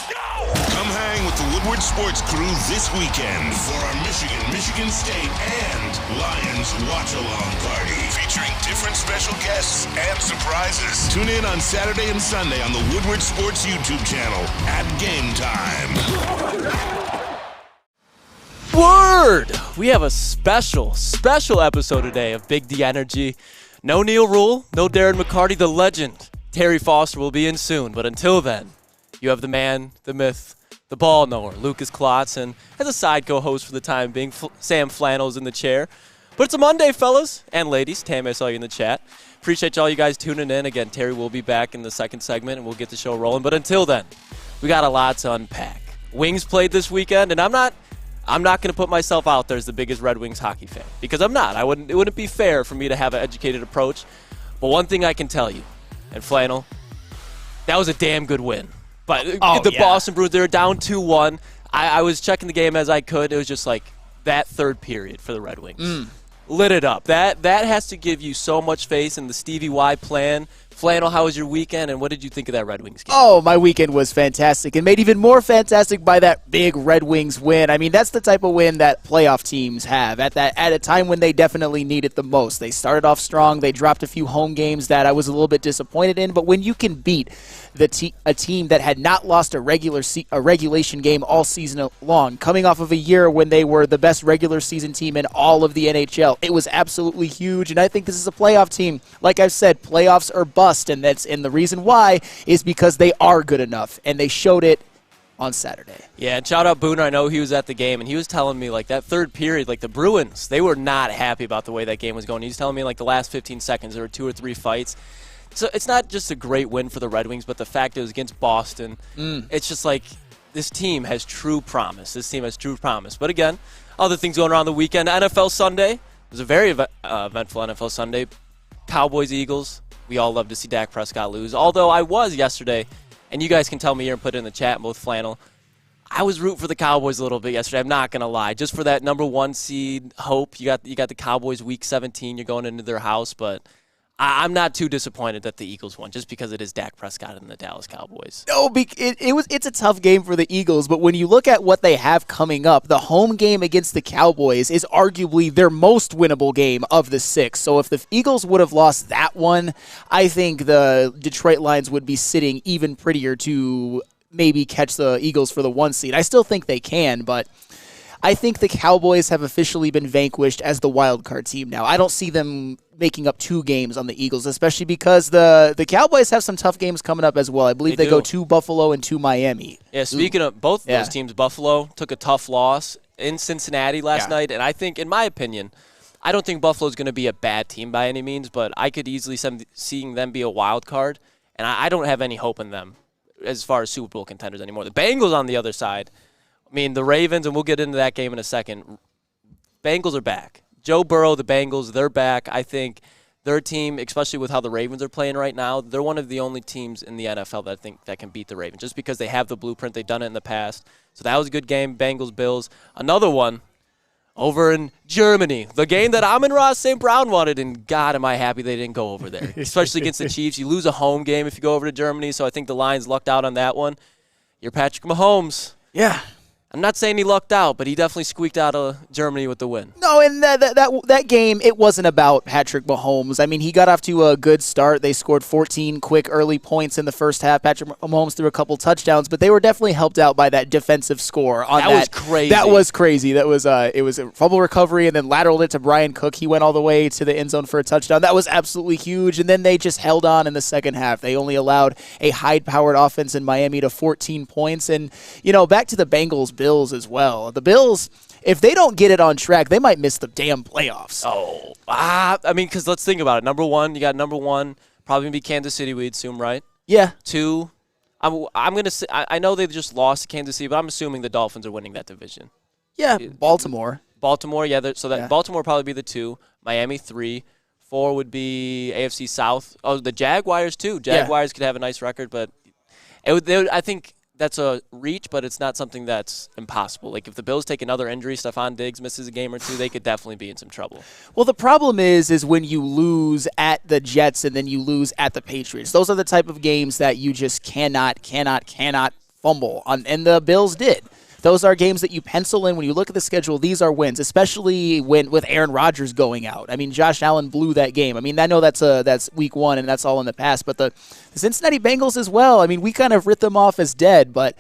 Come hang with the Woodward Sports Crew this weekend for our Michigan State, and Lions watch-along party featuring different special guests and surprises. Tune in on Saturday and Sunday on the Woodward Sports YouTube channel at game time. Word! We have a special episode today of Big D Energy. No Neil Rule, no Darren McCarty, the legend. Terry Foster will be in soon, but until then, you have the man, the myth, the ball knower, Lukas Klotz, and as a side co-host for the time being, Sam Flannel's in the chair. But it's a Monday, fellas and ladies. Tammy, I saw you in the chat. Appreciate all you guys tuning in. Again, Terry will be back in the second segment, and we'll get the show rolling. But until then, we got a lot to unpack. Wings played this weekend, and I'm not going to put myself out there as the biggest Red Wings hockey fan, because I'm not. It wouldn't be fair for me to have an educated approach. But one thing I can tell you, and Flannel, that was a damn good win. But Boston Bruins, they were down 2-1. I was checking the game as I could. It was just like that third period for the Red Wings. Lit it up. That has to give you so much faith in the Stevie Y plan. Flannel, how was your weekend, and what did you think of that Red Wings game? Oh, my weekend was fantastic, and made even more fantastic by that big Red Wings win. I mean, that's the type of win that playoff teams have at a time when they definitely need it the most. They started off strong. They dropped a few home games that I was a little bit disappointed in, but when you can beat a team that had not lost a regulation game all season long, coming off of a year when they were the best regular season team in all of the NHL, it was absolutely huge, and I think this is a playoff team. Like I've said, playoffs are bust. And the reason why is because they are good enough, and they showed it on Saturday. Yeah, and shout out Booner. I know he was at the game, and he was telling me, like, that third period, like, the Bruins, they were not happy about the way that game was going. He was telling me, like, the last 15 seconds, there were 2 or 3 fights. So it's not just a great win for the Red Wings, but the fact it was against Boston. It's just like this team has true promise. But again, other things going around the weekend. NFL Sunday. It was a very eventful NFL Sunday. Cowboys, Eagles. We all love to see Dak Prescott lose. Although I was yesterday, and you guys can tell me here and put it in the chat, both Flannel, I was rooting for the Cowboys a little bit yesterday. I'm not going to lie. Just for that number 1 seed hope. You got the Cowboys week 17. You're going into their house. But I'm not too disappointed that the Eagles won, just because it is Dak Prescott and the Dallas Cowboys. No, it's a tough game for the Eagles, but when you look at what they have coming up, the home game against the Cowboys is arguably their most winnable game of the 6. So if the Eagles would have lost that one, I think the Detroit Lions would be sitting even prettier to maybe catch the Eagles for the 1 seed. I still think they can, but I think the Cowboys have officially been vanquished as the wild card team now. I don't see them making up 2 games on the Eagles, especially because the Cowboys have some tough games coming up as well. I believe they go to Buffalo and to Miami. Yeah, speaking of both those teams, Buffalo took a tough loss in Cincinnati last night, and I think, in my opinion, I don't think Buffalo's going to be a bad team by any means, but I could easily seeing them be a wild card, and I don't have any hope in them as far as Super Bowl contenders anymore. The Bengals on the other side, I mean, the Ravens, and we'll get into that game in a second, Bengals are back. Joe Burrow, the Bengals, they're back. I think their team, especially with how the Ravens are playing right now, they're one of the only teams in the NFL that I think that can beat the Ravens, just because they have the blueprint. They've done it in the past. So that was a good game, Bengals, Bills. Another one over in Germany, the game that Amon-Ra St. Brown wanted, and God, am I happy they didn't go over there, especially against the Chiefs. You lose a home game if you go over to Germany, so I think the Lions lucked out on that one. You're Patrick Mahomes. Yeah. I'm not saying he lucked out, but he definitely squeaked out of Germany with the win. No, and that game, it wasn't about Patrick Mahomes. I mean, he got off to a good start. They scored 14 quick early points in the first half. Patrick Mahomes threw a couple touchdowns, but they were definitely helped out by that defensive score. That was crazy. That was crazy. It was a fumble recovery and then lateraled it to Brian Cook. He went all the way to the end zone for a touchdown. That was absolutely huge, and then they just held on in the second half. They only allowed a high-powered offense in Miami to 14 points. And, back to the Bengals-Bills as well. The Bills, if they don't get it on track, they might miss the damn playoffs. I mean, because let's think about it. Number one, probably going to be Kansas City, we'd assume, right? Yeah. 2, I'm going to say, I know they just lost to Kansas City, but I'm assuming the Dolphins are winning that division. Yeah, Baltimore, yeah. Baltimore would probably be the 2. Miami, 3. 4 would be AFC South. Oh, the Jaguars, too. Jaguars could have a nice record, but I think that's a reach, but it's not something that's impossible. Like, if the Bills take another injury, Stephon Diggs misses a game or 2, they could definitely be in some trouble. Well, the problem is when you lose at the Jets and then you lose at the Patriots. Those are the type of games that you just cannot fumble, and the Bills did. Those are games that you pencil in when you look at the schedule. These are wins, especially with Aaron Rodgers going out. I mean, Josh Allen blew that game. I mean, I know that's week 1 and that's all in the past, but the Cincinnati Bengals as well. I mean, we kind of writ them off as dead, but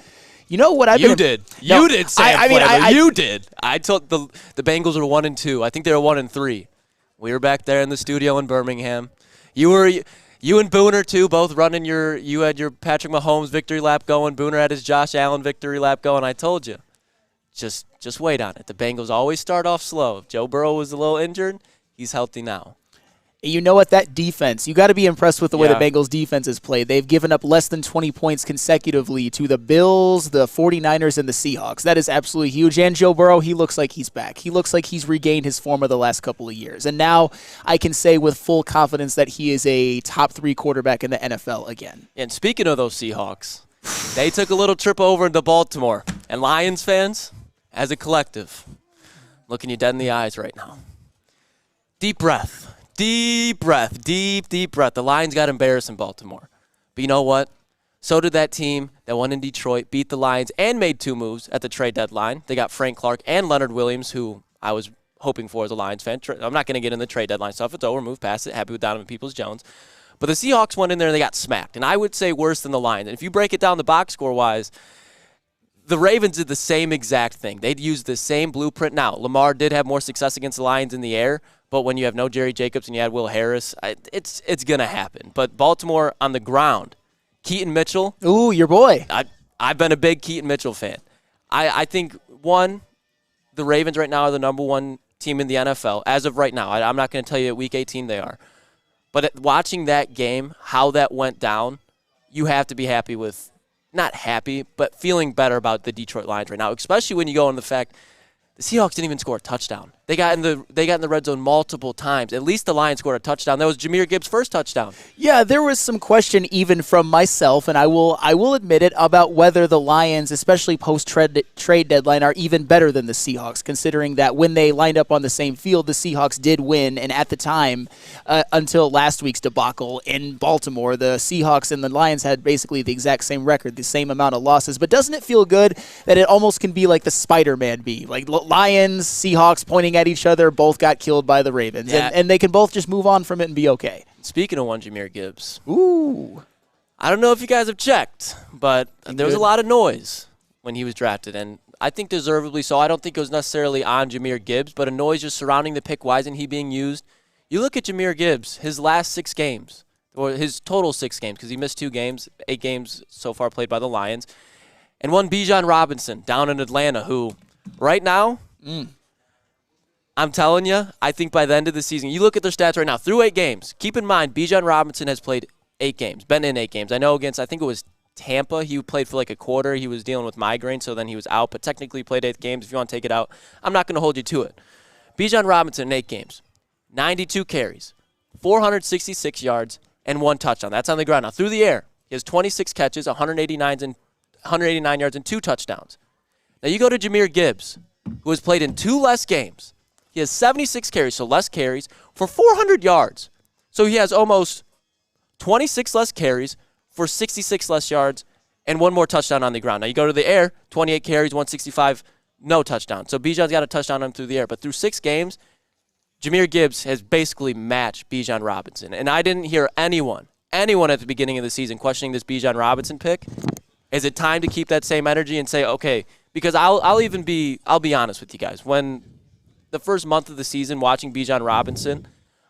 you know what I've been... You did, Sam Flavor. You did. I told the Bengals were 1-2. I think they were 1-3. We were back there in the studio in Birmingham. You and Booner, too, both running you had your Patrick Mahomes victory lap going. Booner had his Josh Allen victory lap going. I told you, just wait on it. The Bengals always start off slow. If Joe Burrow was a little injured, he's healthy now. You know what? That defense, you got to be impressed with the way the Bengals defense has played. They've given up less than 20 points consecutively to the Bills, the 49ers, and the Seahawks. That is absolutely huge. And Joe Burrow, he looks like he's back. He looks like he's regained his form of the last couple of years. And now I can say with full confidence that he is a top 3 quarterback in the NFL again. And speaking of those Seahawks, they took a little trip over into Baltimore. And Lions fans, as a collective, looking you dead in the eyes right now. Deep breath. Deep breath, deep breath. The Lions got embarrassed in Baltimore. But you know what? So did that team that won in Detroit, beat the Lions, and made 2 moves at the trade deadline. They got Frank Clark and Leonard Williams, who I was hoping for as a Lions fan. I'm not going to get in the trade deadline stuff. It's over. Move past it. Happy with Donovan Peoples-Jones. But the Seahawks went in there and they got smacked. And I would say worse than the Lions. And if you break it down the box score-wise, the Ravens did the same exact thing. They'd used the same blueprint. Now, Lamar did have more success against the Lions in the air, but when you have no Jerry Jacobs and you had Will Harris, it's going to happen. But Baltimore on the ground, Keaton Mitchell. Ooh, your boy. I've been a big Keaton Mitchell fan. I think, one, the Ravens right now are the number 1 team in the NFL as of right now. I'm not going to tell you at Week 18 they are. But watching that game, how that went down, you have to be happy with, not happy, but feeling better about the Detroit Lions right now, especially when you go on the fact the Seahawks didn't even score a touchdown. They got in the red zone multiple times. At least the Lions scored a touchdown. That was Jahmyr Gibbs' first touchdown. Yeah, there was some question even from myself, and I will admit it, about whether the Lions, especially post-trade deadline, are even better than the Seahawks, considering that when they lined up on the same field, the Seahawks did win, and at the time, until last week's debacle in Baltimore, the Seahawks and the Lions had basically the exact same record, the same amount of losses. But doesn't it feel good that it almost can be like the Spider-Man meme? Like Lions, Seahawks pointing at each other, both got killed by the Ravens. Yeah. And they can both just move on from it and be okay. Speaking of one, Jahmyr Gibbs. Ooh. I don't know if you guys have checked, but there was a lot of noise when he was drafted, and I think deservedly so. I don't think it was necessarily on Jahmyr Gibbs, but a noise just surrounding the pick. Why isn't he being used? You look at Jahmyr Gibbs, his last 6 games, or his total 6 games, because he missed 2 games, 8 games so far played by the Lions, and one Bijan Robinson down in Atlanta, who right now, I'm telling you, I think by the end of the season, you look at their stats right now, through 8 games. Keep in mind, Bijan Robinson has played 8 games, been in 8 games. I know I think it was Tampa, he played for like a quarter. He was dealing with migraine, so then he was out, but technically played 8 games. If you want to take it out, I'm not going to hold you to it. Bijan Robinson in 8 games, 92 carries, 466 yards, and 1 touchdown. That's on the ground. Now, through the air, he has 26 catches, 189 yards, and 2 touchdowns. Now, you go to Jahmyr Gibbs, who has played in 2 less games. He has 76 carries, so less carries, for 400 yards. So he has almost 26 less carries for 66 less yards and 1 more touchdown on the ground. Now, you go to the air, 28 carries, 165, no touchdown. So Bijan's got a touchdown on him through the air. But through 6 games, Jahmyr Gibbs has basically matched Bijan Robinson. And I didn't hear anyone at the beginning of the season questioning this Bijan Robinson pick. Is it time to keep that same energy and say, okay, because I'll be honest with you guys. When the first month of the season watching Bijan Robinson,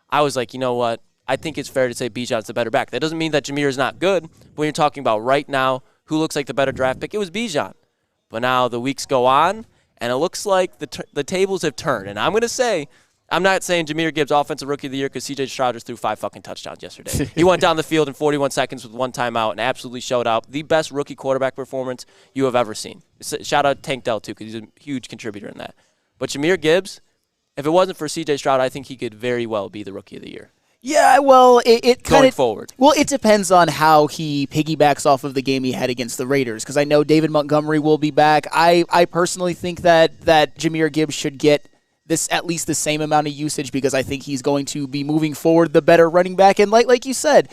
I was like, you know what? I think it's fair to say Bijan's the better back. That doesn't mean that Jahmyr is not good. But when you're talking about right now, who looks like the better draft pick, it was Bijan. But now the weeks go on, and it looks like the tables have turned. And I'm going to say, I'm not saying Jahmyr Gibbs Offensive Rookie of the Year because C.J. Stroud just threw 5 fucking touchdowns yesterday. He went down the field in 41 seconds with 1 timeout and absolutely showed out the best rookie quarterback performance you have ever seen. Shout out Tank Dell, too, because he's a huge contributor in that. But Jahmyr Gibbs, if it wasn't for C.J. Stroud, I think he could very well be the Rookie of the Year. Yeah, well, it kind of forward. Well, it depends on how he piggybacks off of the game he had against the Raiders, because I know David Montgomery will be back. I personally think that Jahmyr Gibbs should get this at least the same amount of usage because I think he's going to be moving forward the better running back. And like you said,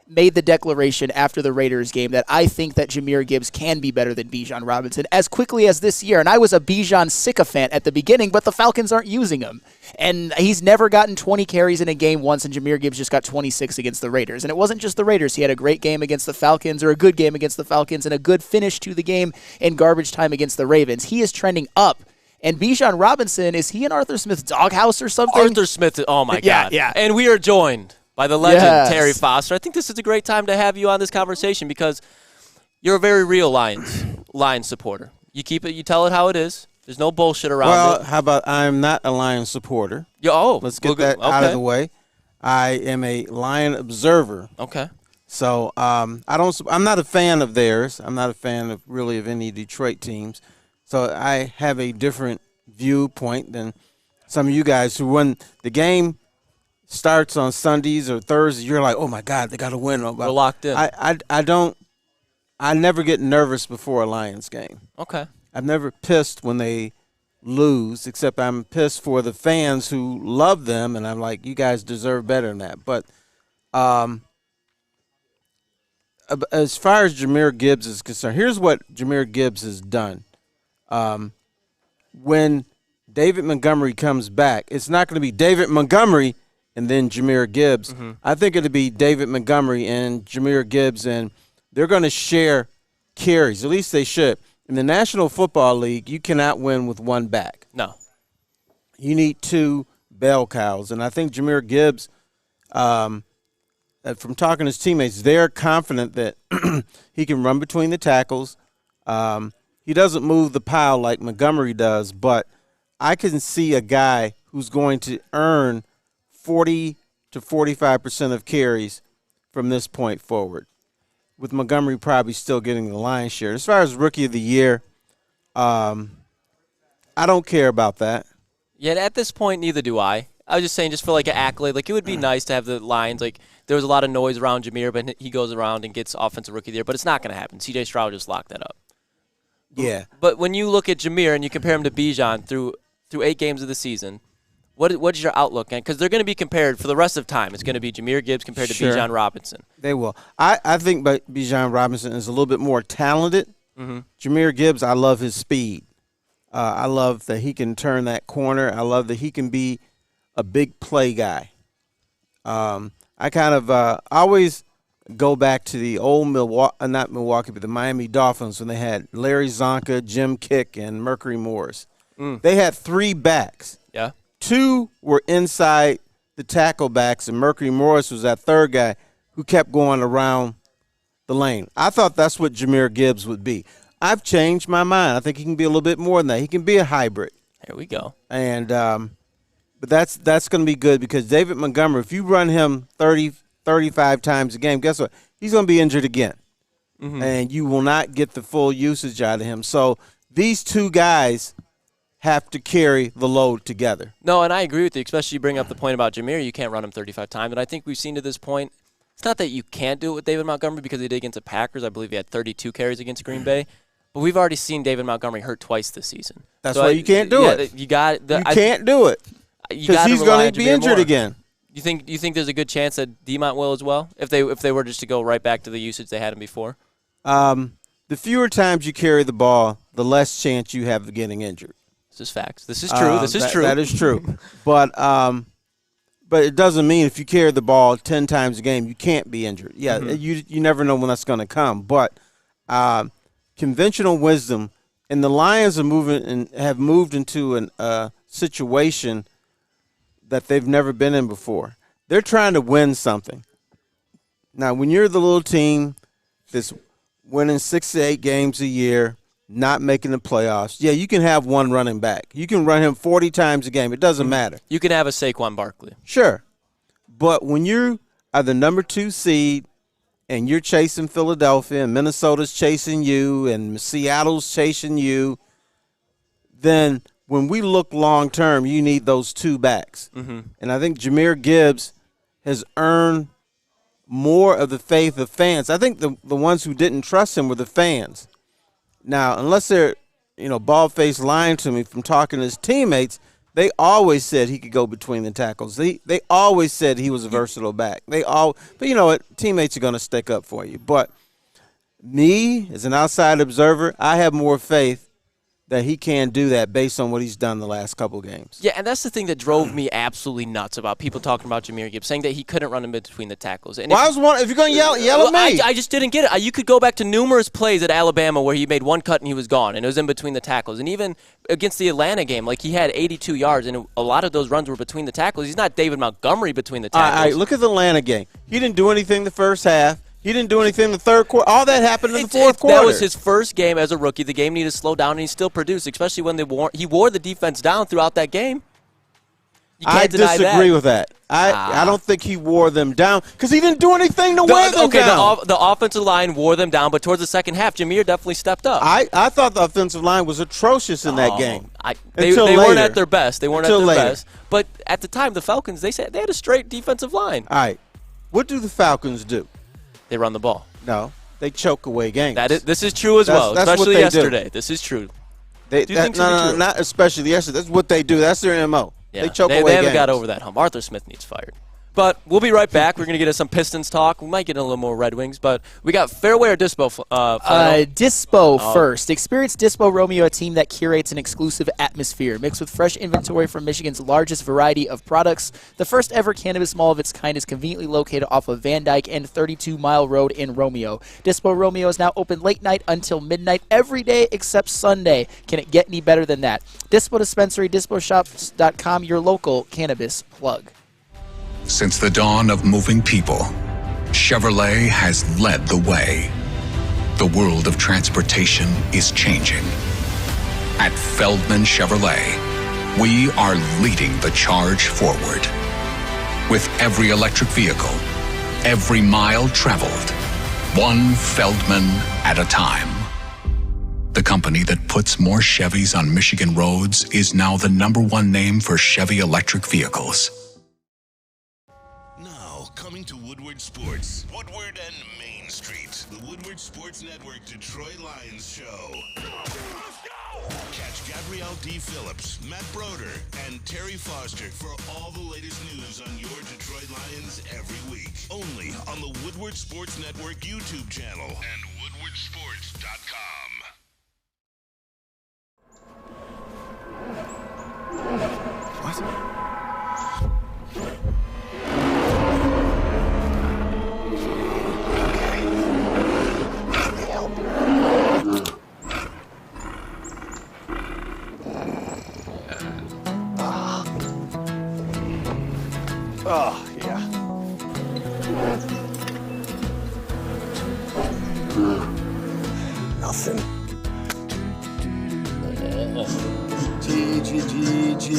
made the declaration after the Raiders game that I think that Jahmyr Gibbs can be better than Bijan Robinson as quickly as this year. And I was a Bijan sycophant at the beginning, but the Falcons aren't using him. And he's never gotten 20 carries in a game once, and Jahmyr Gibbs just got 26 against the Raiders. And it wasn't just the Raiders. He had a great game against the Falcons, or a good game against the Falcons, and a good finish to the game in garbage time against the Ravens. He is trending up. And Bijan Robinson, is he in Arthur Smith's doghouse or something? Arthur Smith, oh my God. Yeah. And we are joined by the legend, Yes. Terry Foster. I think this is a great time to have you on this conversation because you're a very real Lions supporter. You keep it, you tell it how it is. There's no bullshit around it. Well, how about I'm not a Lions supporter? Let's get that out of the way. I am a Lion observer. Okay. So I'm not a fan of theirs. I'm not a fan of really of any Detroit teams. So I have a different viewpoint than some of you guys who, when the game starts on Sundays or Thursdays, you're like, oh my God, they got to win. We're locked in. I never get nervous before a Lions game. Okay. I'm never pissed when they lose, except I'm pissed for the fans who love them, and I'm like, you guys deserve better than that. But as far as Jahmyr Gibbs is concerned, here's what Jahmyr Gibbs has done. When David Montgomery comes back, it's not going to be David Montgomery and then Jahmyr Gibbs. Mm-hmm. I think it'll be David Montgomery and Jahmyr Gibbs, and they're going to share carries. At least they should. In the National Football League, you cannot win with one back. No. You need two bell cows. And I think Jahmyr Gibbs, from talking to his teammates, they're confident that he can run between the tackles. He doesn't move the pile like Montgomery does, but I can see a guy who's going to earn 40 to 45% of carries from this point forward, with Montgomery probably still getting the lion's share. As far as Rookie of the Year, I don't care about that. Yeah, at this point, neither do I. I was just saying, just for like an accolade, like it would be nice to have the Lions. Like there was a lot of noise around Jahmyr, but he goes around and gets Offensive Rookie of the Year. But it's not going to happen. C.J. Stroud just locked that up. Yeah. But when you look at Jahmyr and you compare him to Bijan through 8 games of the season, what is your outlook? Because they're going to be compared for the rest of time. It's going to be Jahmyr Gibbs compared to Bijan Robinson. They will. I think Bijan Robinson is a little bit more talented. Mm-hmm. Jahmyr Gibbs, I love his speed. I love that he can turn that corner. I love that he can be a big play guy. I kind of always go back to the old Milwaukee, but the Miami Dolphins when they had Larry Zonka, Jim Kick, and Mercury Morris. They had 3 backs. Yeah. 2 were inside the tackle backs, and Mercury Morris was that third guy who kept going around the lane. I thought that's what Jahmyr Gibbs would be. I've changed my mind. I think he can be a little bit more than that. He can be a hybrid. There we go. And but that's going to be good because David Montgomery, if you run him 30, 35 times a game, guess what? He's going to be injured again. Mm-hmm. And you will not get the full usage out of him. So these 2 guys have to carry the load together. No, and I agree with you, especially you bring up the point about Jahmyr. You can't run him 35 times. And I think we've seen to this point, it's not that you can't do it with David Montgomery because he did against the Packers. I believe he had 32 carries against Green Bay. But we've already seen David Montgomery hurt twice this season. That's why you can't do it. You got you can't do it because he's going to be injured again. You think there's a good chance that DeMont will as well if they were just to go right back to the usage they had him before? The fewer times you carry the ball, the less chance you have of getting injured. This is facts. This is true. This is true. That is true. But it doesn't mean if you carry the ball 10 times a game, you can't be injured. Yeah, you never know when that's going to come. But conventional wisdom, and the Lions are have moved into a situation that they've never been in before. They're trying to win something. Now, when you're the little team that's winning 6 to 8 games a year, not making the playoffs, yeah, you can have one running back. You can run him 40 times a game. It doesn't matter. You can have a Saquon Barkley. Sure. But when you are the number 2 seed and you're chasing Philadelphia and Minnesota's chasing you and Seattle's chasing you, then when we look long-term, you need those 2 backs. Mm-hmm. And I think Jahmyr Gibbs has earned more of the faith of fans. I think the ones who didn't trust him were the fans. Now, unless they're, bald-faced lying to me from talking to his teammates, They always said he could go between the tackles. They always said he was a versatile back. But you know what? Teammates are going to stick up for you. But me, as an outside observer, I have more faith that he can do that based on what he's done the last couple games. Yeah, and that's the thing that drove me absolutely nuts about people talking about Jahmyr Gibbs, saying that he couldn't run in between the tackles. And if you're going to yell at me. I just didn't get it. You could go back to numerous plays at Alabama where he made one cut and he was gone, and it was in between the tackles. And even against the Atlanta game, like, he had 82 yards, and a lot of those runs were between the tackles. He's not David Montgomery between the tackles. All right, look at the Atlanta game. He didn't do anything the first half. He didn't do anything in the third quarter. All that happened in the fourth quarter. That was his first game as a rookie. The game needed to slow down, and he still produced, especially when he wore the defense down throughout that game. You can't deny that. I disagree with that. I don't think he wore them down because he didn't do anything to wear them down. The offensive line wore them down, but towards the second half, Jahmyr definitely stepped up. I thought the offensive line was atrocious in that game. They weren't at their best. They weren't at their best. But at the time, the Falcons, they said they had a straight defensive line. All right. What do the Falcons do? They run the ball. No, they choke away games. This is true as well, especially yesterday. This is true. Not especially yesterday. That's what they do. That's their MO. Yeah, they choke away games. They haven't got over that hump. Arthur Smith needs fired. But we'll be right back. We're going to get into some Pistons talk. We might get a little more Red Wings, but we got Fairway or Dispo? Dispo first. Experience Dispo Romeo, a team that curates an exclusive atmosphere mixed with fresh inventory from Michigan's largest variety of products. The first ever cannabis mall of its kind is conveniently located off of Van Dyke and 32 Mile Road in Romeo. Dispo Romeo is now open late night until midnight every day except Sunday. Can it get any better than that? Dispo Dispensary, DispoShops.com, your local cannabis plug. Since the dawn of moving people, Chevrolet has led the way. The world of transportation is changing. At Feldman Chevrolet, we are leading the charge forward. With every electric vehicle, every mile traveled, one Feldman at a time. The company that puts more Chevys on Michigan roads is now the #1 name for Chevy electric vehicles. Coming to Woodward Sports, Woodward and Main Street, the Woodward Sports Network Detroit Lions show. Let's go! Catch Gabrielle D. Phillips, Matt Broder, and Terry Foster for all the latest news on your Detroit Lions every week. Only on the Woodward Sports Network YouTube channel and woodwardsports.com. What? Oh, yeah. Nothing. G-G-G-G-A.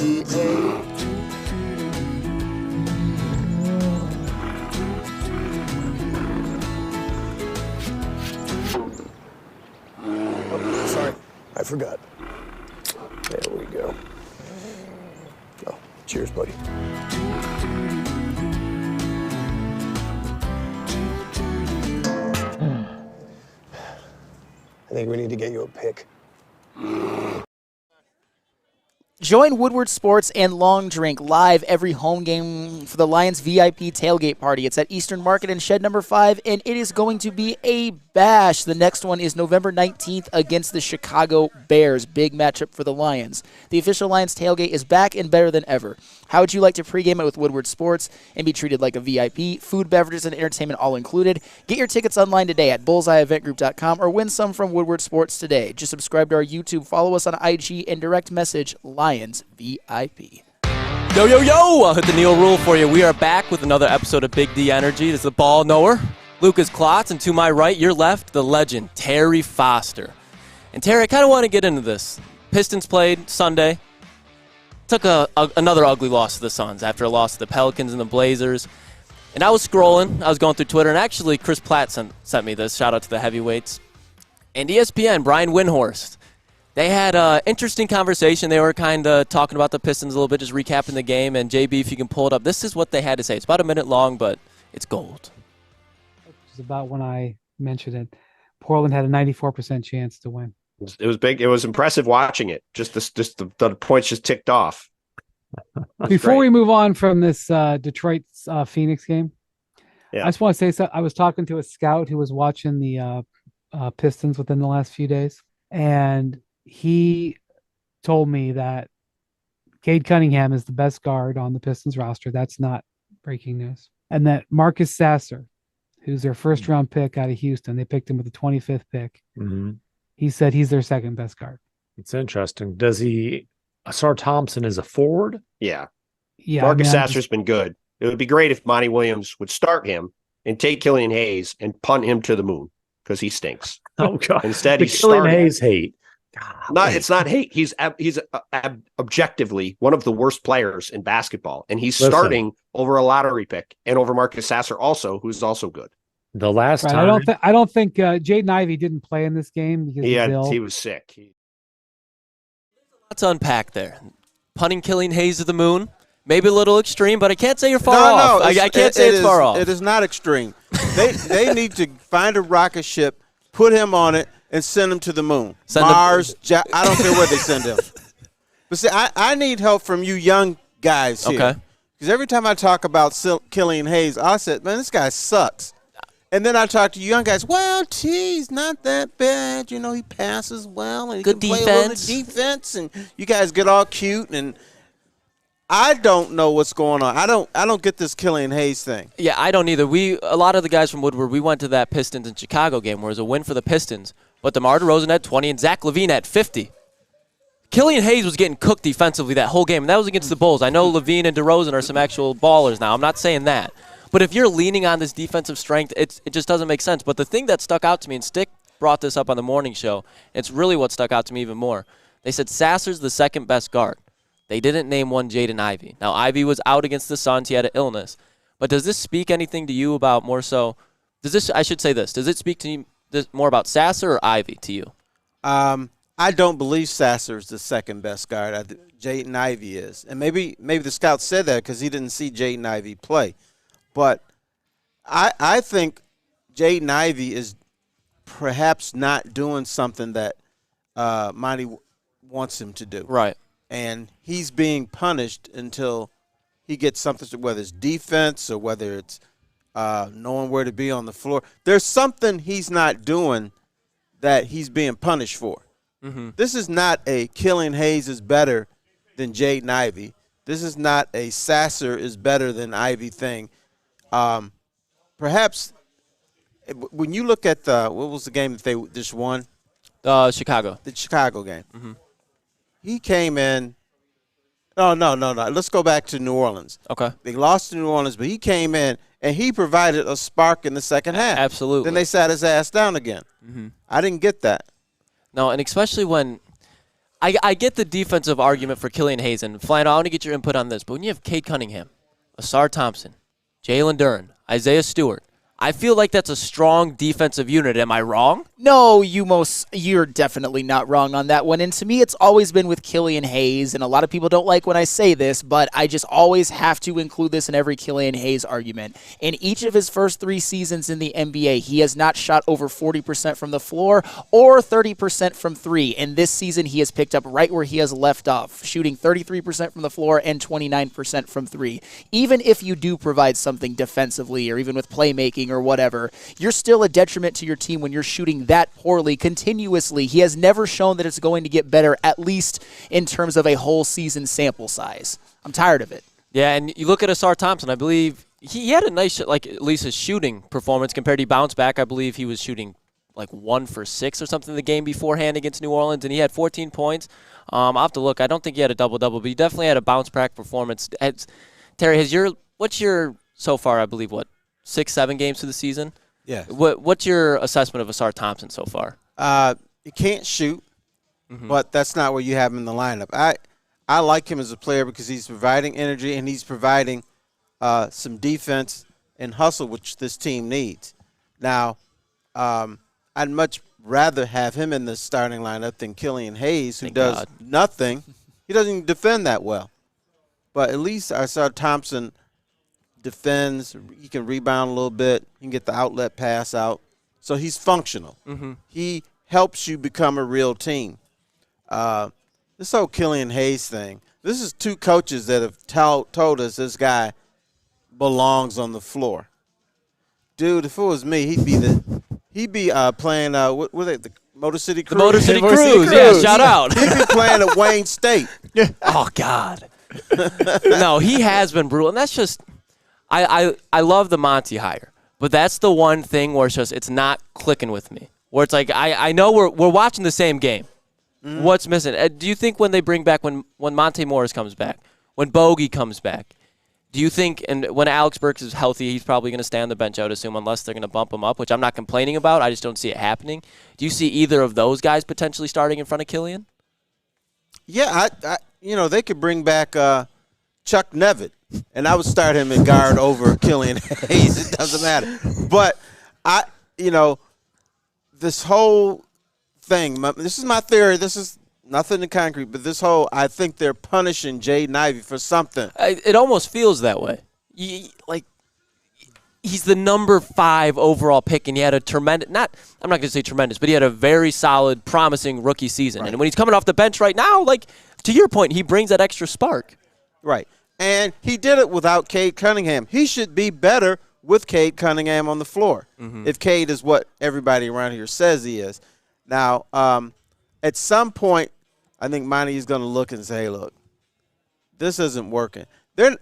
Oh, sorry, I forgot. There we go. Oh, cheers, buddy. I think we need to get you a pick. Join Woodward Sports and Long Drink live every home game for the Lions VIP tailgate party. It's at Eastern Market and Shed number 5, and it is going to be a bash. The next one is November 19th against the Chicago Bears. Big matchup for the Lions. The official Lions tailgate is back and better than ever. How would you like to pregame it with Woodward Sports and be treated like a VIP? Food, beverages, and entertainment all included. Get your tickets online today at bullseyeeventgroup.com or win some from Woodward Sports today. Just subscribe to our YouTube, follow us on IG, and direct message Lions VIP. Yo, yo, yo! I'll hit the Neil rule for you. We are back with another episode of Big D Energy. This is the ball knower, Lukas Klotz, and to my right, your left, the legend, Terry Foster. And Terry, I kind of want to get into this. Pistons played Sunday. Took another ugly loss to the Suns after a loss to the Pelicans and the Blazers. And I was scrolling. I was going through Twitter, and actually Chris Platt sent me this. Shout out to the heavyweights. And ESPN, Brian Windhorst, they had an interesting conversation. They were kind of talking about the Pistons a little bit, just recapping the game. And, JB, if you can pull it up, this is what they had to say. It's about a minute long, but it's gold. It's about when I mentioned it. Portland had a 94% chance to win. It was big. It was impressive watching it. Just the points just ticked off. Before we move on from this Detroit Phoenix game, Yeah. I just want to say so. I was talking to a scout who was watching the Pistons within the last few days, and he told me that Cade Cunningham is the best guard on the Pistons roster. That's not breaking news. And that Marcus Sasser, who's their first round pick out of Houston, they picked him with the 25th pick. Mm-hmm. He said he's their second best guard. It's interesting. Asar Thompson is a forward? Yeah. Yeah, Marcus Sasser's been good. It would be great if Monty Williams would start him and take Killian Hayes and punt him to the moon because he stinks. Oh, God. Instead, the he's Killian starting. Hayes hate. It's not hate. He's objectively one of the worst players in basketball, and he's starting over a lottery pick and over Marcus Sasser also, who's also good. The last time I don't think Jaden Ivey didn't play in this game because he was sick. Let's unpack there. Punting Killian Hayes to the moon, maybe a little extreme, but I can't say you're far off. I can't say it's far off. It is not extreme. They need to find a rocket ship, put him on it, and send him to the moon. Mars, I don't care where they send him. But see, I need help from you young guys here. Okay. Because every time I talk about Killian Hayes, I said, man, this guy sucks. And then I talk to you young guys, well, he's not that bad. You know, he passes well. And he Good can play a little defense. defense. And you guys get all cute. And I don't know what's going on. I don't get this Killian Hayes thing. Yeah, I don't either. A lot of the guys from Woodward, we went to that Pistons and Chicago game where it was a win for the Pistons, but DeMar DeRozan had 20 and Zach LaVine had 50. Killian Hayes was getting cooked defensively that whole game, and that was against the Bulls. I know LaVine and DeRozan are some actual ballers now. I'm not saying that. But if you're leaning on this defensive strength, it just doesn't make sense. But the thing that stuck out to me, and Stick brought this up on the morning show, it's really what stuck out to me even more. They said Sasser's the second best guard. They didn't name one Jaden Ivey. Now, Ivey was out against the Suns. He had an illness. But does this speak anything to you about more so? Does it speak to you more about Sasser or Ivey to you? I don't believe Sasser is the second best guard. Jaden Ivey is. And maybe the scout said that because he didn't see Jaden Ivey play. But I think Jaden Ivey is perhaps not doing something that Monty wants him to do. Right. And he's being punished until he gets something, whether it's defense or whether it's knowing where to be on the floor. There's something he's not doing that he's being punished for. Mm-hmm. This is not a Killian Hayes is better than Jaden Ivey. This is not a Sasser is better than Ivey thing. Perhaps when you look at what was the game that they just won? Chicago. The Chicago game. Mm-hmm. He came in. No. Let's go back to New Orleans. Okay. They lost to New Orleans, but he came in and he provided a spark in the second half. Absolutely. Then they sat his ass down again. Mm-hmm. I didn't get that. No, and especially when I get the defensive argument for Killian Hayes, and Flano, I want to get your input on this, but when you have Cade Cunningham, Asar Thompson, Jalen Duren, Isaiah Stewart, I feel like that's a strong defensive unit. Am I wrong? No, you're definitely not wrong on that one. And to me, it's always been with Killian Hayes, and a lot of people don't like when I say this, but I just always have to include this in every Killian Hayes argument. In each of his first 3 seasons in the NBA, he has not shot over 40% from the floor or 30% from 3. And this season, he has picked up right where he has left off, shooting 33% from the floor and 29% from 3. Even if you do provide something defensively or even with playmaking or whatever, you're still a detriment to your team when you're shooting that poorly continuously. He has never shown that it's going to get better, at least in terms of a whole season sample size. I'm tired of it. Yeah, and you look at Asar Thompson, I believe he had a nice, at least his shooting performance compared to he bounced back. I believe he was shooting 1 for 6 or something the game beforehand against New Orleans, and he had 14 points. I'll have to look. I don't think he had a double-double, but he definitely had a bounce-back performance. Terry, what's your, so far, I believe, 6-7 games to the season? Yeah. What's your assessment of Asar Thompson so far? He can't shoot, but that's not where you have him in the lineup. I like him as a player because he's providing energy and he's providing some defense and hustle, which this team needs. Now, I'd much rather have him in the starting lineup than Killian Hayes, who does nothing. He doesn't even defend that well. But at least Asar Thompson defends. He can rebound a little bit. He can get the outlet pass out. So he's functional. Mm-hmm. He helps you become a real team. This whole Killian Hayes thing, This is two coaches that have told us this guy belongs on the floor. Dude, if it was me, he'd be playing what were they, the Motor City Cruise? The Motor City Cruise, yeah, shout out. He'd be playing at Wayne State. Oh God. No, he has been brutal, and that's just I love the Monty hire, but that's the one thing where it's not clicking with me. Where it's like I know we're watching the same game. Mm-hmm. What's missing? Do you think when they bring back when Monte Morris comes back, when Bogey comes back, do you think, and when Alex Burks is healthy, he's probably going to stay on the bench, I would assume, unless they're going to bump him up, which I'm not complaining about. I just don't see it happening. Do you see either of those guys potentially starting in front of Killian? Yeah, I they could bring back Chuck Nevitt, and I would start him at guard over Killian Hayes. It doesn't matter. But this whole thing, this is my theory. This is nothing in concrete, but I think they're punishing Jaden Ivey for something. It almost feels that way. He's the number 5 overall pick, and he had a tremendous, I'm not going to say tremendous, but he had a very solid, promising rookie season. Right. And when he's coming off the bench right now, to your point, he brings that extra spark. Right. And he did it without Cade Cunningham. He should be better with Cade Cunningham on the floor, if Cade is what everybody around here says he is. Now, at some point, I think Monty is going to look and say, "Hey, look, this isn't working." They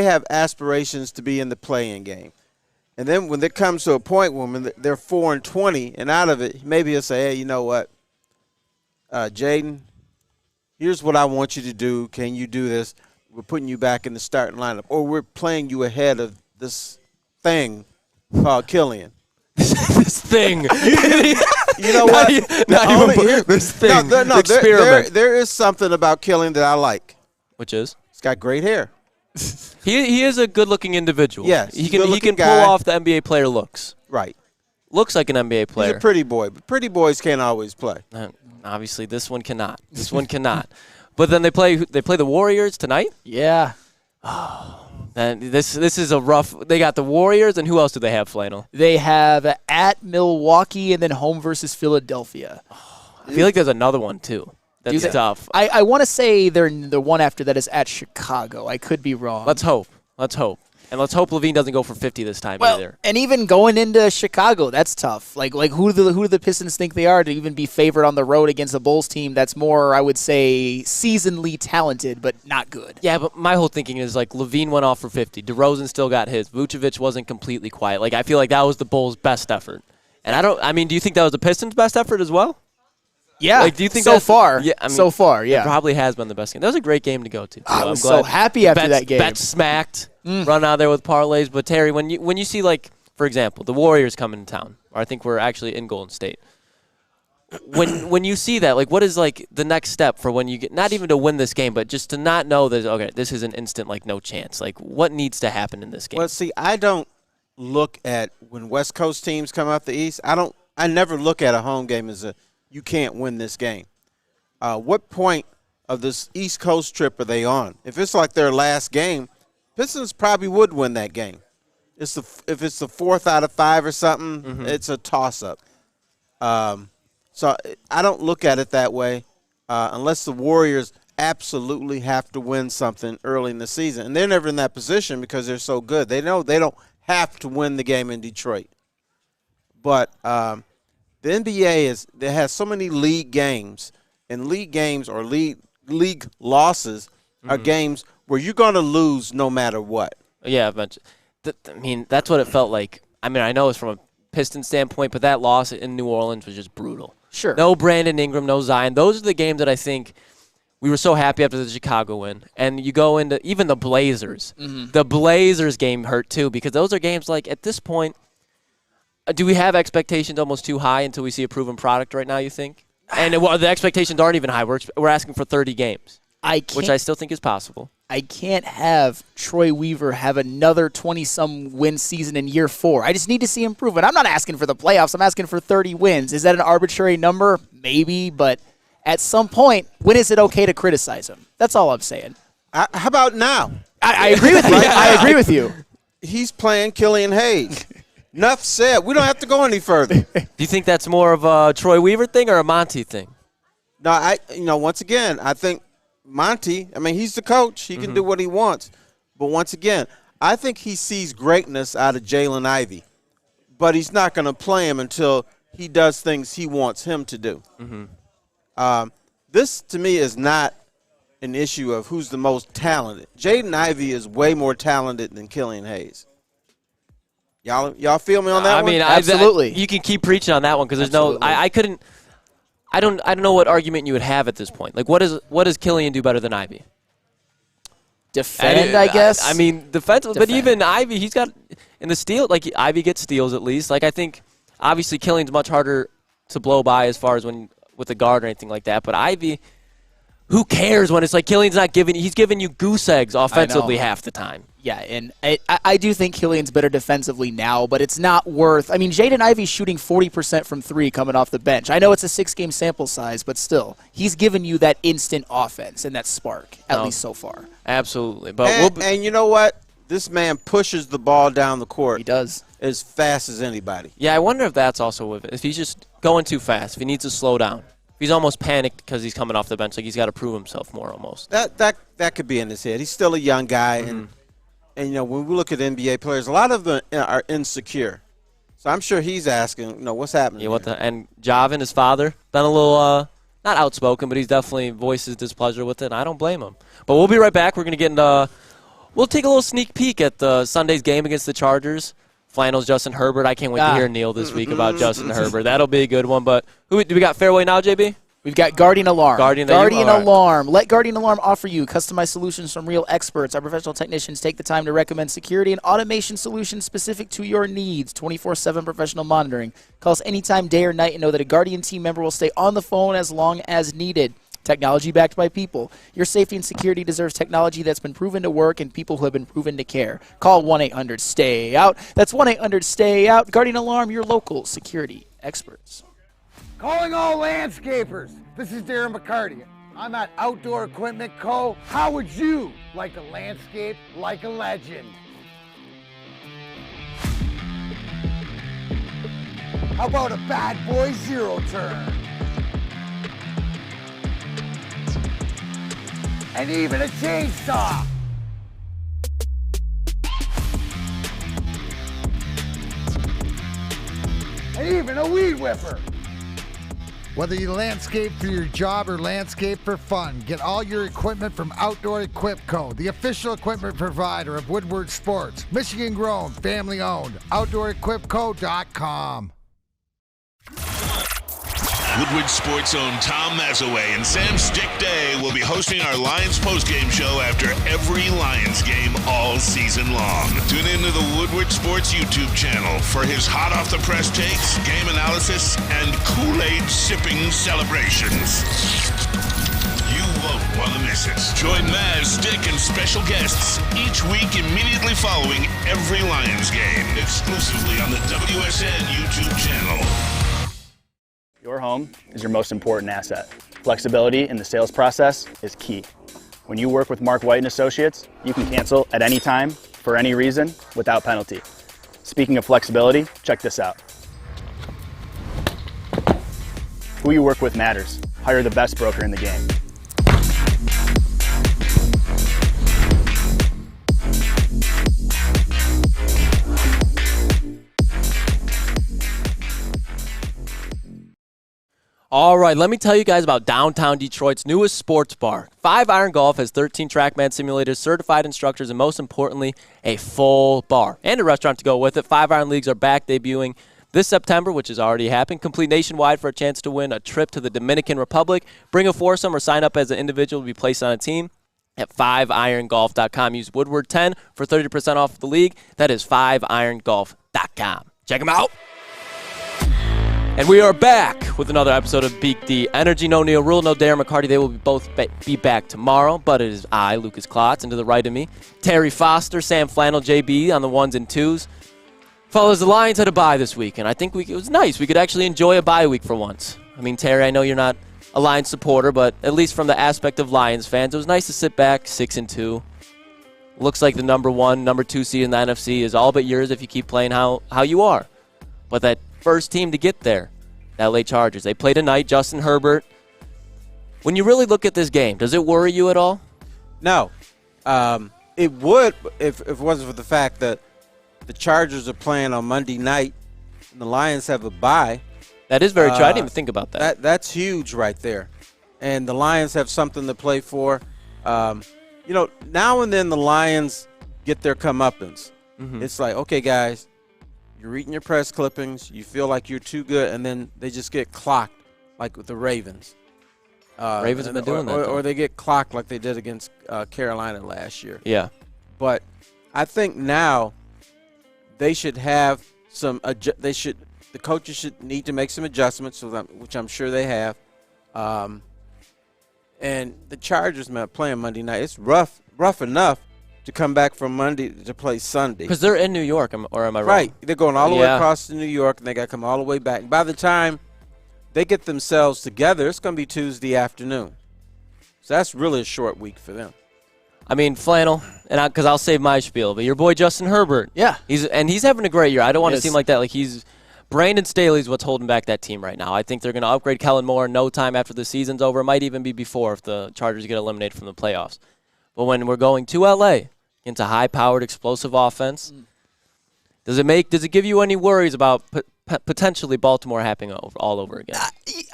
have aspirations to be in the play-in game, and then when it comes to a point when they're 4-20 and out of it, maybe he'll say, "Hey, you know what, Jaden, here's what I want you to do. Can you do this? We're putting you back in the starting lineup, or we're playing you ahead of this thing called Killian." This thing. You know what? This thing. Experiment. There is something about Killian that I like. Which is? He's got great hair. He is a good-looking individual. Yes, he can pull off the NBA player looks. Right. Looks like an NBA player. He's a pretty boy, but pretty boys can't always play. Obviously, this one cannot. This one cannot. But then they play the Warriors tonight? Yeah. Oh, and this is a rough. They got the Warriors, and who else do they have, Flannel? They have at Milwaukee and then home versus Philadelphia. I feel like there's another one too. That's tough. I want to say the one after that is at Chicago. I could be wrong. Let's hope. And let's hope Levine doesn't go for 50 this time either. And even going into Chicago, that's tough. Like who do the Pistons think they are to even be favored on the road against a Bulls team that's more, I would say, seasonally talented but not good? Yeah, but my whole thinking is Levine went off for 50. DeRozan still got his. Vucevic wasn't completely quiet. I feel like that was the Bulls' best effort. And do you think that was the Pistons' best effort as well? Yeah, do you think so far? Yeah, it probably has been the best game. That was a great game to go to. I was so happy after that game. Bet smacked, run out there with parlays. But Terry, when you see for example, the Warriors coming to town, or I think we're actually in Golden State. When you see that, what is the next step for when you get not even to win this game, but just to not know that this is an instant no chance. What needs to happen in this game? Well, see, I don't look at when West Coast teams come out the East. I never look at a home game as you can't win this game. What point of this East Coast trip are they on? If it's their last game, Pistons probably would win that game. If it's the 4th out of 5 or something, it's a toss-up. So I don't look at it that way unless the Warriors absolutely have to win something early in the season. And they're never in that position because they're so good. They know they don't have to win the game in Detroit. But the NBA has so many league games, and league games or league losses are games where you're going to lose no matter what. Yeah, but that's what it felt like. I know it's from a Pistons standpoint, but that loss in New Orleans was just brutal. Sure. No Brandon Ingram, no Zion. Those are the games that I think we were so happy after the Chicago win. And you go into even the Blazers. The Blazers game hurt too because those are games at this point, do we have expectations almost too high until we see a proven product right now, you think? And the expectations aren't even high. We're asking for 30 games, which I still think is possible. I can't have Troy Weaver have another 20-some win season in year 4. I just need to see improvement. I'm not asking for the playoffs. I'm asking for 30 wins. Is that an arbitrary number? Maybe, but at some point, when is it okay to criticize him? That's all I'm saying. How about now? I agree with you. I agree with you. He's playing Killian Hayes. Enough said. We don't have to go any further. Do you think that's more of a Troy Weaver thing or a Monty thing? No, once again, I think Monty, I mean, he's the coach. He can do what he wants. But once again, I think he sees greatness out of Jalen Ivey. But he's not going to play him until he does things he wants him to do. This, to me, is not an issue of who's the most talented. Jaden Ivey is way more talented than Killian Hayes. Y'all feel me on that one? I mean, absolutely. You can keep preaching on that one because there's no. I couldn't. I don't know what argument you would have at this point. Like, what does Killian do better than Ivy? Defend, I guess. I mean, defensive, but even Ivy, he's got in the steal. Like Ivy gets steals at least. Like I think, obviously, Killian's much harder to blow by as far as with the guard or anything like that. But Ivy, who cares when it's like Killian's not giving? He's giving you goose eggs offensively half the time. Yeah, and I do think Killian's better defensively now, but it's not worth. I mean, Jaden Ivey's shooting 40% from 3 coming off the bench. I know it's a 6-game sample size, but still, he's given you that instant offense and that spark, at least so far. Absolutely. But and you know what? This man pushes the ball down the court. He does. As fast as anybody. Yeah, I wonder if that's also with it. If he's just going too fast, if he needs to slow down. If he's almost panicked because he's coming off the bench, like he's got to prove himself more almost. That could be in his head. He's still a young guy, and you know, when we look at NBA players, a lot of them are insecure. So I'm sure he's asking, you know, what's happening. Yeah, and Javin, his father, been a little not outspoken, but he's definitely voiced his displeasure with it, and I don't blame him. But we'll be right back. We're going to get into we'll take a little sneak peek at the Sunday's game against the Chargers. Flannels, Justin Herbert. I can't wait to hear Neil this week about Justin Herbert. That'll be a good one. But who do we got fairway now, JB? We've got Guardian Alarm. Guardian Alarm. Let Guardian Alarm offer you customized solutions from real experts. Our professional technicians take the time to recommend security and automation solutions specific to your needs. 24/7 professional monitoring. Call us anytime, day or night, and know that a Guardian team member will stay on the phone as long as needed. Technology backed by people. Your safety and security deserves technology that's been proven to work and people who have been proven to care. Call 1-800-STAY-OUT. That's 1-800-STAY-OUT. Guardian Alarm, your local security experts. Calling all landscapers. This is Darren McCarty. I'm at Outdoor Equipment Co. How would you like to landscape like a legend? How about a bad boy zero turn? And even a chainsaw. And even a weed whipper. Whether you landscape for your job or landscape for fun, get all your equipment from Outdoor Equip Co., the official equipment provider of Woodward Sports. Michigan grown, family owned. OutdoorEquipCo.com. Woodward Sports' own Tom Mazaway and Sam Stick Day will be hosting our Lions postgame show after every Lions game all season long. Tune into the Woodward Sports YouTube channel for his hot-off-the-press takes, game analysis, and Kool-Aid sipping celebrations. You won't want to miss it. Join Maz, Stick, and special guests each week immediately following every Lions game, exclusively on the WSN YouTube channel. Your home is your most important asset. Flexibility in the sales process is key. When you work with Mark White & Associates, you can cancel at any time, for any reason, without penalty. Speaking of flexibility, check this out. Who you work with matters. Hire the best broker in the game. All right, let me tell you guys about downtown Detroit's newest sports bar. 5 Iron Golf has 13 TrackMan simulators, certified instructors, and most importantly, a full bar and a restaurant to go with it. 5 Iron Leagues are back, debuting this September, which has already happened. Complete nationwide for a chance to win a trip to the Dominican Republic. Bring a foursome or sign up as an individual to be placed on a team at 5irongolf.com. Use Woodward10 for 30% off the league. That is 5irongolf.com. Check them out. And we are back with another episode of Beak the Energy. No Neil Rule, no Darren McCarty. They will be back tomorrow, but it is I, Lukas Klotz, and to the right of me, Terry Foster, Sam Flannel, JB on the ones and twos. Fellas, the Lions had a bye this week, and I think it was nice. We could actually enjoy a bye week for once. I mean, Terry, I know you're not a Lions supporter, but at least from the aspect of Lions fans, it was nice to sit back 6-2. Looks like the number 1, number 2 seed in the NFC is all but yours if you keep playing how you are. But that first team to get there, the LA Chargers. They played tonight. Justin Herbert When you really look at this game, does it worry you at all? No. It would if it wasn't for the fact that the Chargers are playing on Monday night and the Lions have a bye. That is very true. I didn't even think about that. That's huge right there. And the Lions have something to play for. Now and then the Lions get their comeuppance. Mm-hmm. It's like, okay, guys, you're reading your press clippings. You feel like you're too good, and then they just get clocked like with the Ravens. Ravens have been doing that. Or they get clocked like they did against Carolina last year. Yeah. But I think now they should have some the coaches should need to make some adjustments, which I'm sure they have. And the Chargers, man, playing Monday night, it's rough enough to come back from Monday to play Sunday. Because they're in New York, or am I wrong? Right. They're going all the way across to New York, and they got to come all the way back. By the time they get themselves together, it's going to be Tuesday afternoon. So that's really a short week for them. I mean, Flannel, and because I'll save my spiel, but your boy Justin Herbert. Yeah. He's having a great year. I don't want to seem like that. Like Brandon Staley's what's holding back that team right now. I think they're going to upgrade Kellen Moore in no time after the season's over. It might even be before if the Chargers get eliminated from the playoffs. But when we're going to L.A. into high-powered, explosive offense, does it give you any worries about potentially Baltimore happening all over again?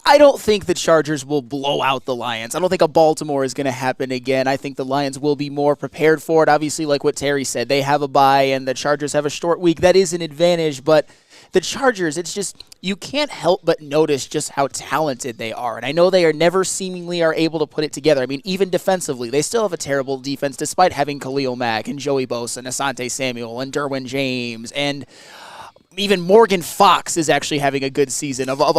I don't think the Chargers will blow out the Lions. I don't think a Baltimore is going to happen again. I think the Lions will be more prepared for it. Obviously, like what Terry said, they have a bye and the Chargers have a short week. That is an advantage, but the Chargers, it's just, you can't help but notice just how talented they are. And I know they are never seemingly are able to put it together. I mean, even defensively, they still have a terrible defense despite having Khalil Mack and Joey Bosa and Asante Samuel and Derwin James and even Morgan Fox is actually having a good season of all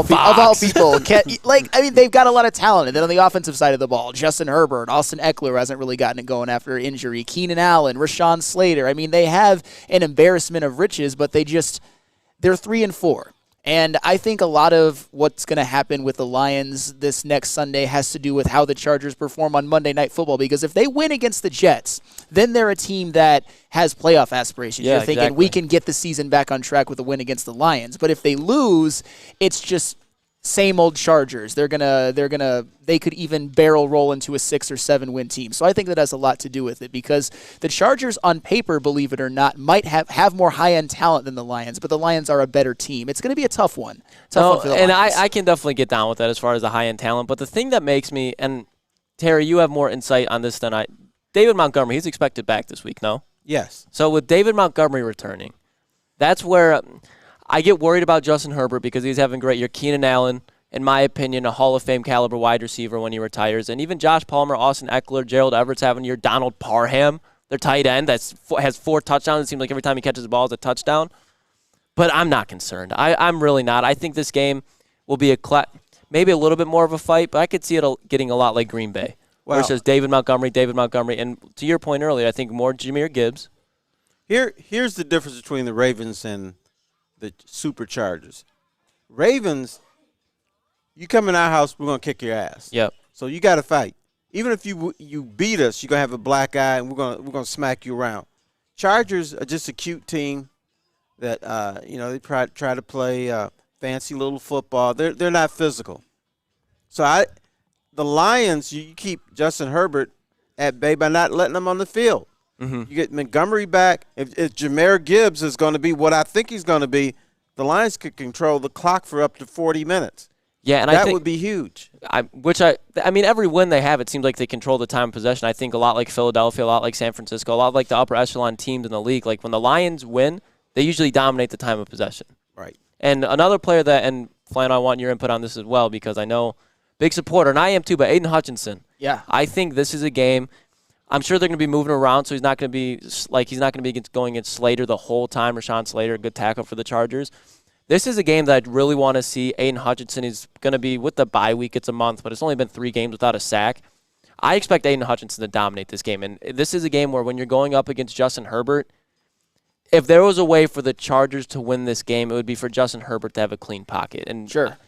people. They've got a lot of talent. And then on the offensive side of the ball, Justin Herbert, Austin Eckler hasn't really gotten it going after injury, Keenan Allen, Rashawn Slater. I mean, they have an embarrassment of riches, but they're 3-4. And I think a lot of what's going to happen with the Lions this next Sunday has to do with how the Chargers perform on Monday Night Football. Because if they win against the Jets, then they're a team that has playoff aspirations. Yeah, You're thinking exactly. we can get the season back on track with a win against the Lions. But if they lose, it's just same old Chargers. They could even barrel roll into a 6 or 7 win team. So I think that has a lot to do with it because the Chargers on paper, believe it or not, might have more high-end talent than the Lions, but the Lions are a better team. It's going to be a tough one. For the Lions. I can definitely get down with that as far as the high-end talent, but the thing that makes me, and Terry, you have more insight on this than I, David Montgomery, he's expected back this week, no? Yes. So with David Montgomery returning, that's where I get worried about Justin Herbert because he's having a great year. Keenan Allen, in my opinion, a Hall of Fame caliber wide receiver when he retires. And even Josh Palmer, Austin Eckler, Gerald Everett's having a year. Donald Parham, their tight end, has 4 touchdowns. It seems like every time he catches the ball is a touchdown. But I'm not concerned. I'm really not. I think this game will be maybe a little bit more of a fight, but I could see it getting a lot like Green Bay. Where it's just David Montgomery. And to your point earlier, I think more Jahmyr Gibbs. Here's the difference between the Ravens and the Superchargers. Ravens, you come in our house, we're going to kick your ass. Yep. So you got to fight. Even if you beat us, you're going to have a black eye, and we're going to smack you around. Chargers are just a cute team that, they try to play fancy little football. They're not physical. So the Lions, you keep Justin Herbert at bay by not letting them on the field. Mm-hmm. You get Montgomery back. If Jahmyr Gibbs is going to be what I think he's going to be, the Lions could control the clock for up to 40 minutes. Yeah, and that would be huge. I mean, every win they have, it seems like they control the time of possession. I think a lot like Philadelphia, a lot like San Francisco, a lot like the upper echelon teams in the league. Like when the Lions win, they usually dominate the time of possession. Right. And another player and Flan, I want your input on this as well because I know big supporter, and I am too, but Aiden Hutchinson. Yeah. I think this is a game. I'm sure they're going to be moving around, so he's not going to be going against Slater the whole time. Rashawn Slater, a good tackle for the Chargers. This is a game that I'd really want to see. Aiden Hutchinson is going to be with the bye week. It's a month, but it's only been 3 games without a sack. I expect Aiden Hutchinson to dominate this game, and this is a game where when you're going up against Justin Herbert, if there was a way for the Chargers to win this game, it would be for Justin Herbert to have a clean pocket. And sure.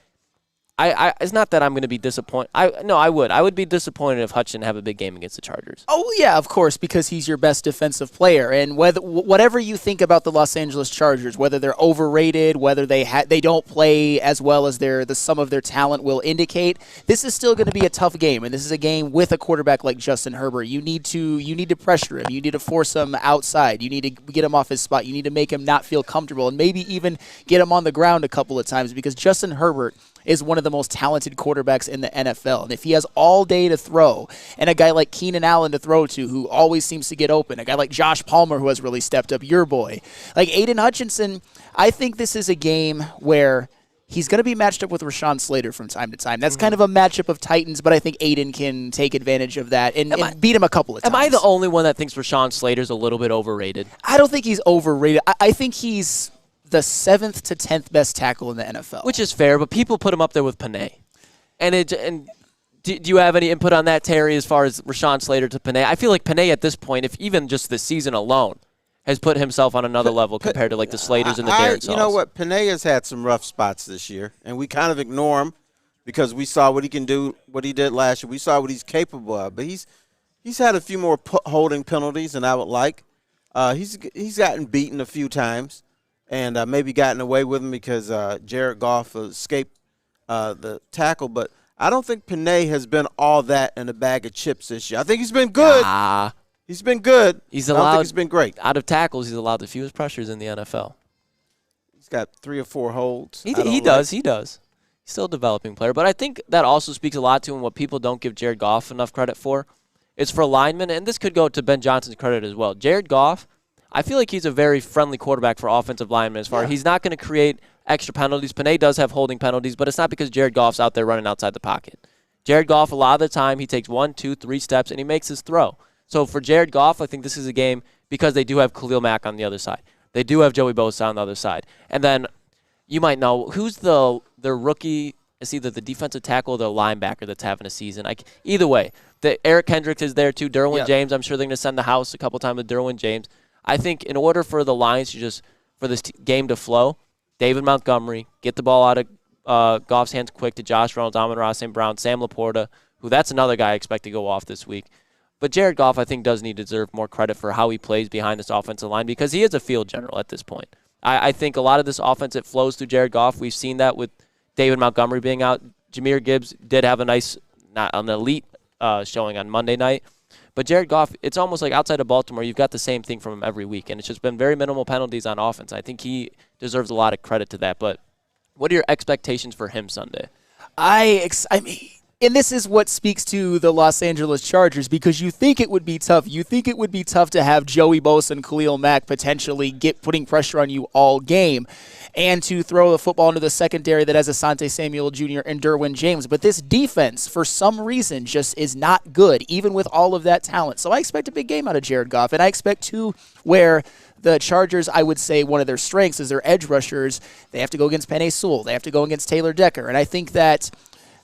It's not that I'm going to be disappointed. I would. I would be disappointed if Hutch didn't have a big game against the Chargers. Oh, yeah, of course, because he's your best defensive player. And whatever you think about the Los Angeles Chargers, whether they're overrated, whether they don't play as well as the sum of their talent will indicate, this is still going to be a tough game. And this is a game with a quarterback like Justin Herbert. You need to pressure him. You need to force him outside. You need to get him off his spot. You need to make him not feel comfortable and maybe even get him on the ground a couple of times because Justin Herbert is one of the most talented quarterbacks in the NFL. And if he has all day to throw, and a guy like Keenan Allen to throw to, who always seems to get open, a guy like Josh Palmer, who has really stepped up, your boy, like Aiden Hutchinson, I think this is a game where he's going to be matched up with Rashawn Slater from time to time. That's kind of a matchup of Titans, but I think Aiden can take advantage of that and beat him a couple of times. Am I the only one that thinks Rashawn Slater's a little bit overrated? I don't think he's overrated. I think he's the 7th to 10th best tackle in the NFL. Which is fair, but people put him up there with Panay. And do you have any input on that, Terry, as far as Rashawn Slater to Panay? I feel like Panay at this point, if even just this season alone, has put himself on another level compared to like the Slaters and the Darren You know what? Panay has had some rough spots this year, and we kind of ignore him because we saw what he can do, what he did last year. We saw what he's capable of. But he's had a few more holding penalties than I would like. He's gotten beaten a few times. And maybe gotten away with him because Jared Goff escaped the tackle. But I don't think Panay has been all that in a bag of chips this year. I think he's been good. He's been good. I don't think he's been great. Out of tackles, he's allowed the fewest pressures in the NFL. He's got 3 or 4 holds. He does. He's still a developing player. But I think that also speaks a lot to him. What people don't give Jared Goff enough credit for is for linemen. And this could go to Ben Johnson's credit as well. Jared Goff, I feel like he's a very friendly quarterback for offensive linemen as far as he's not going to create extra penalties. Panay does have holding penalties, but it's not because Jared Goff's out there running outside the pocket. Jared Goff, a lot of the time, he takes 1, 2, 3 steps, and he makes his throw. So for Jared Goff, I think this is a game because they do have Khalil Mack on the other side. They do have Joey Bosa on the other side. And then you might know, who's their rookie? It's either the defensive tackle or the linebacker that's having a season. Either way, Eric Kendricks is there too. Derwin James, I'm sure they're going to send the house a couple times with Derwin James. I think in order for the Lions for this game to flow, David Montgomery, get the ball out of Goff's hands quick to Josh Reynolds, Amon-Ra St. Brown, Sam Laporta, who that's another guy I expect to go off this week. But Jared Goff, I think, does need to deserve more credit for how he plays behind this offensive line because he is a field general at this point. I think a lot of this offense, it flows through Jared Goff. We've seen that with David Montgomery being out. Jahmyr Gibbs did have not an elite showing on Monday night. But Jared Goff, it's almost like outside of Baltimore, you've got the same thing from him every week, and it's just been very minimal penalties on offense. I think he deserves a lot of credit to that. But what are your expectations for him Sunday? I mean, and this is what speaks to the Los Angeles Chargers because you think it would be tough. You think it would be tough to have Joey Bosa and Khalil Mack potentially putting pressure on you all game and to throw the football into the secondary that has Asante Samuel Jr. and Derwin James. But this defense, for some reason, just is not good, even with all of that talent. So I expect a big game out of Jared Goff, and I expect where the Chargers, I would say one of their strengths is their edge rushers. They have to go against Penei Sewell. They have to go against Taylor Decker. And I think that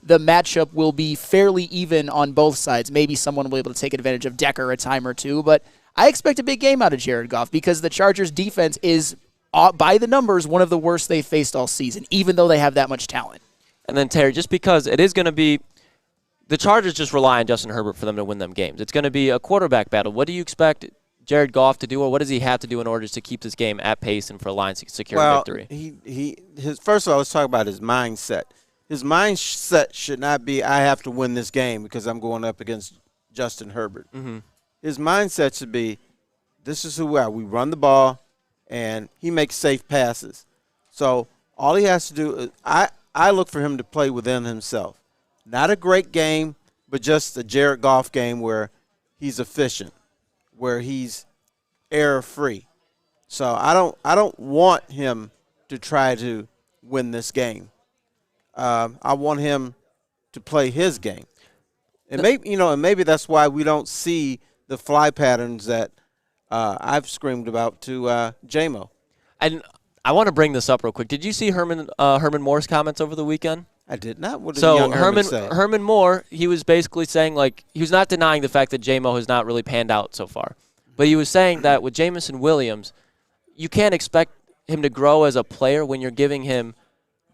the matchup will be fairly even on both sides. Maybe someone will be able to take advantage of Decker a time or two, but I expect a big game out of Jared Goff because the Chargers' defense is, by the numbers, one of the worst they've faced all season, even though they have that much talent. And then, Terry, just because it is going to be the Chargers just rely on Justin Herbert for them to win them games. It's going to be a quarterback battle. What do you expect Jared Goff to do, or what does he have to do in order to keep this game at pace and for the Lions to secure victory? First of all, let's talk about his mindset. His mindset should not be, I have to win this game because I'm going up against Justin Herbert. Mm-hmm. His mindset should be, this is who we are. We run the ball, and he makes safe passes. So all he has to do is, I look for him to play within himself. Not a great game, but just a Jared Goff game where he's efficient, where he's error-free. So I don't want him to try to win this game. I want him to play his game. And maybe that's why we don't see the fly patterns that I've screamed about to J-Mo. And I want to bring this up real quick. Did you see Herman Moore's comments over the weekend? I did not. What did young Herman say? Herman Moore, he was basically saying, like, he was not denying the fact that J-Mo has not really panned out so far. But he was saying that with Jameson Williams, you can't expect him to grow as a player when you're giving him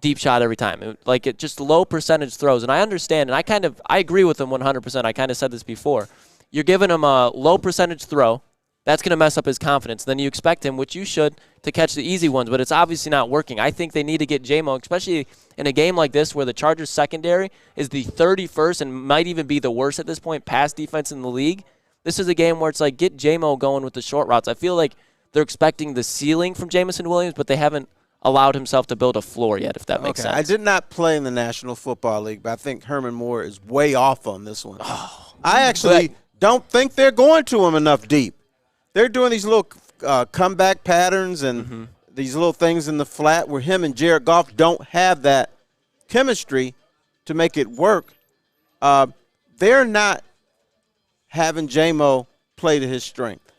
deep shot every time. Just low percentage throws. And I understand, and I agree with him 100%. I kind of said this before. You're giving him a low percentage throw. That's going to mess up his confidence. Then you expect him, which you should, to catch the easy ones, but it's obviously not working. I think they need to get J-Mo, especially in a game like this where the Chargers secondary is the 31st and might even be the worst at this point pass defense in the league. This is a game where it's like, get J-Mo going with the short routes. I feel like they're expecting the ceiling from Jameson Williams, but they haven't allowed himself to build a floor yet, if that makes sense. I did not play in the National Football League, but I think Herman Moore is way off on this one. I actually don't think they're going to him enough deep. They're doing these little comeback patterns and these little things in the flat where him and Jared Goff don't have that chemistry to make it work. They're not having J-Mo play to his strength.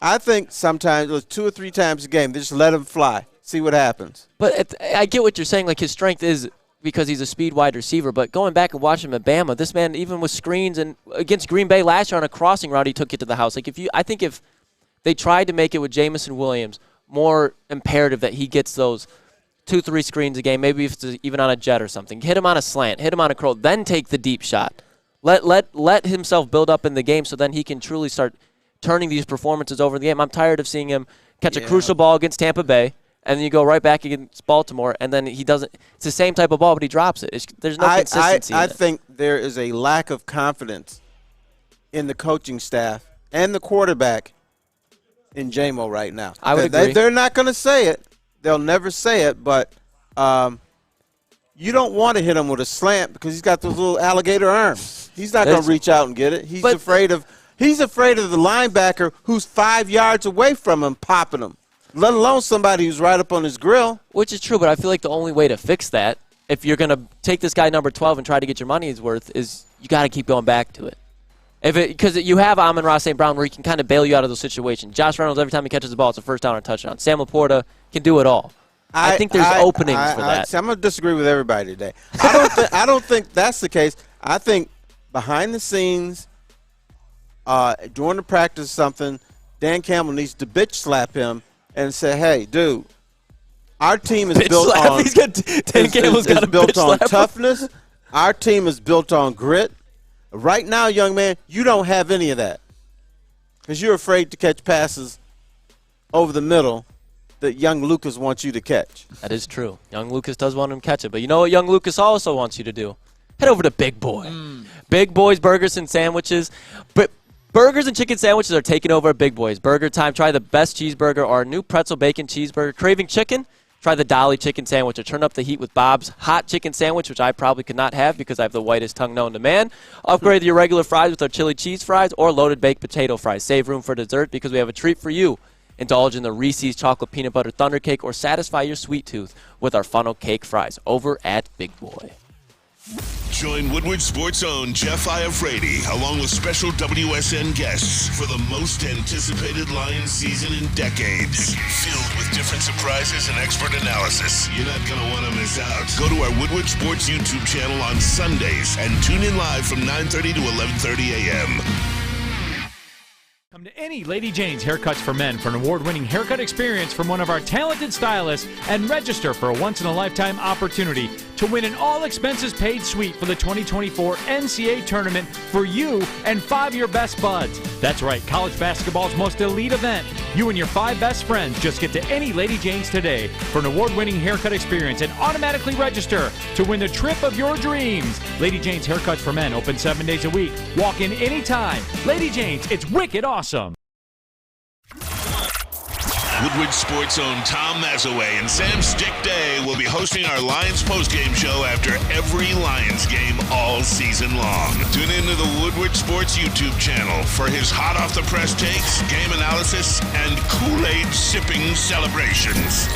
I think sometimes it was 2 or 3 times a game. They just let him fly, see what happens. But I get what you're saying. Like, his strength is because he's a speed wide receiver. But going back and watching him at Bama, this man, even with screens and against Green Bay last year on a crossing route, he took it to the house. Like, I think if they tried to make it with Jameson Williams more imperative that he gets those 2-3 screens a game, maybe if it's even on a jet or something. Hit him on a slant, hit him on a curl, then take the deep shot. Let himself build up in the game so then he can truly start turning these performances over the game. I'm tired of seeing him catch a crucial ball against Tampa Bay, and then you go right back against Baltimore, and then he doesn't. It's the same type of ball, but he drops it. There's no consistency in it. I think there is a lack of confidence in the coaching staff and the quarterback in J-Mo right now. I would agree. They're not going to say it. They'll never say it, but you don't want to hit him with a slant because he's got those little alligator arms. He's not going to reach out and get it. He's afraid of the linebacker who's 5 yards away from him popping him, let alone somebody who's right up on his grill. Which is true, but I feel like the only way to fix that, if you're going to take this guy number 12 and try to get your money's worth, is you got to keep going back to it. Because you have Amon-Ra St. Brown where he can kind of bail you out of those situations. Josh Reynolds, every time he catches the ball, it's a first down or touchdown. Sam Laporta can do it all. I think there's openings for that. I'm going to disagree with everybody today. I don't think that's the case. I think behind the scenes, during the practice something, Dan Campbell needs to bitch slap him and say, hey, dude, our team is built on toughness. Our team is built on grit. Right now, young man, you don't have any of that because you're afraid to catch passes over the middle that young Lukas wants you to catch. That is true. Young Lukas does want him to catch it. But you know what young Lukas also wants you to do? Head over to Big Boy. Big Boy's Burgers and Sandwiches. But burgers and chicken sandwiches are taking over at Big Boy's. Burger time. Try the best cheeseburger or our new pretzel bacon cheeseburger. Craving chicken? Try the Dolly chicken sandwich or turn up the heat with Bob's hot chicken sandwich, which I probably could not have because I have the whitest tongue known to man. Upgrade your regular fries with our chili cheese fries or loaded baked potato fries. Save room for dessert because we have a treat for you. Indulge in the Reese's chocolate peanut butter thunder cake or satisfy your sweet tooth with our funnel cake fries over at Big Boy. Join Woodward Sports' own Jeff Iafrate along with special WSN guests for the most anticipated Lions season in decades. Filled with different surprises and expert analysis. You're not going to want to miss out. Go to our Woodward Sports YouTube channel on Sundays and tune in live from 9:30 to 11:30 a.m. Come to any Lady Jane's Haircuts for Men for an award-winning haircut experience from one of our talented stylists and register for a once-in-a-lifetime opportunity to win an all-expenses-paid suite for the 2024 NCAA tournament for you and 5 of your best buds. That's right, college basketball's most elite event. You and your 5 best friends just get to any Lady Jane's today for an award-winning haircut experience and automatically register to win the trip of your dreams. Lady Jane's Haircuts for Men open 7 days a week. Walk in anytime. Lady Jane's, it's wicked awesome. Woodward Sports' own Tom Mazaway and Sam Stick Day will be hosting our Lions postgame show after every Lions game all season long. Tune into the Woodward Sports YouTube channel for his hot-off-the-press takes, game analysis, and Kool-Aid sipping celebrations.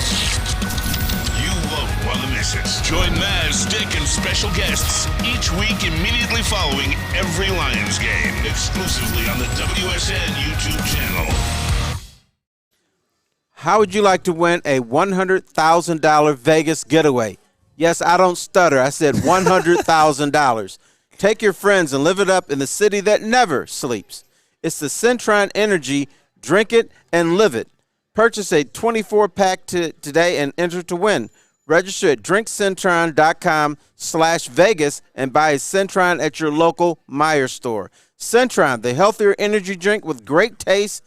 You won't want to miss it. Join Maz, Stick, and special guests each week immediately following every Lions game, exclusively on the WSN YouTube channel. How would you like to win a $100,000 Vegas getaway? Yes, I don't stutter. I said $100,000. Take your friends and live it up in the city that never sleeps. It's the Centron Energy. Drink it and live it. Purchase a 24-pack today and enter to win. Register at drinkcentron.com/Vegas and buy a Centron at your local Meijer store. Centron, the healthier energy drink with great taste.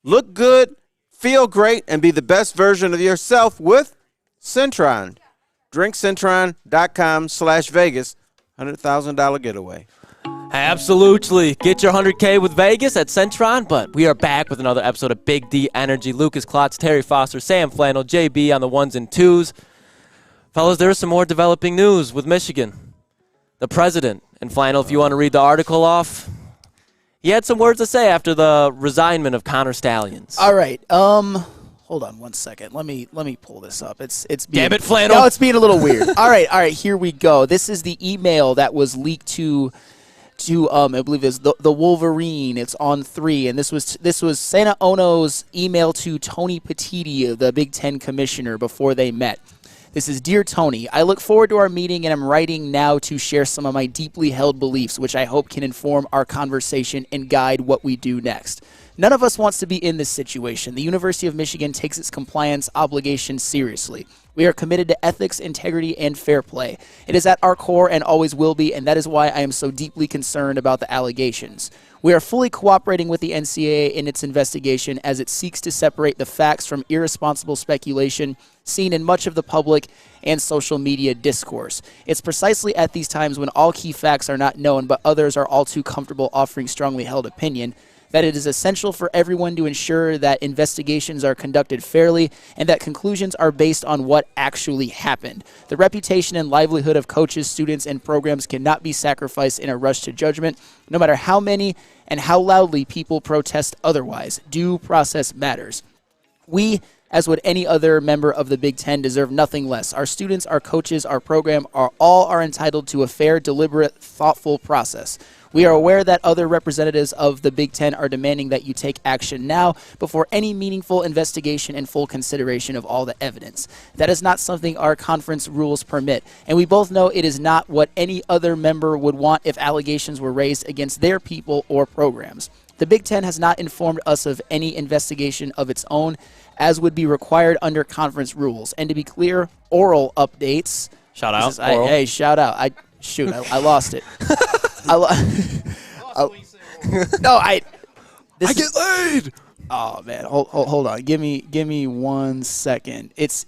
Look good, feel great, and be the best version of yourself with Centron. drinkcentron.com/Vegas. $100,000 getaway. Absolutely. Get your 100K with Vegas at Centron, but we are back with another episode of Big D Energy. Lukas, Klotz, Terry Foster, Sam Flannel, JB on the ones and twos. Fellas, there is some more developing news with Michigan. The president, and Flannel, if you want to read the article off, he had some words to say after the resignment of Connor Stallions. All right. Hold on one second. Let me pull this up. It's being, damn it, Flannel. No, it's being a little weird. All right. Here we go. This is the email that was leaked to I believe it's the Wolverine. It's on 3, and this was Santa Ono's email to Tony Petitti, the Big Ten commissioner, before they met. This is, Dear Tony, I look forward to our meeting, and I'm writing now to share some of my deeply held beliefs, which I hope can inform our conversation and guide what we do next. None of us wants to be in this situation. The University of Michigan takes its compliance obligation seriously. We are committed to ethics, integrity, and fair play. It is at our core and always will be, and that is why I am so deeply concerned about the allegations. We are fully cooperating with the NCAA in its investigation as it seeks to separate the facts from irresponsible speculation seen in much of the public and social media discourse. It's precisely at these times when all key facts are not known but others are all too comfortable offering strongly held opinion that it is essential for everyone to ensure that investigations are conducted fairly and that conclusions are based on what actually happened. The reputation and livelihood of coaches, students, and programs cannot be sacrificed in a rush to judgment, no matter how many and how loudly people protest otherwise. Due process matters. We, as would any other member of the Big Ten, deserve nothing less. Our students, our coaches, our program are entitled to a fair, deliberate, thoughtful process. We are aware that other representatives of the Big Ten are demanding that you take action now before any meaningful investigation and full consideration of all the evidence. That is not something our conference rules permit, and we both know it is not what any other member would want if allegations were raised against their people or programs. The Big Ten has not informed us of any investigation of its own, as would be required under conference rules. And to be clear, oral updates. Shout out. Hey, shout out. I lost it. I get laid. Oh man, hold on. Give me 1 second. It's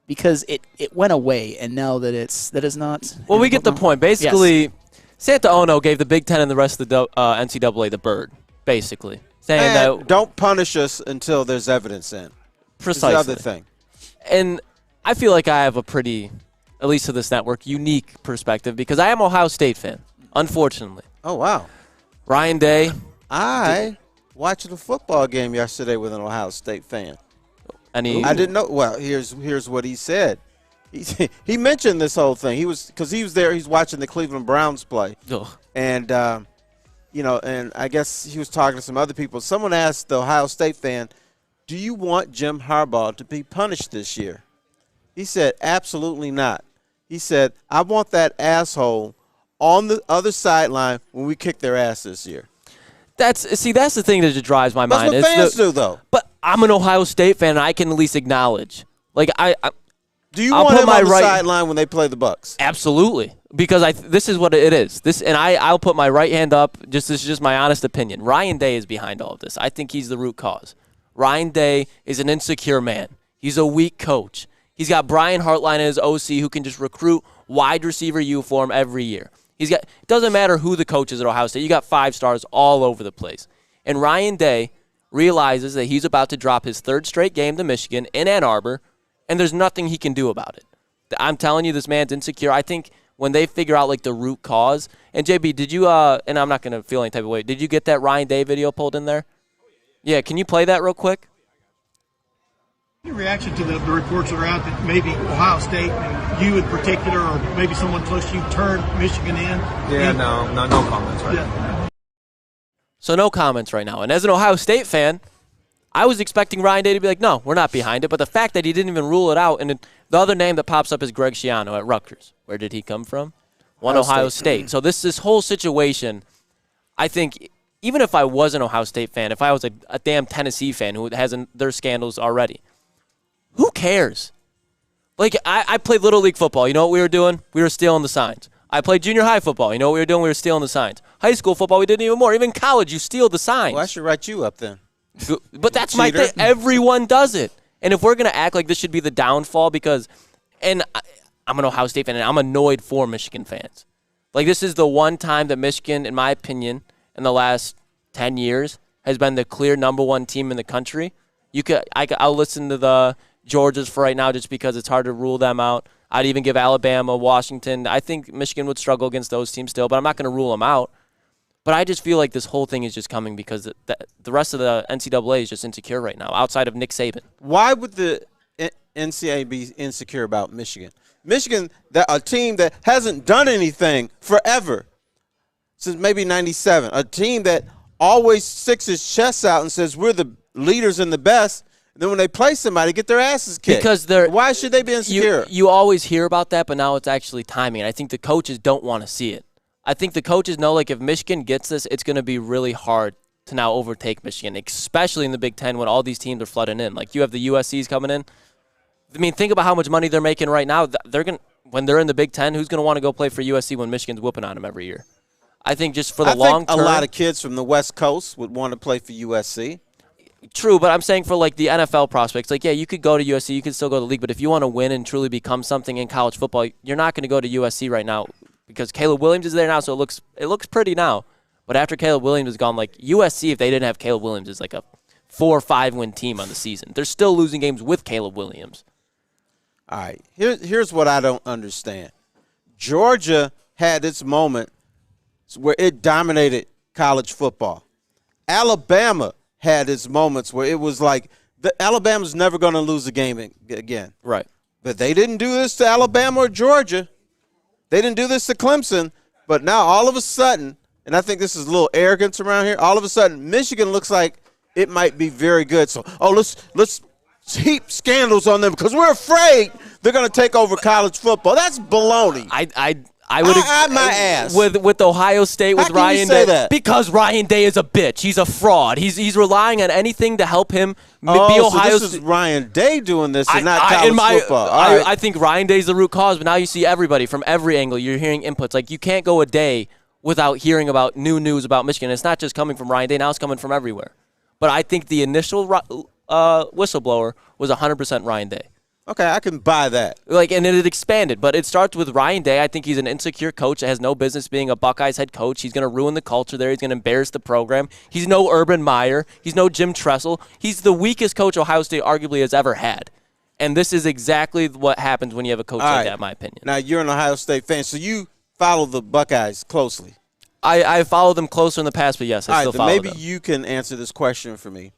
because it went away, and now that is not. Well, we get the point. Basically, yes. Santa Ono gave the Big Ten and the rest of the NCAA the bird, basically, saying that don't punish us until there's evidence in. Precisely. It's the other thing. And I feel like I have a pretty, at least to this network, unique perspective because I am an Ohio State fan. Unfortunately. Oh, wow. Ryan Day. I watched a football game yesterday with an Ohio State fan. I didn't know. Well, here's what he said. He mentioned this whole thing. He was there. He's watching the Cleveland Browns play. Ugh. And, and I guess he was talking to some other people. Someone asked the Ohio State fan, do you want Jim Harbaugh to be punished this year? He said, absolutely not. He said, I want that asshole on the other sideline when we kick their ass this year. That's the thing that just drives my mind. That's what fans do, though. But I'm an Ohio State fan, and I can at least acknowledge. Like do you want him on the sideline when they play the Bucks? Absolutely, because this is what it is. I'll put my right hand up. This is just my honest opinion. Ryan Day is behind all of this. I think he's the root cause. Ryan Day is an insecure man. He's a weak coach. He's got Brian Hartline as OC who can just recruit wide receiver uniform every year. It doesn't matter who the coach is at Ohio State. You got 5 stars all over the place. And Ryan Day realizes that he's about to drop his 3rd straight game to Michigan in Ann Arbor, and there's nothing he can do about it. I'm telling you, this man's insecure. I think when they figure out, like, the root cause. And, JB, did you and I'm not going to feel any type of way. Did you get that Ryan Day video pulled in there? Yeah, can you play that real quick? Your reaction to the reports that are out that maybe Ohio State, and you in particular, or maybe someone close to you, turned Michigan in? Yeah, no comments right now. So no comments right now. And as an Ohio State fan, I was expecting Ryan Day to be like, no, we're not behind it. But the fact that he didn't even rule it out, and the other name that pops up is Greg Schiano at Rutgers. Where did he come from? Ohio State. So this whole situation, I think, even if I was an Ohio State fan, if I was a damn Tennessee fan who has their scandals already, who cares? Like, I played Little League football. You know what we were doing? We were stealing the signs. I played junior high football. You know what we were doing? We were stealing the signs. High school football, we did even more. Even college, you steal the signs. Well, I should write you up then. But that's my thing. Everyone does it. And if we're going to act like this should be the downfall because – and I'm an Ohio State fan, and I'm annoyed for Michigan fans. Like, this is the one time that Michigan, in my opinion, in the last 10 years, has been the clear number one team in the country. I'll listen to the Georgias for right now just because it's hard to rule them out. I'd even give Alabama, Washington. I think Michigan would struggle against those teams still, but I'm not going to rule them out. But I just feel like this whole thing is just coming because the rest of the NCAA is just insecure right now, outside of Nick Saban. Why would the NCAA be insecure about Michigan? Michigan, a team that hasn't done anything forever, since maybe 97, a team that always sticks its chest out and says we're the leaders and the best. And then when they play somebody, get their asses kicked. Because why should they be insecure? You always hear about that, but now it's actually timing. And I think the coaches don't want to see it. I think the coaches know, like, if Michigan gets this, it's going to be really hard to now overtake Michigan, especially in the Big Ten when all these teams are flooding in. Like, you have the USCs coming in. I mean, think about how much money they're making right now. When they're in the Big Ten, who's going to want to go play for USC when Michigan's whooping on them every year? I think just for the long term. A lot of kids from the West Coast would want to play for USC. True, but I'm saying for, like, the NFL prospects, like, yeah, you could go to USC, you could still go to the league, but if you want to win and truly become something in college football, you're not going to go to USC right now because Caleb Williams is there now, so it looks pretty now. But after Caleb Williams is gone, like, USC, if they didn't have Caleb Williams, is like a 4 or 5 win team on the season. They're still losing games with Caleb Williams. All right, here's what I don't understand. Georgia had its moment where it dominated college football. Alabama had its moments where it was like Alabama's never going to lose a game again. Right. But they didn't do this to Alabama or Georgia. They didn't do this to Clemson. But now all of a sudden, and I think this is a little arrogance around here, all of a sudden Michigan looks like it might be very good. So, let's heap scandals on them because we're afraid they're going to take over college football. That's baloney. I would my ass with Ohio State with How Ryan can you say Day that? Because Ryan Day is a bitch. He's a fraud. He's relying on anything to help him be Ohio so this is Ryan Day doing this and not college football. I think Ryan Day's the root cause, but now you see everybody from every angle. You're hearing inputs. Like, you can't go a day without hearing about new news about Michigan. It's not just coming from Ryan Day. Now it's coming from everywhere. But I think the initial whistleblower was 100% Ryan Day. Okay, I can buy that. And it expanded, but it starts with Ryan Day. I think he's an insecure coach that has no business being a Buckeyes head coach. He's going to ruin the culture there. He's going to embarrass the program. He's no Urban Meyer. He's no Jim Tressel. He's the weakest coach Ohio State arguably has ever had. And this is exactly what happens when you have a coach like that, in my opinion. Now, you're an Ohio State fan, so you follow the Buckeyes closely. I followed them closer in the past, but yes, I still follow them. Maybe you can answer this question for me.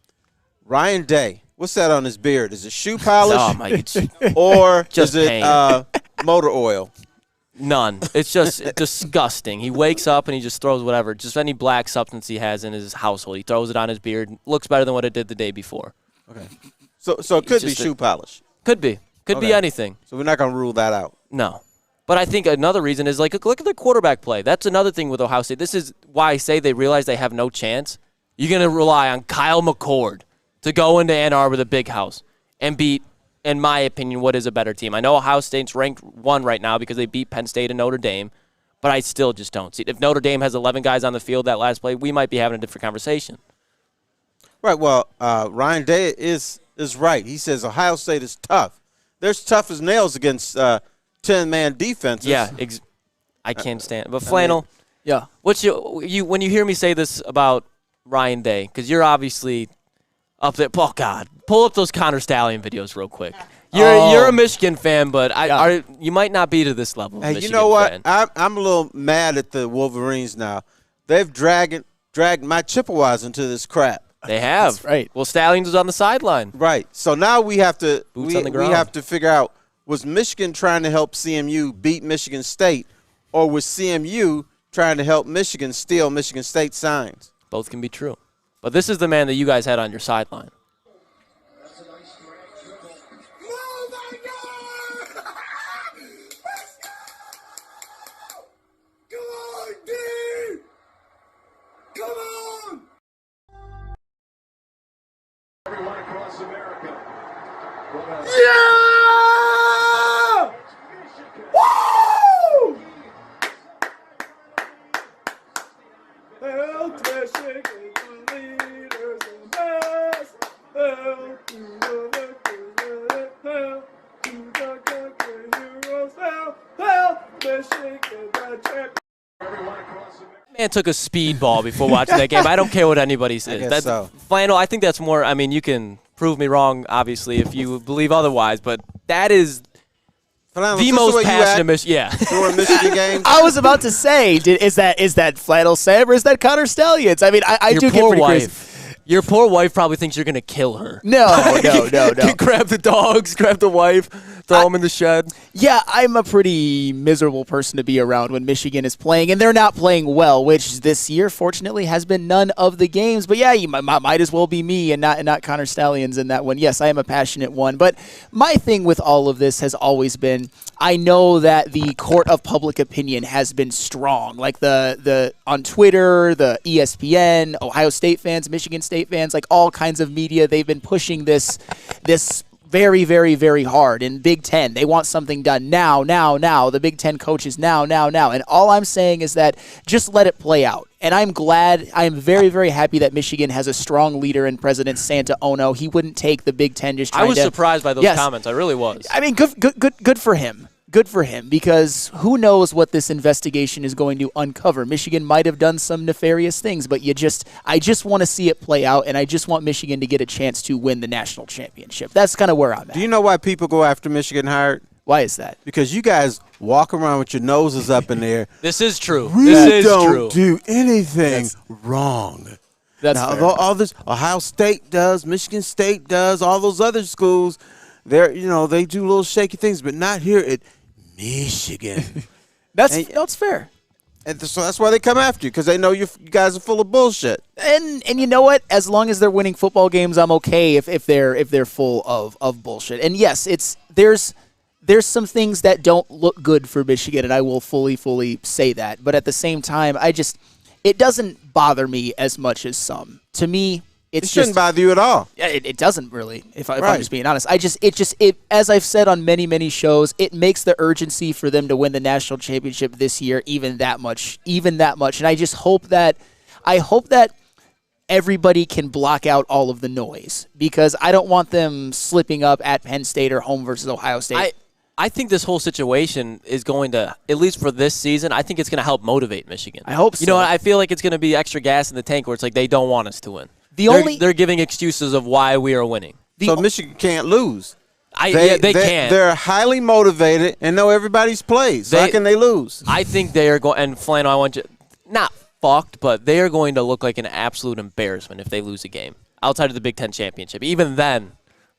Ryan Day. What's that on his beard? Is it shoe polish or just is it motor oil? None. It's just disgusting. He wakes up and he just throws whatever, just any black substance he has in his household. He throws it on his beard. Looks better than what it did the day before. Okay. So it could be shoe polish. Could be. Could be anything. So we're not going to rule that out. No. But I think another reason is, like, look at their quarterback play. That's another thing with Ohio State. This is why I say they realize they have no chance. You're going to rely on Kyle McCord to go into Ann Arbor, the big house, and beat, in my opinion, what is a better team. I know Ohio State's ranked 1 right now because they beat Penn State and Notre Dame, but I still just don't see it. If Notre Dame has 11 guys on the field that last play, we might be having a different conversation. Right. Well, Ryan Day is right. He says Ohio State is tough. They're as tough as nails against 10-man defenses. Yeah, I can't stand it. But Flannel, what's when you hear me say this about Ryan Day, because you're obviously up there. Oh, God. Pull up those Connor Stallion videos real quick. You're a Michigan fan, but you might not be to this level. Hey, you know what? I'm a little mad at the Wolverines now. They've dragged my Chippewas into this crap. They have. That's right. Well, Stallions was on the sideline. Right. So now we have to Boots on the ground. We have to figure out, was Michigan trying to help CMU beat Michigan State, or was CMU trying to help Michigan steal Michigan State signs? Both can be true. But this is the man that you guys had on your sideline. Man took a speedball before watching that game. I don't care what anybody says. That's so. Flannel, I think that's more, I mean, you can prove me wrong, obviously, if you believe otherwise, but that is the most passionate Michigan. During Michigan games. I was about to say, is that Flannel Sam or is that Connor Stallions? I mean, I Your do get poor pretty wife. crazy. Your poor wife probably thinks you're going to kill her. No. Grab the dogs, grab the wife, throw them in the shed. Yeah, I'm a pretty miserable person to be around when Michigan is playing, and they're not playing well, which this year, fortunately, has been none of the games. But yeah, you might as well be me and not Connor Stallions in that one. Yes, I am a passionate one. But my thing with all of this has always been, I know that the court of public opinion has been strong. Like the on Twitter, the ESPN, Ohio State fans, Michigan State fans, like all kinds of media, they've been pushing this very, very, very hard. In Big Ten, they want something done now. The Big Ten coaches now. And all I'm saying is that just let it play out. And I'm glad, I'm very, very happy that Michigan has a strong leader in President Santa Ono. He wouldn't take the Big Ten just trying to... I was surprised by those comments. I really was. I mean, good for him. Good for him, because who knows what this investigation is going to uncover. Michigan might have done some nefarious things, but I just want to see it play out, and I just want Michigan to get a chance to win the national championship. That's kind of where I'm at. Do you know why people go after Michigan hired? Why is that? Because you guys walk around with your noses up in there. This is true. We this is don't true. do anything wrong. That's now, fair. all this Ohio State does, Michigan State does, all those other schools, they do little shaky things, but not here at Michigan. That's fair. And so that's why they come after you, because they know you guys are full of bullshit. And you know what? As long as they're winning football games, I'm okay if they're full of bullshit. And yes, there's some things that don't look good for Michigan, and I will fully say that. But at the same time, it doesn't bother me as much as some. To me, it shouldn't bother you at all. Yeah, it doesn't really. If I'm just being honest, as I've said on many shows, it makes the urgency for them to win the national championship this year even that much. And I just hope that everybody can block out all of the noise, because I don't want them slipping up at Penn State or home versus Ohio State. I think this whole situation is going to, at least for this season, I think it's going to help motivate Michigan. I hope so. You know, I feel like it's going to be extra gas in the tank where it's like they don't want us to win. They're giving excuses of why we are winning. So Michigan can't lose. They can't. They're highly motivated and know everybody's plays. So how can they lose? I think they are going, and Flannel, I want you, not fucked, but they are going to look like an absolute embarrassment if they lose a game outside of the Big Ten championship. Even then,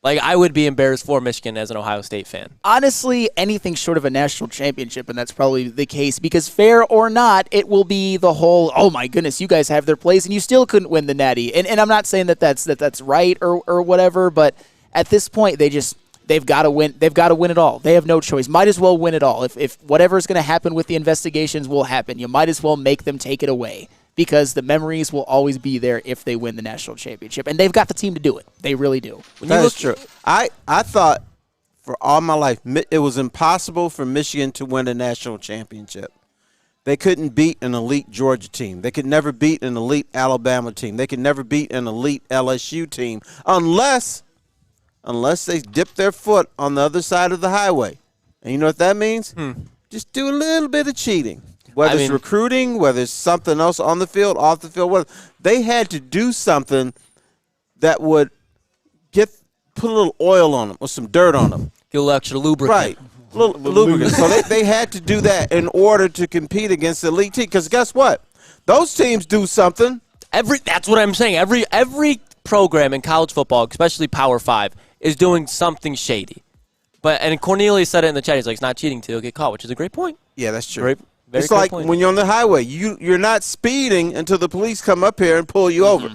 I would be embarrassed for Michigan as an Ohio State fan. Honestly, anything short of a national championship, and that's probably the case, because fair or not, it will be the whole, oh my goodness, you guys have their plays and you still couldn't win the Natty. And I'm not saying that's right or whatever, but at this point they've got to win. They've got to win it all. They have no choice. Might as well win it all. If whatever's going to happen with the investigations will happen, you might as well make them take it away, because the memories will always be there if they win the national championship. And they've got the team to do it. They really do. That's true. I thought for all my life it was impossible for Michigan to win a national championship. They couldn't beat an elite Georgia team. They could never beat an elite Alabama team. They could never beat an elite LSU team unless they dip their foot on the other side of the highway. And you know what that means? Just do a little bit of cheating. Whether it's recruiting, whether it's something else on the field, off the field, they had to do something that would put a little oil on them or some dirt on them. Get a little extra lubricant. Right, a little lubricant. So they had to do that in order to compete against the elite team. Because guess what? Those teams do something. That's what I'm saying. Every program in college football, especially Power 5, is doing something shady. And Cornelius said it in the chat. He's like, it's not cheating till you get caught, which is a great point. Yeah, that's true. Very it's like point. when you're on the highway. You're not speeding until the police come up here and pull you over.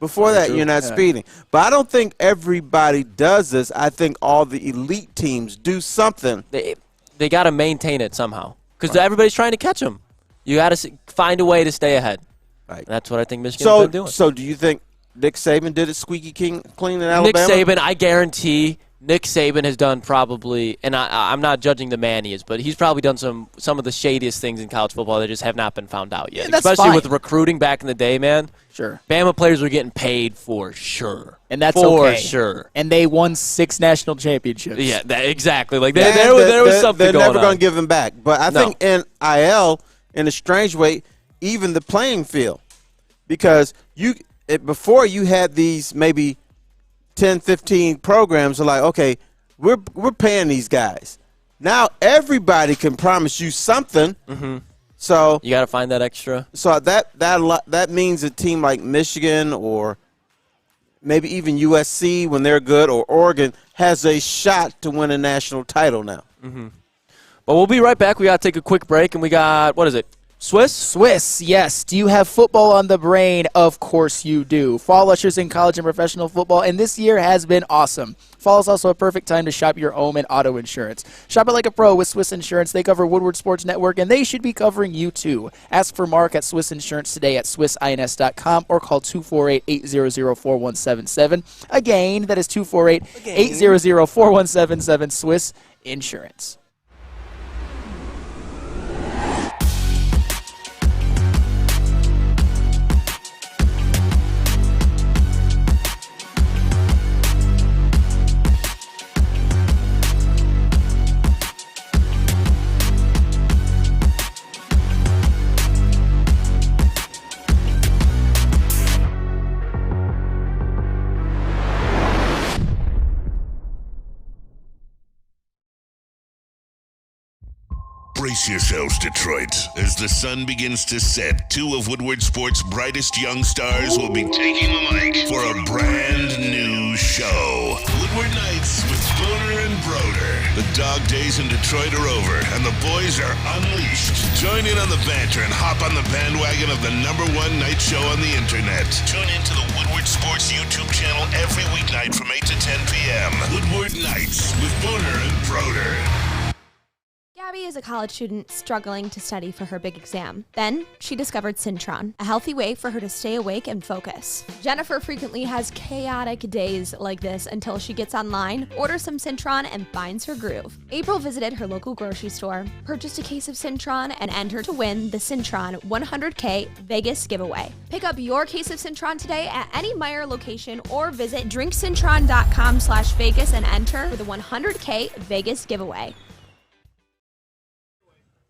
Before that, you're not speeding. But I don't think everybody does this. I think all the elite teams do something. They got to maintain it somehow, because everybody's trying to catch them. You got to find a way to stay ahead. Right. And that's what I think Michigan's been doing. So do you think Nick Saban did it squeaky clean in Alabama? Nick Saban, I guarantee Nick Saban has done probably, and I'm not judging the man he is, but he's probably done some of the shadiest things in college football that just have not been found out yet. Yeah, that's Especially fine. with recruiting back in the day, man. Sure. Bama players were getting paid for sure. And that's for okay. sure. And they won 6 national championships. Yeah, exactly. Like there was something they're going on. never going to give him back. But I think in IL, in a strange way, even the playing field, because before you had these maybe 10, 15 programs are like, okay, we're paying these guys. Now everybody can promise you something. Mm-hmm. So you got to find that extra. So that means a team like Michigan or maybe even USC when they're good or Oregon has a shot to win a national title now. Mm-hmm. But we'll be right back. We got to take a quick break, and we got, what is it? Swiss, yes. Do you have football on the brain? Of course you do. Fall ushers in college and professional football, and this year has been awesome. Fall is also a perfect time to shop your home and auto insurance. Shop it like a pro with Swiss Insurance. They cover Woodward Sports Network, and they should be covering you too. Ask for Mark at Swiss Insurance today at swissins.com or call 248-800-4177. Again, that is 248-800-4177, Swiss Insurance. Brace yourselves, Detroit. As the sun begins to set, 2 of Woodward Sports' brightest young stars will be taking the mic for a brand new show. Woodward Nights with Spooner and Broder. The dog days in Detroit are over, and the boys are unleashed. Join in on the banter and hop on the bandwagon of the #1 night show on the internet. Tune in to the Woodward Sports YouTube channel every weeknight from 8 to 10 p.m. Woodward Nights with Spooner and Broder. Gabby is a college student struggling to study for her big exam. Then, she discovered Syntron, a healthy way for her to stay awake and focus. Jennifer frequently has chaotic days like this until she gets online, orders some Syntron, and finds her groove. April visited her local grocery store, purchased a case of Syntron, and entered to win the Syntron 100K Vegas giveaway. Pick up your case of Syntron today at any Meijer location or visit drinksyntron.com/Vegas and enter for the 100K Vegas giveaway.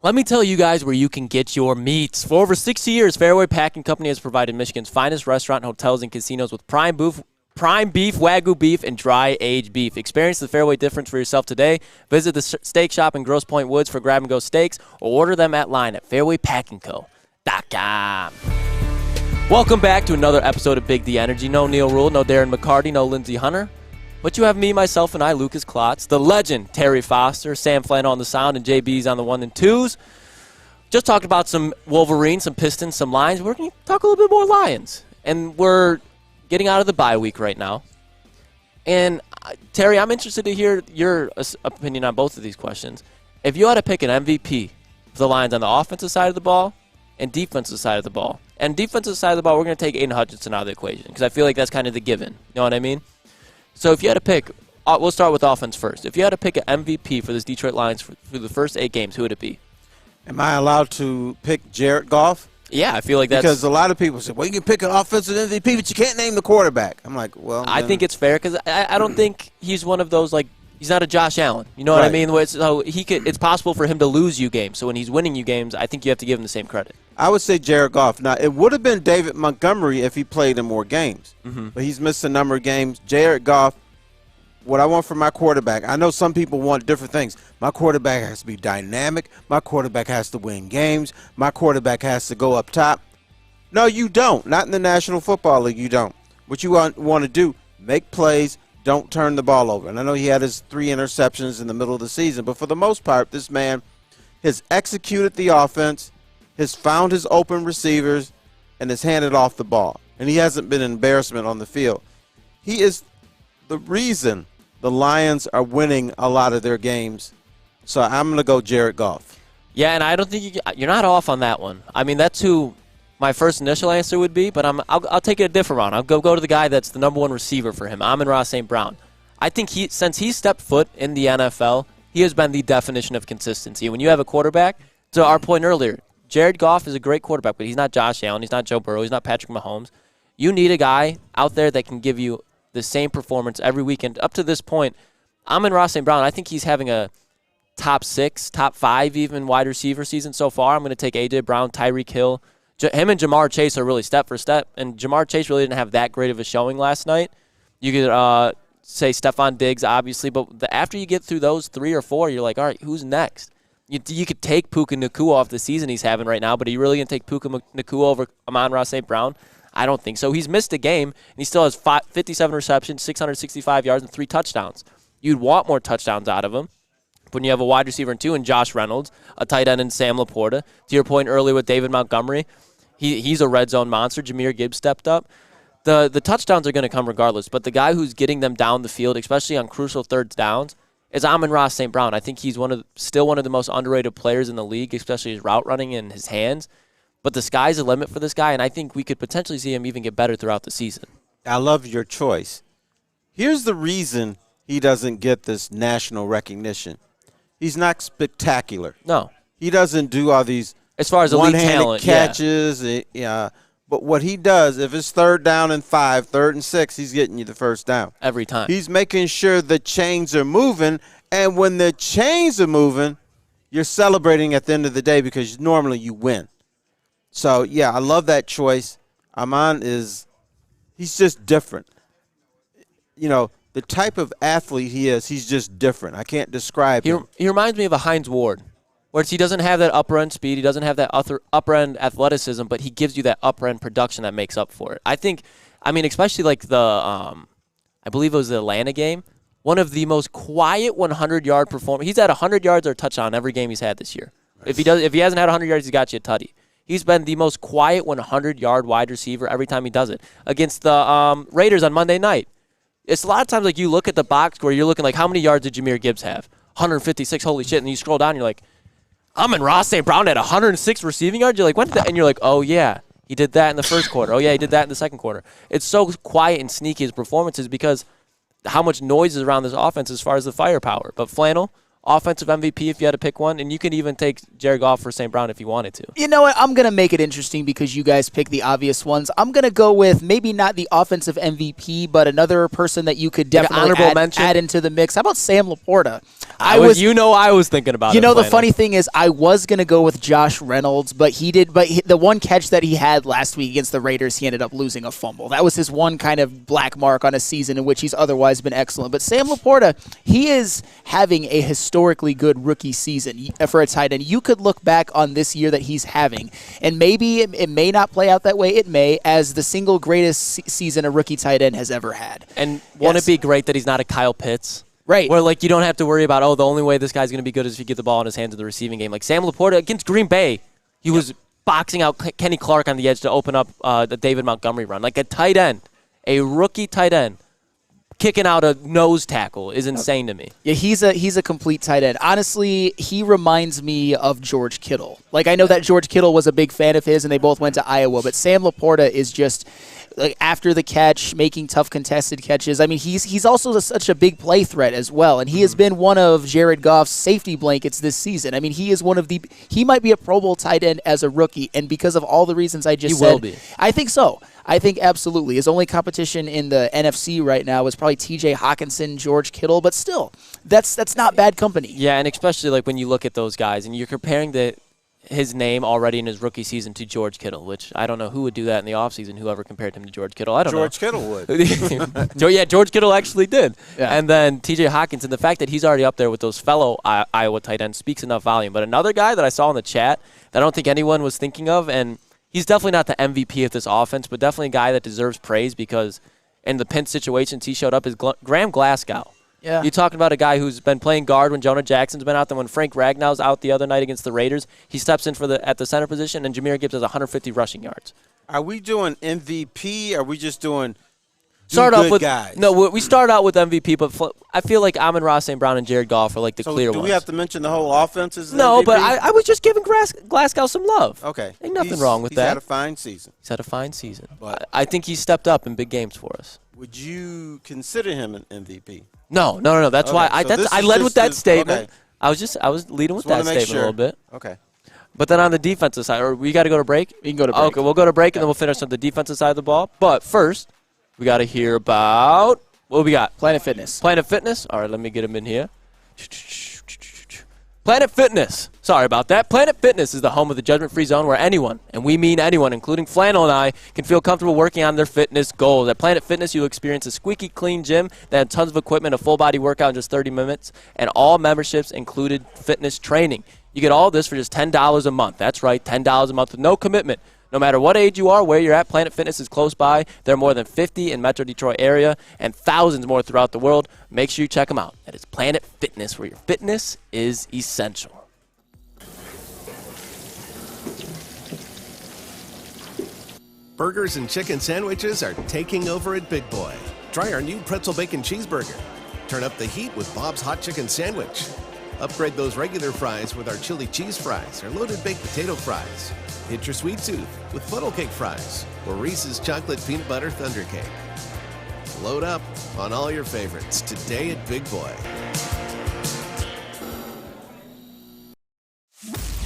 Let me tell you guys where you can get your meats. For over 60 years, Fairway Packing Company has provided Michigan's finest restaurant, hotels, and casinos with prime beef, Wagyu beef, and dry-aged beef. Experience the Fairway difference for yourself today. Visit the steak shop in Grosse Pointe Woods for grab-and-go steaks, or order them at line at fairwaypackingco.com. Welcome back to another episode of Big D Energy. No Neil Rule, no Darren McCarty, no Lindsey Hunter. But you have me, myself, and I, Lukas Klotz, the legend, Terry Foster, Sam Flannel on the sound, and JB's on the 1 and 2s. Just talked about some Wolverines, some Pistons, some Lions. We're going to talk a little bit more Lions. And we're getting out of the bye week right now. And, Terry, I'm interested to hear your opinion on both of these questions. If you had to pick an MVP for the Lions on the offensive side of the ball and defensive side of the ball, and defensive side of the ball, we're going to take Aiden Hutchinson out of the equation because I feel like that's kind of the given. You know what I mean? So if you had to pick, we'll start with offense first. If you had to pick an MVP for this Detroit Lions for the first 8 games, who would it be? Am I allowed to pick Jared Goff? Yeah, I feel like that's... Because a lot of people say, well, you can pick an offensive MVP, but you can't name the quarterback. I'm like, well... I think it's fair because I don't think he's one of those, like, he's not a Josh Allen. You know what I mean? So it's possible for him to lose you games. So when he's winning you games, I think you have to give him the same credit. I would say Jared Goff. Now, it would have been David Montgomery if he played in more games. Mm-hmm. But he's missed a number of games. Jared Goff, what I want from my quarterback, I know some people want different things. My quarterback has to be dynamic. My quarterback has to win games. My quarterback has to go up top. No, you don't. Not in the National Football League, you don't. What you want to do, make plays, don't turn the ball over. And I know he had his 3 interceptions in the middle of the season, but for the most part, this man has executed the offense, has found his open receivers, and has handed off the ball. And he hasn't been an embarrassment on the field. He is the reason the Lions are winning a lot of their games. So I'm going to go Jared Goff. Yeah, and I don't think you're not off on that one. I mean, that's who my first initial answer would be, but I'll take it a different route. I'll go to the guy that's the #1 receiver for him, Amon-Ra St. Brown. I think since he stepped foot in the NFL, he has been the definition of consistency. When you have a quarterback, to our point earlier, Jared Goff is a great quarterback, but he's not Josh Allen. He's not Joe Burrow. He's not Patrick Mahomes. You need a guy out there that can give you the same performance every weekend. Up to this point, Amon-Ra St. Brown, I think he's having a top 6, top 5 even wide receiver season so far. I'm going to take A.J. Brown, Tyreek Hill. Him and Jamar Chase are really step for step, and Jamar Chase really didn't have that great of a showing last night. You could say Stephon Diggs, obviously, but after you get through those 3 or 4, you're like, all right, who's next? You could take Puka Nacua off the season he's having right now, but are you really going to take Puka Nacua over Amon-Ra St. Brown? I don't think so. He's missed a game, and he still has 57 receptions, 665 yards, and 3 touchdowns. You'd want more touchdowns out of him. When you have a wide receiver in 2 and Josh Reynolds, a tight end in Sam Laporta. To your point earlier with David Montgomery, he's a red zone monster. Jameer Gibbs stepped up. The touchdowns are going to come regardless, but the guy who's getting them down the field, especially on crucial third downs, is Amon-Ra St. Brown. I think he's still one of the most underrated players in the league, especially his route running and his hands. But the sky's the limit for this guy, and I think we could potentially see him even get better throughout the season. I love your choice. Here's the reason he doesn't get this national recognition. He's not spectacular. No. He doesn't do all these as far as elite talent catches. Yeah. But what he does, if it's 3rd down and 5, 3rd and 6, he's getting you the first down. Every time. He's making sure the chains are moving, and when the chains are moving, you're celebrating at the end of the day because normally you win. So, yeah, I love that choice. He's just different. You know, the type of athlete he is, he's just different. I can't describe him. He reminds me of a Hines Ward, where he doesn't have that upper-end speed, he doesn't have that upper-end athleticism, but he gives you that upper-end production that makes up for it. Especially like I believe it was the Atlanta game, one of the most quiet 100-yard performers. He's had 100 yards or a touchdown every game he's had this year. Nice. If he hasn't had 100 yards, he's got you a tutty. He's been the most quiet 100-yard wide receiver every time he does it. Against the Raiders on Monday night, it's a lot of times like you look at the box score, you're looking like, how many yards did Jameer Gibbs have? 156, holy shit. And you scroll down, and you're like, Amon-Ra St. Brown had 106 receiving yards? You're like, when did that? And you're like, oh, yeah, he did that in the first quarter. Oh, yeah, he did that in the second quarter. It's so quiet and sneaky, his performances, because how much noise is around this offense as far as the firepower. But Flannel, offensive MVP if you had to pick one, and you can even take Jared Goff for St. Brown if you wanted to. You know what? I'm going to make it interesting because you guys pick the obvious ones. I'm going to go with maybe not the offensive MVP, but another person that you could definitely add into the mix. How about Sam Laporta? I was thinking about it. You know, the funny thing is I was going to go with Josh Reynolds, but the one catch that he had last week against the Raiders, he ended up losing a fumble. That was his one kind of black mark on a season in which he's otherwise been excellent. But Sam Laporta, he is having a historically good rookie season for a tight end. You could look back on this year that he's having, and maybe it may not play out that way. It may, as the single greatest season a rookie tight end has ever had. And won't it be great that he's not a Kyle Pitts? Right. Where, you don't have to worry about, the only way this guy's going to be good is if you get the ball in his hands in the receiving game. Like Sam Laporta against Green Bay, he was boxing out Kenny Clark on the edge to open up the David Montgomery run. Like a tight end, a rookie tight end, kicking out a nose tackle is insane to me. Yeah, he's a complete tight end. Honestly, he reminds me of George Kittle. Like, I know that George Kittle was a big fan of his, and they both went to Iowa, but Sam Laporta is just after the catch, making tough contested catches. I mean, he's also such a big play threat as well, and he has been one of Jared Goff's safety blankets this season. I mean, he might be a Pro Bowl tight end as a rookie, and because of all the reasons I just said, he will be. I think so. I think absolutely. His only competition in the NFC right now is probably T.J. Hawkinson, George Kittle, but still, that's not bad company. Yeah, and especially when you look at those guys, and you're comparing his name already in his rookie season to George Kittle, which I don't know who would do that in the offseason, whoever compared him to George Kittle. I don't know. George Kittle would. Yeah, George Kittle actually did. Yeah. And then T.J. Hawkinson, the fact that he's already up there with those fellow Iowa tight ends speaks enough volume. But another guy that I saw in the chat that I don't think anyone was thinking of, and he's definitely not the MVP of this offense, but definitely a guy that deserves praise because in the pinch situations he showed up is Graham Glasgow. Yeah. You're talking about a guy who's been playing guard when Jonah Jackson's been out there. When Frank Ragnow's out the other night against the Raiders, he steps in at the center position, and Jameer Gibbs has 150 rushing yards. Are we doing MVP? Are we just doing Start off with guys. No, we start out with MVP, but I feel like Amon-Ra St. Brown and Jared Goff are like the clear ones. Do we have to mention the whole offense as No, MVP? but I was just giving Glasgow some love. Okay. Ain't nothing wrong with that. He's had a fine season. He's had a fine season. But I think he's stepped up in big games for us. Would you consider him an MVP? No. That's why I led with that statement. Okay. I was leading with that statement a little bit. Okay. But then on the defensive side, or we got to go to break? We can go to break. Okay, we'll go to break, and then we'll finish on the defensive side of the ball. But first, we got to hear about what we got. Planet Fitness. Planet Fitness. All right, let me get him in here. Planet Fitness. Sorry about that. Planet Fitness is the home of the judgment-free zone where anyone, and we mean anyone, including Flannel and I, can feel comfortable working on their fitness goals. At Planet Fitness, you'll experience a squeaky clean gym that has tons of equipment, a full-body workout in just 30 minutes, and all memberships included fitness training. You get all this for just $10 a month. That's right, $10 a month with no commitment. No matter what age you are, where you're at, Planet Fitness is close by. There are more than 50 in Metro Detroit area and thousands more throughout the world. Make sure you check them out. That is Planet Fitness, where your fitness is essential. Burgers and chicken sandwiches are taking over at Big Boy. Try our new pretzel bacon cheeseburger. Turn up the heat with Bob's Hot Chicken Sandwich. Upgrade those regular fries with our chili cheese fries or loaded baked potato fries. Hit your sweet tooth with funnel cake fries or Reese's chocolate peanut butter thunder cake. Load up on all your favorites today at Big Boy.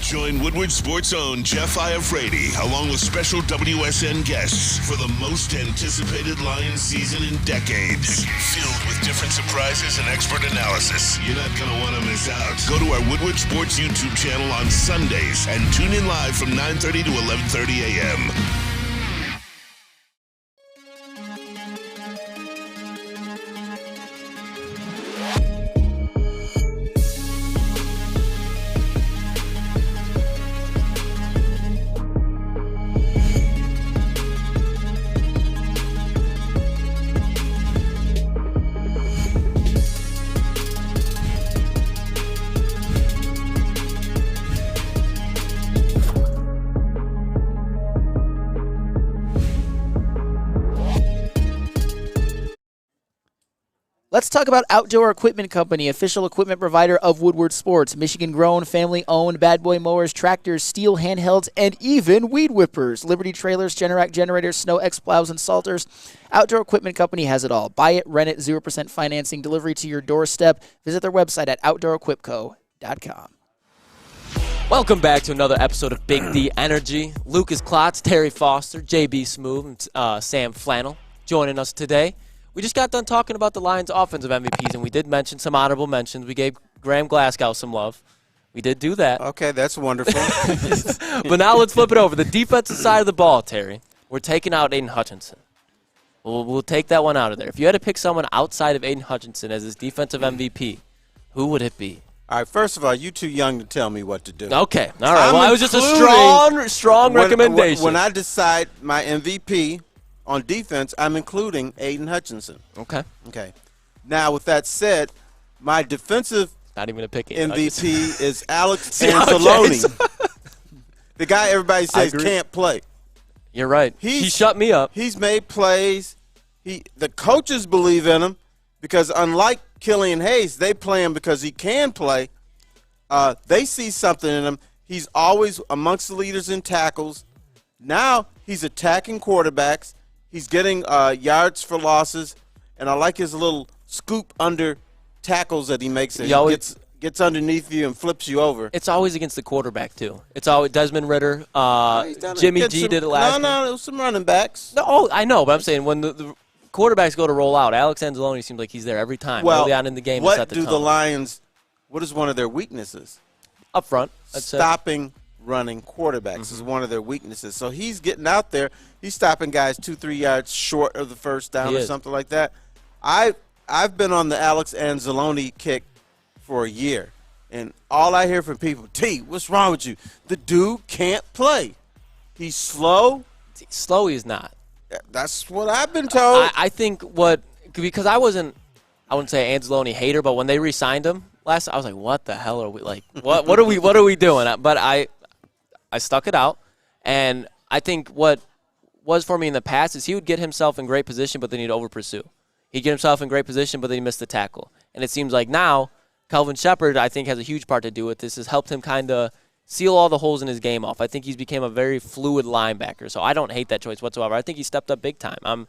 Join Woodward Sports' own Jeff Iafrate along with special WSN guests for the most anticipated Lions season in decades. Filled with different surprises and expert analysis. You're not going to want to miss out. Go to our Woodward Sports YouTube channel on Sundays and tune in live from 9:30 to 11:30 a.m. Let's talk about Outdoor Equipment Company, official equipment provider of Woodward Sports. Michigan-grown, family-owned bad boy mowers, tractors, steel handhelds, and even weed whippers. Liberty trailers, Generac generators, Snow X plows, and salters. Outdoor Equipment Company has it all. Buy it, rent it, 0% financing, delivery to your doorstep. Visit their website at OutdoorEquipCo.com. Welcome back to another episode of Big D Energy. Lukas, Klotz, Terry Foster, JB Smoove, and Sam Flannel joining us today. We just got done talking about the Lions' offensive MVPs, and we did mention some honorable mentions. We gave Graham Glasgow some love. We did do that. Okay, that's wonderful. But now let's flip it over. The defensive side of the ball, Terry. We're taking out Aiden Hutchinson. We'll take that one out of there. If you had to pick someone outside of Aiden Hutchinson as his defensive MVP, who would it be? All right, first of all, you're too young to tell me what to do. Okay, all right. Well, it was just a strong recommendation. When I decide my MVP on defense, I'm including Aiden Hutchinson. Okay. Now, with that said, my defensive not even a pick MVP is Alex Anzalone. The guy everybody says can't play. You're right. He shut me up. He's made plays. The coaches believe in him because unlike Killian Hayes, they play him because he can play. They see something in him. He's always amongst the leaders in tackles. Now he's attacking quarterbacks. He's getting yards for losses, and I like his little scoop under tackles that he makes. He gets underneath you and flips you over. It's always against the quarterback too. It's always Desmond Ritter. Jimmy G did it last. No, it was some running backs. No, I know, but I'm saying when the quarterbacks go to roll out, Alex Anzalone seems like he's there every time. Well, early on in the game, what to set the do tone. the Lions? What is one of their weaknesses? Up front, stopping running quarterbacks is one of their weaknesses. So he's getting out there. He's stopping guys 2-3 yards short of the first down or something like that. I've been on the Alex Anzalone kick for a year, and all I hear from people, T, what's wrong with you? The dude can't play. He's slow. Slow he's not. That's what I've been told. I think because I wouldn't say Anzalone hater, but when they re-signed him last, I was like, what the hell are we like? What are we doing? But I stuck it out, and I think what was for me in the past is he would get himself in great position, but then he'd over-pursue. He'd get himself in great position, but then he missed the tackle. And it seems like now Kelvin Shepard, I think, has a huge part to do with this, has helped him kind of seal all the holes in his game off. I think he's become a very fluid linebacker, so I don't hate that choice whatsoever. I think he stepped up big time.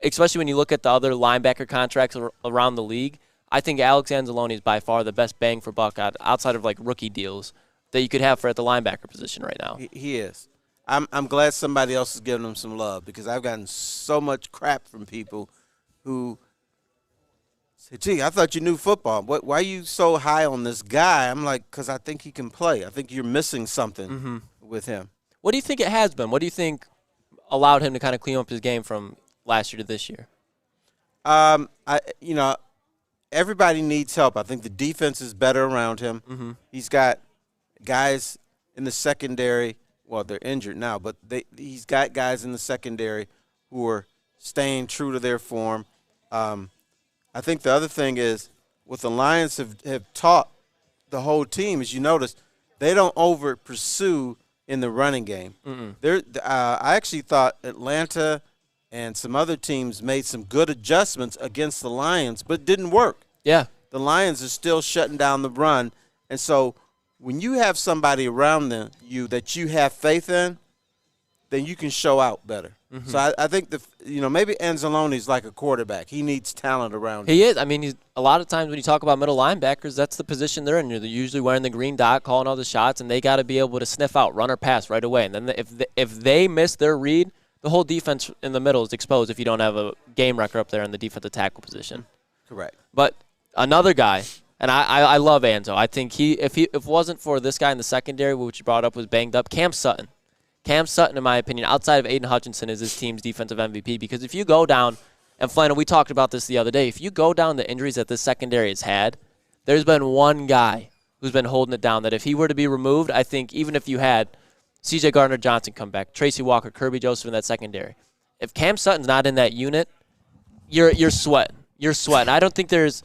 Especially when you look at the other linebacker contracts around the league, I think Alex Anzalone is by far the best bang for buck outside of like rookie deals that you could have for at the linebacker position right now. He is. I'm glad somebody else is giving him some love because I've gotten so much crap from people who say, gee, I thought you knew football. Why are you so high on this guy? I'm like, because I think he can play. I think you're missing something with him. What do you think it has been? What do you think allowed him to kind of clean up his game from last year to this year? Everybody needs help. I think the defense is better around him. He's got guys in the secondary. Well, they're injured now, but he's got guys in the secondary who are staying true to their form. I think the other thing is what the Lions have taught the whole team, as you notice, they don't over-pursue in the running game. I actually thought Atlanta and some other teams made some good adjustments against the Lions, but it didn't work. Yeah. The Lions are still shutting down the run. And so when you have somebody around you that you have faith in, then you can show out better. So I think maybe Anzalone's like a quarterback. He needs talent around him. He is. I mean, a lot of times when you talk about middle linebackers, that's the position they're in. They're usually wearing the green dot, calling all the shots, and they got to be able to sniff out run or pass right away. And then if they miss their read, the whole defense in the middle is exposed if you don't have a game record up there in the defensive tackle position. Correct. But another guy, and I love Anzo. I think if it wasn't for this guy in the secondary, which you brought up was banged up, Cam Sutton. Cam Sutton, in my opinion, outside of Aiden Hutchinson, is his team's defensive MVP because if you go down, and Flannel, we talked about this the other day, if you go down the injuries that this secondary has had, there's been one guy who's been holding it down that if he were to be removed, I think even if you had C.J. Gardner-Johnson come back, Tracy Walker, Kirby Joseph in that secondary, if Cam Sutton's not in that unit, you're sweating. You're sweating. I don't think there's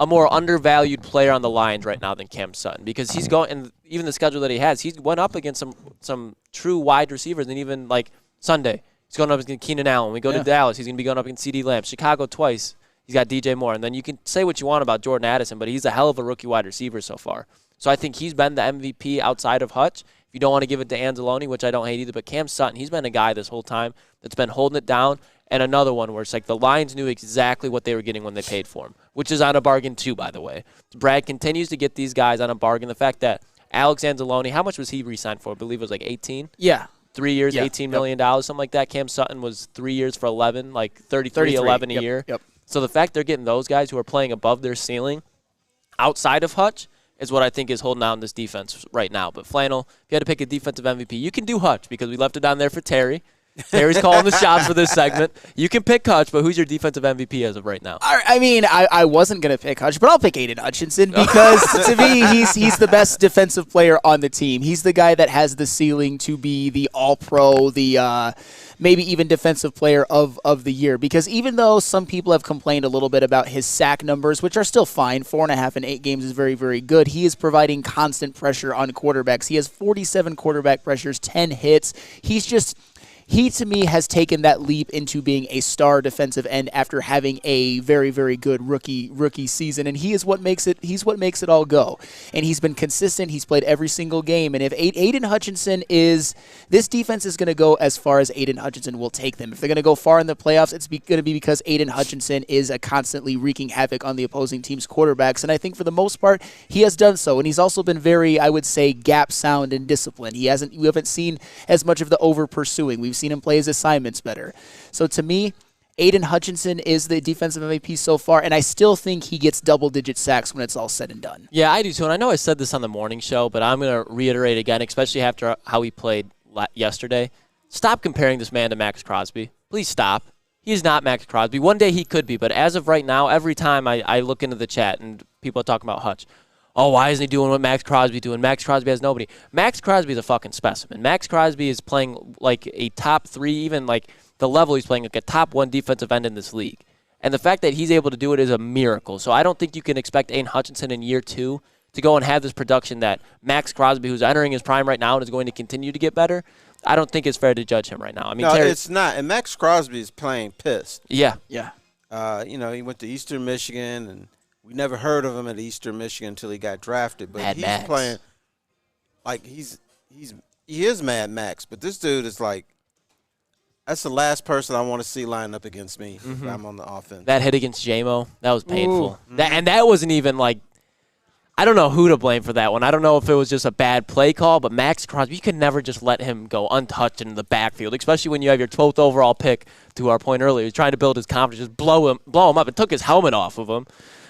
a more undervalued player on the Lions right now than Cam Sutton because he's going, and even the schedule that he has, he's went up against some true wide receivers, and even like Sunday, he's going up against Keenan Allen. We go to Dallas, he's going to be going up against CeeDee Lamb. Chicago twice, he's got DJ Moore, and then you can say what you want about Jordan Addison, but he's a hell of a rookie wide receiver so far. So I think he's been the MVP outside of Hutch. If you don't want to give it to Anzalone, which I don't hate either, but Cam Sutton, he's been a guy this whole time that's been holding it down. And another one where it's like the Lions knew exactly what they were getting when they paid for him, which is on a bargain too, by the way. Brad continues to get these guys on a bargain. The fact that Alex Anzalone, how much was he re-signed for? I believe it was like 18? Yeah. 3 years, $18 million, something like that. Cam Sutton was 3 years for 11, like 33 11 a year. Yep. So the fact they're getting those guys who are playing above their ceiling outside of Hutch is what I think is holding down this defense right now. But Flannel, if you had to pick a defensive MVP, you can do Hutch because we left it down there for Terry. Terry's calling the shots for this segment. You can pick Hutch, but who's your defensive MVP as of right now? I mean, I wasn't going to pick Hutch, but I'll pick Aiden Hutchinson because to me, he's the best defensive player on the team. He's the guy that has the ceiling to be the all-pro, the maybe even defensive player of the year. Because even though some people have complained a little bit about his sack numbers, which are still fine, 4.5 in 8 games is very, very good, he is providing constant pressure on quarterbacks. He has 47 quarterback pressures, 10 hits. He, to me, has taken that leap into being a star defensive end after having a very, very good rookie season, and he's what makes it all go. And he's been consistent. He's played every single game. And if Aiden Hutchinson this defense is going to go as far as Aiden Hutchinson will take them. If they're going to go far in the playoffs, it's going to be because Aiden Hutchinson is constantly wreaking havoc on the opposing team's quarterbacks. And I think for the most part, he has done so. And he's also been very, I would say, gap sound and disciplined. We haven't seen as much of the over pursuing. We've seen him play his assignments better. So to me, Aiden Hutchinson is the defensive MVP so far, and I still think he gets double-digit sacks when it's all said and done. Yeah, I do too, and I know I said this on the morning show, but I'm going to reiterate again, especially after how he played yesterday. Stop comparing this man to Max Crosby. Please stop. He is not Max Crosby. One day he could be, but as of right now, every time I look into the chat and people are talking about Hutch, oh, why isn't he doing what Max Crosby doing? Max Crosby has nobody. Max Crosby is a fucking specimen. Max Crosby is playing like a top 3, even like the level he's playing, like a top 1 defensive end in this league. And the fact that he's able to do it is a miracle. So I don't think you can expect Aiden Hutchinson in year 2 to go and have this production that Max Crosby, who's entering his prime right now and is going to continue to get better, I don't think it's fair to judge him right now. I mean, no, it's not. And Max Crosby is playing pissed. Yeah. He went to Eastern Michigan, and we never heard of him at Eastern Michigan until he got drafted. But Mad he's Max. playing like he is Mad Max. But this dude is like, that's the last person I want to see line up against me if I'm on the offense. That hit against J-Mo, that was painful. That wasn't even like, I don't know who to blame for that one. I don't know if it was just a bad play call, but Max Crosby, you could never just let him go untouched in the backfield, especially when you have your 12th overall pick, to our point earlier. He's trying to build his confidence, just blow him up. It took his helmet off of him.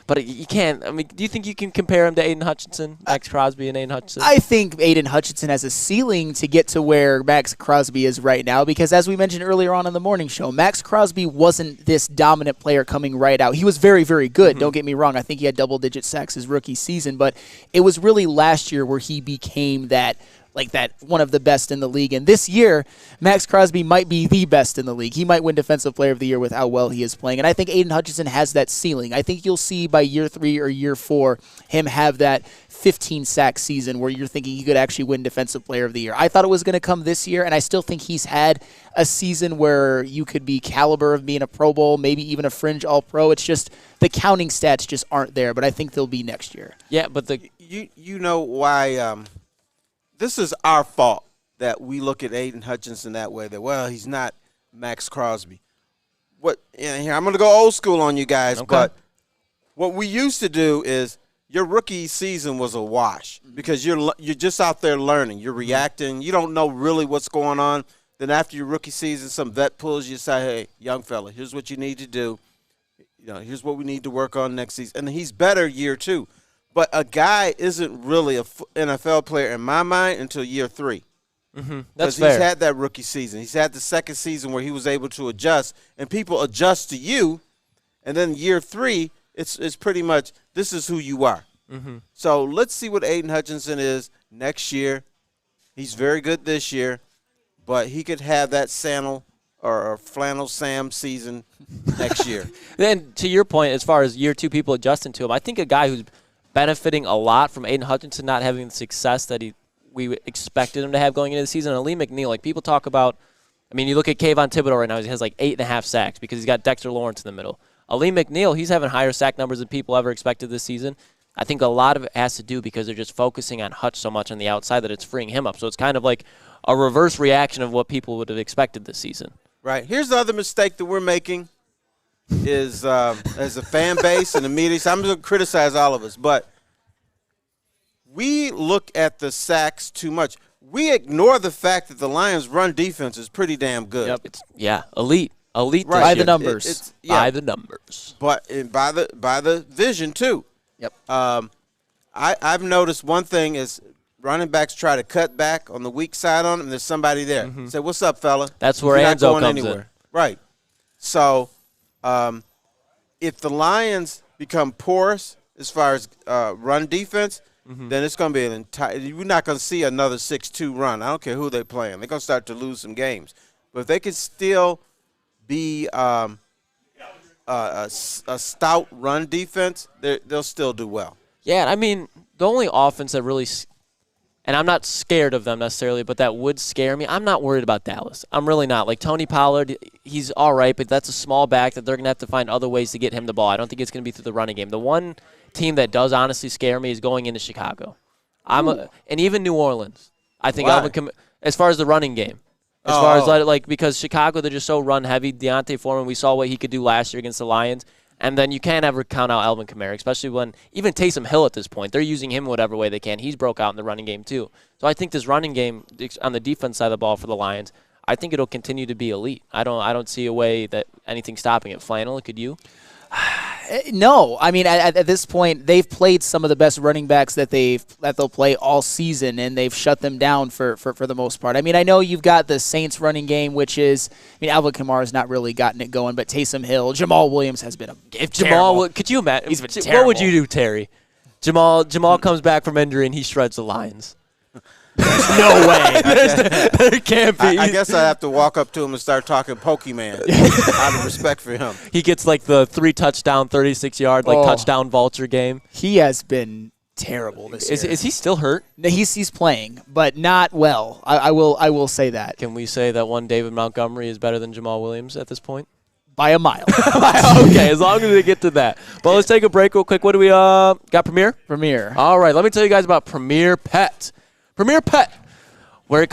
But you can't. I mean, do you think you can compare him to Aiden Hutchinson, Max Crosby and Aiden Hutchinson? I think Aiden Hutchinson has a ceiling to get to where Max Crosby is right now because, as we mentioned earlier on in the morning show, Max Crosby wasn't this dominant player coming right out. He was very, very good. Don't get me wrong. I think he had double-digit sacks his rookie season, but it was really last year where he became that one of the best in the league. And this year, Max Crosby might be the best in the league. He might win Defensive Player of the Year with how well he is playing. And I think Aiden Hutchinson has that ceiling. I think you'll see by year 3 or year 4 him have that 15-sack season where you're thinking he could actually win Defensive Player of the Year. I thought it was going to come this year, and I still think he's had a season where you could be caliber of being a Pro Bowl, maybe even a fringe All-Pro. It's just the counting stats just aren't there, but I think they'll be next year. Yeah, but you know why this is our fault that we look at Aiden Hutchinson that way, that, well, he's not Max Crosby. Here, I'm going to go old school on you guys, but what we used to do is your rookie season was a wash because you're just out there learning. You're reacting. You don't know really what's going on. Then after your rookie season, some vet pulls you, say, hey, young fella, here's what you need to do. Here's what we need to work on next season. And he's better year 2. But a guy isn't really an NFL player in my mind until year 3. That's fair. He's had that rookie season. He's had the second season where he was able to adjust, and people adjust to you. And then year 3, it's pretty much this is who you are. So let's see what Aiden Hutchinson is next year. He's very good this year, but he could have that sandal or flannel Sam season next year. Then to your point, as far as year 2 people adjusting to him, I think a guy who's benefiting a lot from Aiden Hutchinson not having the success that we expected him to have going into the season. And Lee McNeil, like people talk about, I mean, you look at Kayvon Thibodeau right now, he has like 8.5 sacks because he's got Dexter Lawrence in the middle. Ali McNeil, he's having higher sack numbers than people ever expected this season. I think a lot of it has to do because they're just focusing on Hutch so much on the outside that it's freeing him up. So it's kind of like a reverse reaction of what people would have expected this season. Right. Here's the other mistake that we're making is as a fan base and the media. So I'm going to criticize all of us, but we look at the sacks too much. We ignore the fact that the Lions' run defense is pretty damn good. Yep. Elite. Elite right. by the numbers. By the numbers. But by the vision too. Yep. I've noticed one thing is running backs try to cut back on the weak side on them. There's somebody there. Say, "What's up, fella?" That's where Anzo comes in. Right. So, if the Lions become porous as far as run defense, then it's going to be an entire – you're not going to see another 6-2 run. I don't care who they're playing. They're going to start to lose some games. But if they could still be a stout run defense, they'll still do well. Yeah, I mean, the only offense that really – and I'm not scared of them necessarily, but that would scare me. I'm not worried about Dallas. I'm really not. Like Tony Pollard, he's all right, but that's a small back that they're going to have to find other ways to get him the ball. I don't think it's going to be through the running game. The one team that does honestly scare me is going into Chicago. And even New Orleans. I think as far as the running game. As far as because Chicago, they're just so run heavy. Deontay Foreman, we saw what he could do last year against the Lions. And then you can't ever count out Alvin Kamara, especially when even Taysom Hill at this point, they're using him whatever way they can. He's broke out in the running game too. So I think this running game on the defense side of the ball for the Lions, I think it'll continue to be elite. I don't see a way that anything's stopping it. Flannel, could you? No, I mean at this point they've played some of the best running backs that they'll play all season, and they've shut them down for the most part. I mean, I know you've got the Saints running game, which is, I mean, Alvin Kamara's not really gotten it going, but Taysom Hill, Jamal Williams has been could you imagine? He's been terrible. What would you do, Terry? Jamal comes back from injury and he shreds the Lions. There's no way. There can't be. I guess I have to walk up to him and start talking Pokemon out of respect for him. He gets like the 3 touchdown, 36-yard touchdown vulture game. He has been terrible this year. Is he still hurt? No, he's playing, but not well. I will say that. Can we say that one David Montgomery is better than Jamal Williams at this point? By a mile. Okay, as long as we get to that. But let's take a break real quick. What do we got? Premier? Premier. All right, let me tell you guys about Premier Pet. Premier Pet, where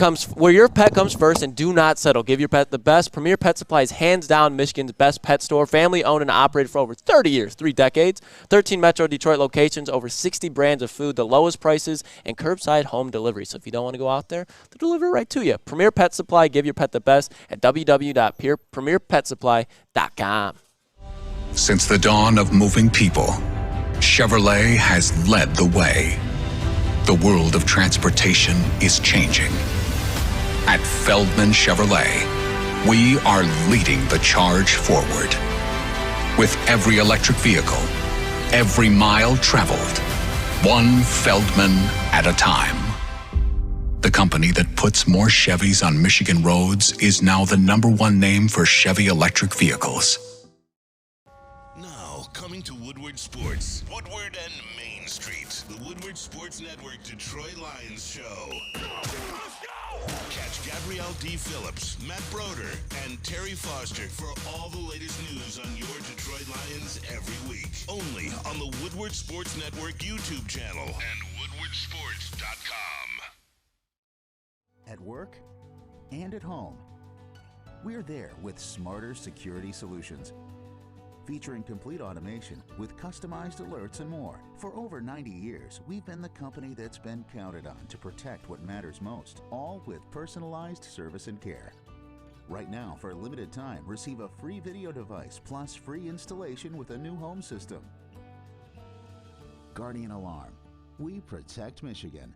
your pet comes first, and do not settle. Give your pet the best. Premier Pet Supply is hands down Michigan's best pet store. Family owned and operated for over 30 years, 3 decades. 13 Metro Detroit locations, over 60 brands of food, the lowest prices, and curbside home delivery. So if you don't want to go out there, they'll deliver it right to you. Premier Pet Supply, give your pet the best at www.premierpetsupply.com. Since the dawn of moving people, Chevrolet has led the way. The world of transportation is changing. At Feldman Chevrolet, we are leading the charge forward. With every electric vehicle, every mile traveled, one Feldman at a time. The company that puts more Chevys on Michigan roads is now the #1 name for Chevy electric vehicles. Now, coming to Woodward Sports, Woodward and Main Street, the Woodward Sports Network Detroit Lions show. Catch Gabrielle D. Phillips, Matt Broder, and Terry Foster for all the latest news on your Detroit Lions every week. Only on the Woodward Sports Network YouTube channel and woodwardsports.com. At work and at home, we're there with smarter security solutions. Featuring complete automation with customized alerts and more. For over 90 years, we've been the company that's been counted on to protect what matters most, all with personalized service and care. Right now, for a limited time, receive a free video device plus free installation with a new home system. Guardian Alarm. We protect Michigan.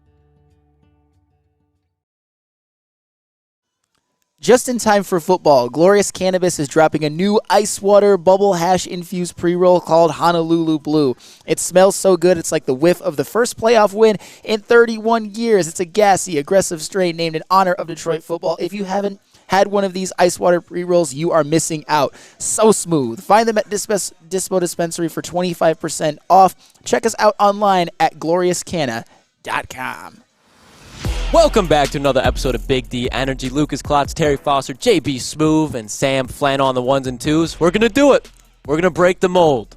Just in time for football, Glorious Cannabis is dropping a new ice water bubble hash infused pre-roll called Honolulu Blue. It smells so good, it's like the whiff of the first playoff win in 31 years. It's a gassy, aggressive strain named in honor of Detroit football. If you haven't had one of these ice water pre-rolls, you are missing out. So smooth. Find them at Dispo Dispensary for 25% off. Check us out online at gloriouscanna.com. Welcome back to another episode of Big D Energy. Lukas, Klotz, Terry Foster, JB Smooth, and Sam Flannel on the ones and twos. We're going to do it. We're going to break the mold.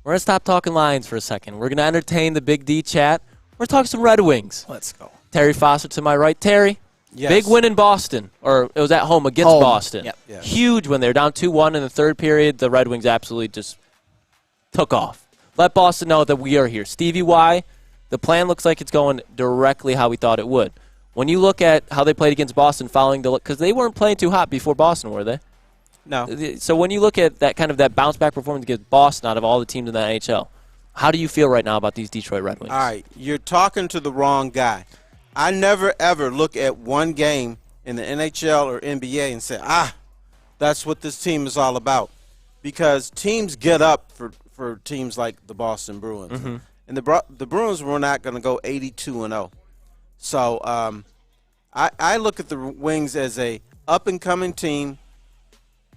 We're going to stop talking Lions for a second. We're going to entertain the Big D chat. We're going to talk some Red Wings. Let's go. Terry Foster to my right. Terry, Yes. big win in Boston, or it was at home against Boston. Yep. Yeah. Huge when they were down 2-1 in the third period. The Red Wings absolutely just took off. Let Boston know that we are here. Stevie Y, the plan looks like it's going directly how we thought it would. When you look at how they played against Boston following the – because they weren't playing too hot before Boston, were they? No. So when you look at that kind of that bounce-back performance against Boston out of all the teams in the NHL, how do you feel right now about these Detroit Red Wings? All right, you're talking to the wrong guy. I never, ever look at one game in the NHL or NBA and say, that's what this team is all about. Because teams get up for teams like the Boston Bruins. Mm-hmm. And the Bruins were not going to go 82-0. So I look at the Wings as a up-and-coming team,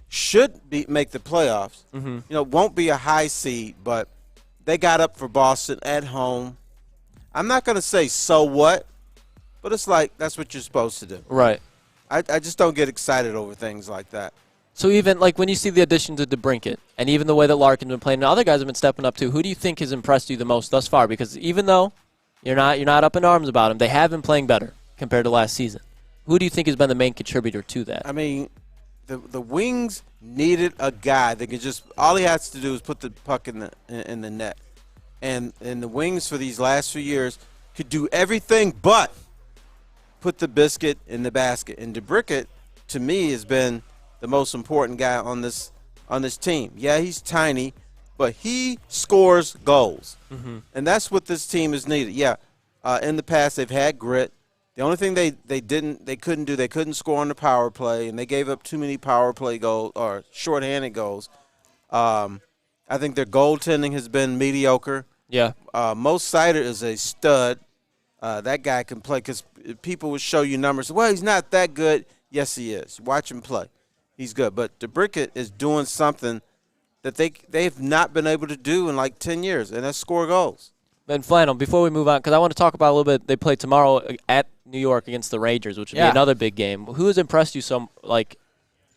should make the playoffs. Mm-hmm. You know, won't be a high seed, but they got up for Boston at home. I'm not going to say so what, but it's like that's what you're supposed to do. Right. I just don't get excited over things like that. So even like when you see the additions of DeBrincat and even the way that Larkin's been playing and other guys have been stepping up too, who do you think has impressed you the most thus far? Because even though you're not up in arms about them, they have been playing better compared to last season. Who do you think has been the main contributor to that? I mean, the Wings needed a guy that could just all he has to do is put the puck in the net, and the Wings for these last few years could do everything but put the biscuit in the basket. And DeBrincat, to me, has been the most important guy on this team. Yeah, he's tiny, but he scores goals, and that's what this team is needed. Yeah, in the past they've had grit. The only thing they couldn't score on the power play, and they gave up too many power play goals or shorthanded goals. I think their goaltending has been mediocre. Yeah. Mo Seider is a stud. That guy can play because people will show you numbers. Well, he's not that good. Yes, he is. Watch him play. He's good. But DeBrincat is doing something that they've not been able to do in like 10 years, and that's score goals. And Flannel, before we move on, because I want to talk about a little bit, they play tomorrow at New York against the Rangers, which would be another big game. Who has impressed you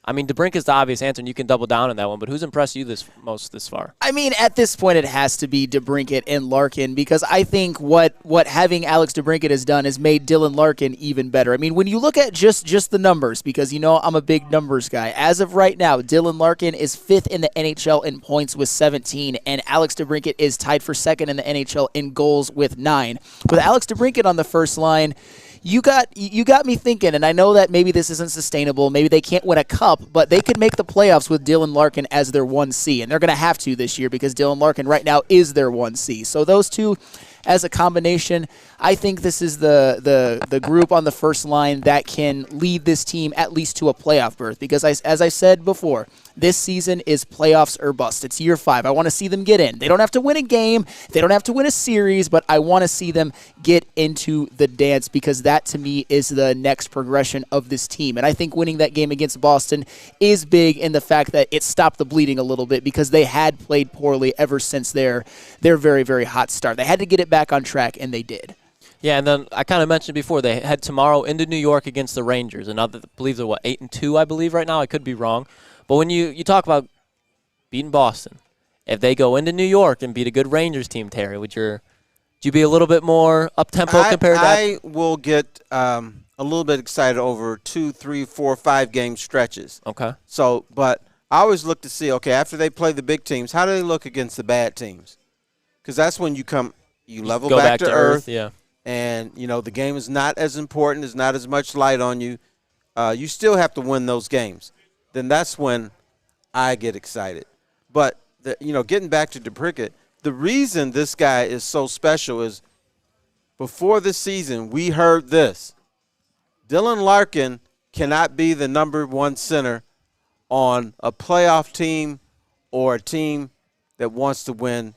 I mean, DeBrink is the obvious answer, and you can double down on that one, but who's impressed you most this far? I mean, at this point, it has to be DeBrincat and Larkin, because I think what having Alex DeBrincat has done has made Dylan Larkin even better. I mean, when you look at just the numbers, because I'm a big numbers guy, as of right now, Dylan Larkin is 5th in the NHL in points with 17, and Alex DeBrincat is tied for 2nd in the NHL in goals with 9. With Alex DeBrincat on the first line, you got me thinking, and I know that maybe this isn't sustainable. Maybe they can't win a cup, but they could make the playoffs with Dylan Larkin as their 1C, and they're going to have to this year because Dylan Larkin right now is their 1C. So those two as a combination, I think this is the group on the first line that can lead this team at least to a playoff berth because, as I said before, this season is playoffs or bust. It's year 5. I want to see them get in. They don't have to win a game. They don't have to win a series, but I want to see them get into the dance because that, to me, is the next progression of this team. And I think winning that game against Boston is big in the fact that it stopped the bleeding a little bit because they had played poorly ever since their very, very hot start. They had to get it back on track, and they did. Yeah, and then I kind of mentioned before, they head tomorrow into New York against the Rangers. And I believe they're, 8-2, I believe, right now? I could be wrong. But when you talk about beating Boston, if they go into New York and beat a good Rangers team, Terry, would you be a little bit more up-tempo compared to that? I will get a little bit excited over 2, 3, 4, 5 game stretches. Okay. So, but I always look to see, okay, after they play the big teams, how do they look against the bad teams? Because that's when you level go back to earth. Yeah. And, the game is not as important. There's not as much light on you. You still have to win those games. Then that's when I get excited. But, getting back to DeBrincat, the reason this guy is so special is before this season, we heard this. Dylan Larkin cannot be the number 1 center on a playoff team or a team that wants to win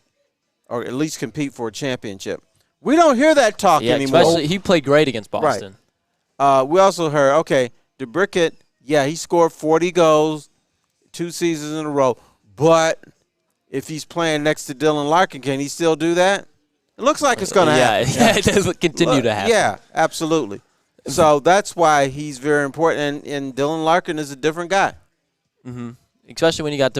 or at least compete for a championship. We don't hear that talk anymore. Especially he played great against Boston. Right. We also heard, DeBrincat, he scored 40 goals 2 seasons in a row, but if he's playing next to Dylan Larkin, can he still do that? It looks like it's going to happen. Yeah, it does continue to happen. Yeah, absolutely. So that's why he's very important, and Dylan Larkin is a different guy. Mm-hmm. Especially when you got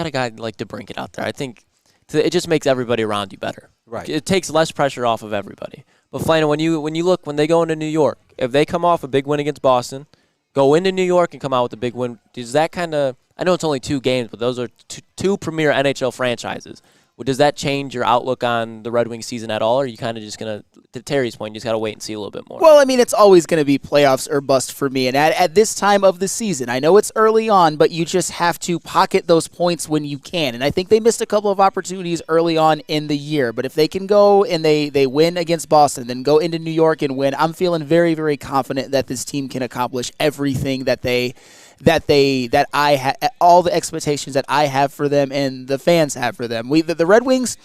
a guy like DeBrincat out there. I think it just makes everybody around you better. Right. It takes less pressure off of everybody. But Flana, when they go into New York, if they come off a big win against Boston, go into New York and come out with a big win, does that kind of – I know it's only 2 games, but those are two premier NHL franchises. Does that change your outlook on the Red Wings season at all, or are you kind of just going to, to Terry's point, you just got to wait and see a little bit more? Well, I mean, it's always going to be playoffs or bust for me. And at this time of the season, I know it's early on, but you just have to pocket those points when you can. And I think they missed a couple of opportunities early on in the year. But if they can go and they win against Boston, then go into New York and win, I'm feeling very, very confident that this team can accomplish everything that I have, all the expectations that I have for them and the fans have for them. The Red Wings,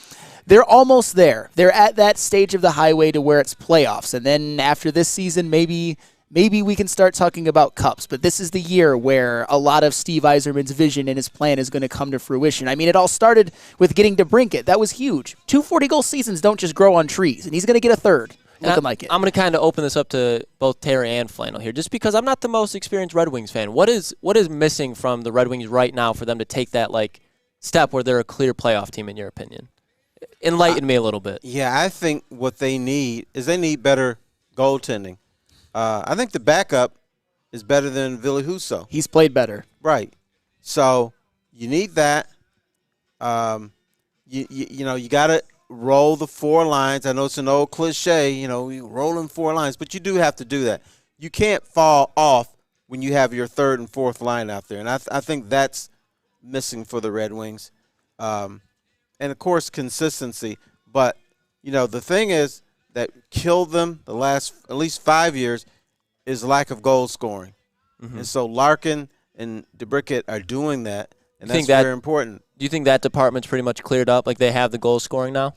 they're almost there. They're at that stage of the highway to where it's playoffs. And then after this season, maybe we can start talking about cups. But this is the year where a lot of Steve Yzerman's vision and his plan is going to come to fruition. I mean, it all started with getting DeBrincat. That was huge. 2 40-goal seasons don't just grow on trees, and he's going to get a third. Looking like it. I'm going to kind of open this up to both Terry and Flannel here, just because I'm not the most experienced Red Wings fan. What is missing from the Red Wings right now for them to take that step where they're a clear playoff team, in your opinion? Enlighten me a little bit. Yeah, I think what they need is better goaltending. I think the backup is better than Ville Husso. He's played better. Right. So you need that. You got to roll the 4 lines. I know it's an old cliche, rolling 4 lines, but you do have to do that. You can't fall off when you have your 3rd and 4th line out there, and I think that's missing for the Red Wings. And, of course, consistency. But, the thing is that killed them the last at least 5 years is lack of goal scoring. Mm-hmm. And so Larkin and DeBrincat are doing that, and that's very important. Do you think that department's pretty much cleared up, like they have the goal scoring now?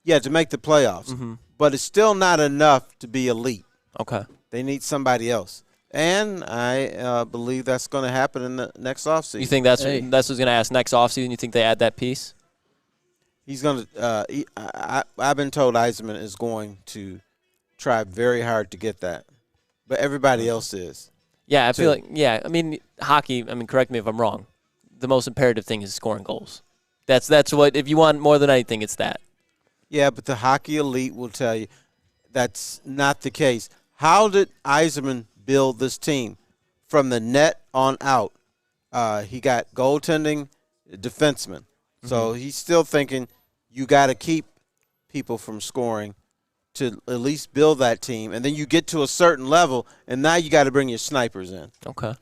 Yeah, to make the playoffs. Mm-hmm. But it's still not enough to be elite. Okay. They need somebody else. And I believe that's going to happen in the next offseason. You think that's what I was going to ask, next offseason, you think they add that piece? He's going to I've been told Yzerman is going to try very hard to get that. But everybody else is. Yeah, I feel like, I mean, hockey, correct me if I'm wrong. The most imperative thing is scoring goals. That's what, if you want more than anything, it's that. Yeah, but the hockey elite will tell you that's not the case. How did Yzerman build this team? From the net on out. He got goaltending, defenseman. So he's still thinking you got to keep people from scoring to at least build that team. And then you get to a certain level, and now you got to bring your snipers in. Okay.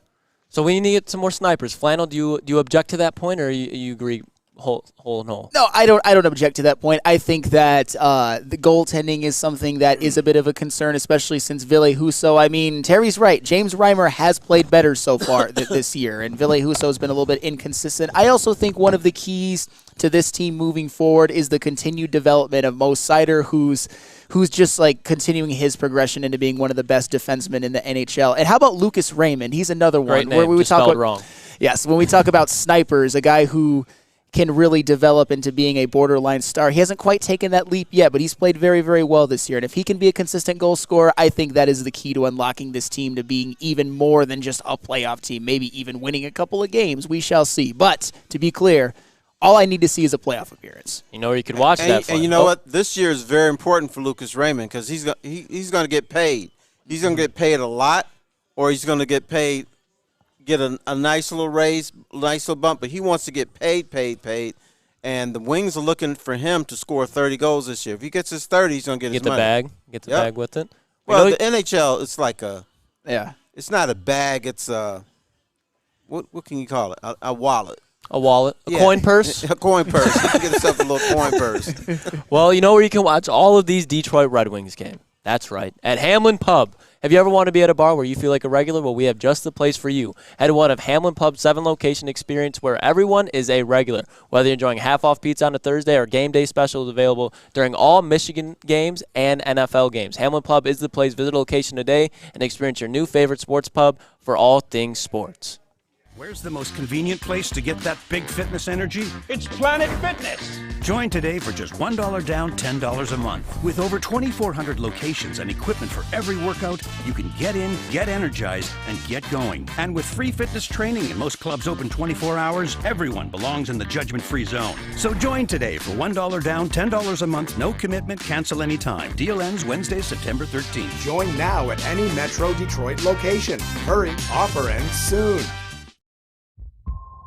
So we need to get some more snipers. Flannel, do you object to that point, or you agree whole and whole? No, I don't object to that point. I think that the goaltending is something that is a bit of a concern, especially since Ville Husso. I mean, Terry's right. James Reimer has played better so far this year, and Ville Husso has been a little bit inconsistent. I also think one of the keys to this team moving forward is the continued development of Mo Seider, who's just like continuing his progression into being one of the best defensemen in the NHL. And how about Lucas Raymond? He's another one. Great name, where we would just talk spelled about wrong. Yes, when we talk about snipers, a guy who can really develop into being a borderline star. He hasn't quite taken that leap yet, but he's played very, very well this year. And if he can be a consistent goal scorer, I think that is the key to unlocking this team to being even more than just a playoff team, maybe even winning a couple of games. We shall see. But to be clear, all I need to see is a playoff appearance. You know where you could watch that. And you know what? This year is very important for Lucas Raymond because he's going to get paid. He's going to get paid a lot, or he's going to get a nice little raise, nice little bump. But he wants to get paid. And the Wings are looking for him to score 30 goals this year. If he gets his 30, he's going to get his money. Get the bag with it. Well, the NHL, it's like it's not a bag. It's what can you call it? A wallet. A wallet? A coin purse? A coin purse. You can get yourself a little coin purse. Well, you know where you can watch all of these Detroit Red Wings games? That's right, at Hamlin Pub. Have you ever wanted to be at a bar where you feel like a regular? Well, we have just the place for you. Head to one of Hamlin Pub's 7-location experience where everyone is a regular. Whether you're enjoying half-off pizza on a Thursday or game day specials available during all Michigan games and NFL games. Hamlin Pub is the place. Visit a location today and experience your new favorite sports pub for all things sports. Where's the most convenient place to get that big fitness energy? It's Planet Fitness. Join today for just $1 down, $10 a month. With over 2,400 locations and equipment for every workout, you can get in, get energized, and get going. And with free fitness training and most clubs open 24 hours, everyone belongs in the judgment-free zone. So join today for $1 down, $10 a month, no commitment, cancel anytime. Deal ends Wednesday, September 13th. Join now at any Metro Detroit location. Hurry, offer ends soon.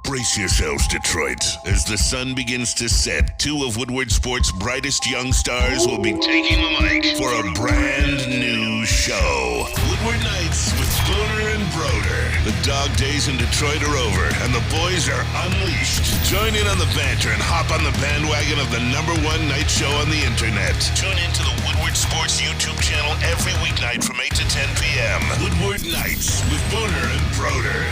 Brace yourselves, Detroit. As the sun begins to set, two of Woodward Sports' brightest young stars will be taking the mic for a brand new show. Woodward Nights with Spooner and Broder. The dog days in Detroit are over, and the boys are unleashed. Join in on the banter and hop on the bandwagon of the #1 night show on the internet. Tune in to the Woodward Sports YouTube channel every weeknight from 8 to 10 p.m. Woodward Nights with Spooner and Broder.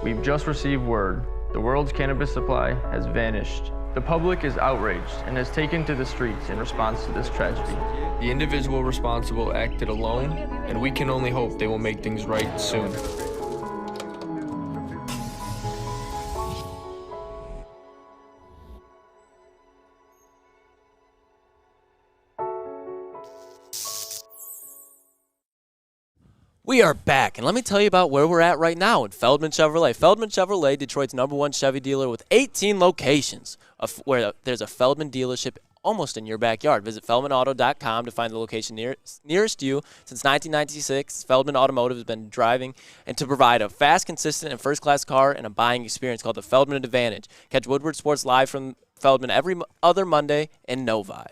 We've just received word. The world's cannabis supply has vanished. The public is outraged and has taken to the streets in response to this tragedy. The individual responsible acted alone, and we can only hope they will make things right soon. We are back, and let me tell you about where we're at right now at Feldman Chevrolet. Feldman Chevrolet, Detroit's #1 Chevy dealer with 18 locations, where there's a Feldman dealership almost in your backyard. Visit feldmanauto.com to find the location nearest you. Since 1996, Feldman Automotive has been driving and to provide a fast, consistent, and first-class car and a buying experience called the Feldman Advantage. Catch Woodward Sports live from Feldman every other Monday in Novi.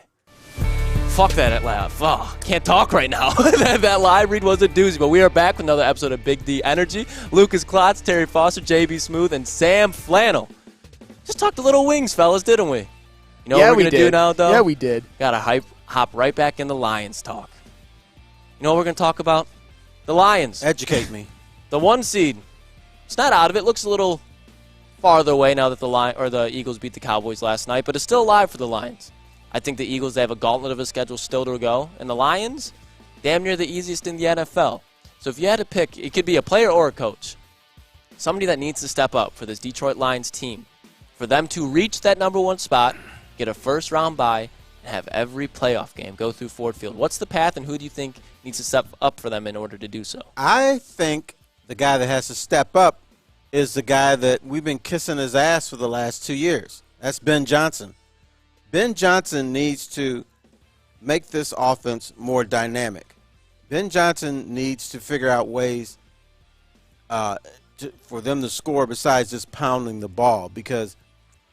Fuck that laugh. Oh, can't talk right now. that live read was a doozy, but we are back with another episode of Big D Energy. Lukas, Klotz, Terry Foster, JB Smooth, and Sam Flannel. Just talked a little Wings, fellas, didn't we? You know what we're going to do now, though? Yeah, we did. Got to hop right back into Lions talk. You know what we're going to talk about? The Lions. Educate me. The 1 seed. It's not out of it. Looks a little farther away now that the Eagles beat the Cowboys last night, but it's still alive for the Lions. I think the Eagles, they have a gauntlet of a schedule still to go. And the Lions, damn near the easiest in the NFL. So if you had to pick, it could be a player or a coach. somebody that needs to step up for this Detroit Lions team, for them to reach that number 1 spot, get a first-round bye, and have every playoff game go through Ford Field? What's the path, and who do you think needs to step up for them in order to do so? I think the guy that has to step up is the guy that we've been kissing his ass for the last 2 years. That's Ben Johnson. Ben Johnson needs to make this offense more dynamic. Ben Johnson needs to figure out ways for them to score besides just pounding the ball, because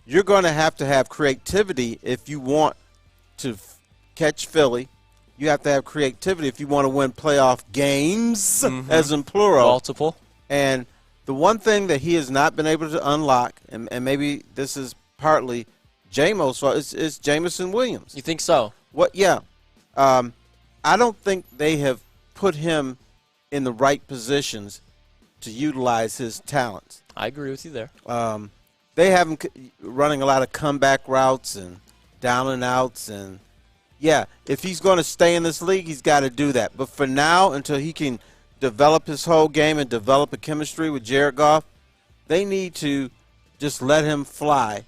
you're going to have creativity if you want to catch Philly. You have to have creativity if you want to win playoff games, as in plural. Multiple. And the one thing that he has not been able to unlock, and maybe this is partly J-Mo's fault, is Jamison Williams. You think so? What? Yeah. I don't think they have put him in the right positions to utilize his talents. I agree with you there. They have him running a lot of comeback routes and down and outs, and yeah, if he's going to stay in this league, he's got to do that. But for now, until he can develop his whole game and develop a chemistry with Jared Goff, they need to just let him fly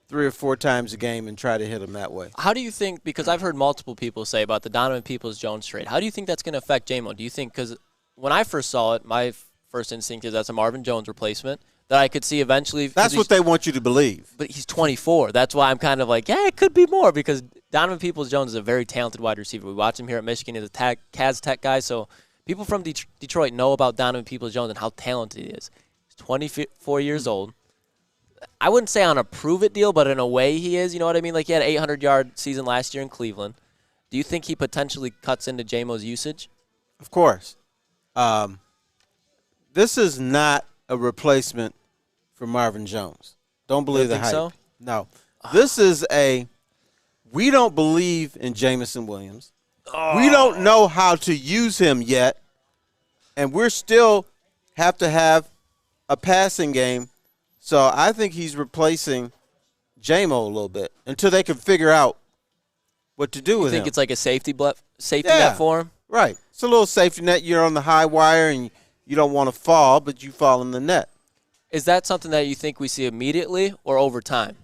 3 or 4 times a game and try to hit him that way. How do you think, because I've heard multiple people say about the Donovan Peoples-Jones trade, how do you think that's going to affect J-Mo? Do you think, because when I first saw it, my first instinct is that's a Marvin Jones replacement that I could see eventually. That's what they want you to believe. But he's 24. That's why I'm kind of like, yeah, it could be more, because Donovan Peoples-Jones is a very talented wide receiver. We watch him here at Michigan. He's a Caz Tech guy, so people from Detroit know about Donovan Peoples-Jones and how talented he is. He's 24 years old. I wouldn't say on a prove-it deal, but in a way he is. You know what I mean? Like, he had an 800-yard season last year in Cleveland. Do you think he potentially cuts into J-Mo's usage? Of course. This is not a replacement for Marvin Jones. Don't believe the hype. So? No. This is we don't believe in Jamison Williams. We don't know how to use him yet, and we're still have to have a passing game. So I think he's replacing J-Mo a little bit until they can figure out what to do with him. You think it's like a safety net for him? Right. It's a little safety net. You're on the high wire, and you don't want to fall, but you fall in the net. Is that something that you think we see immediately or over time?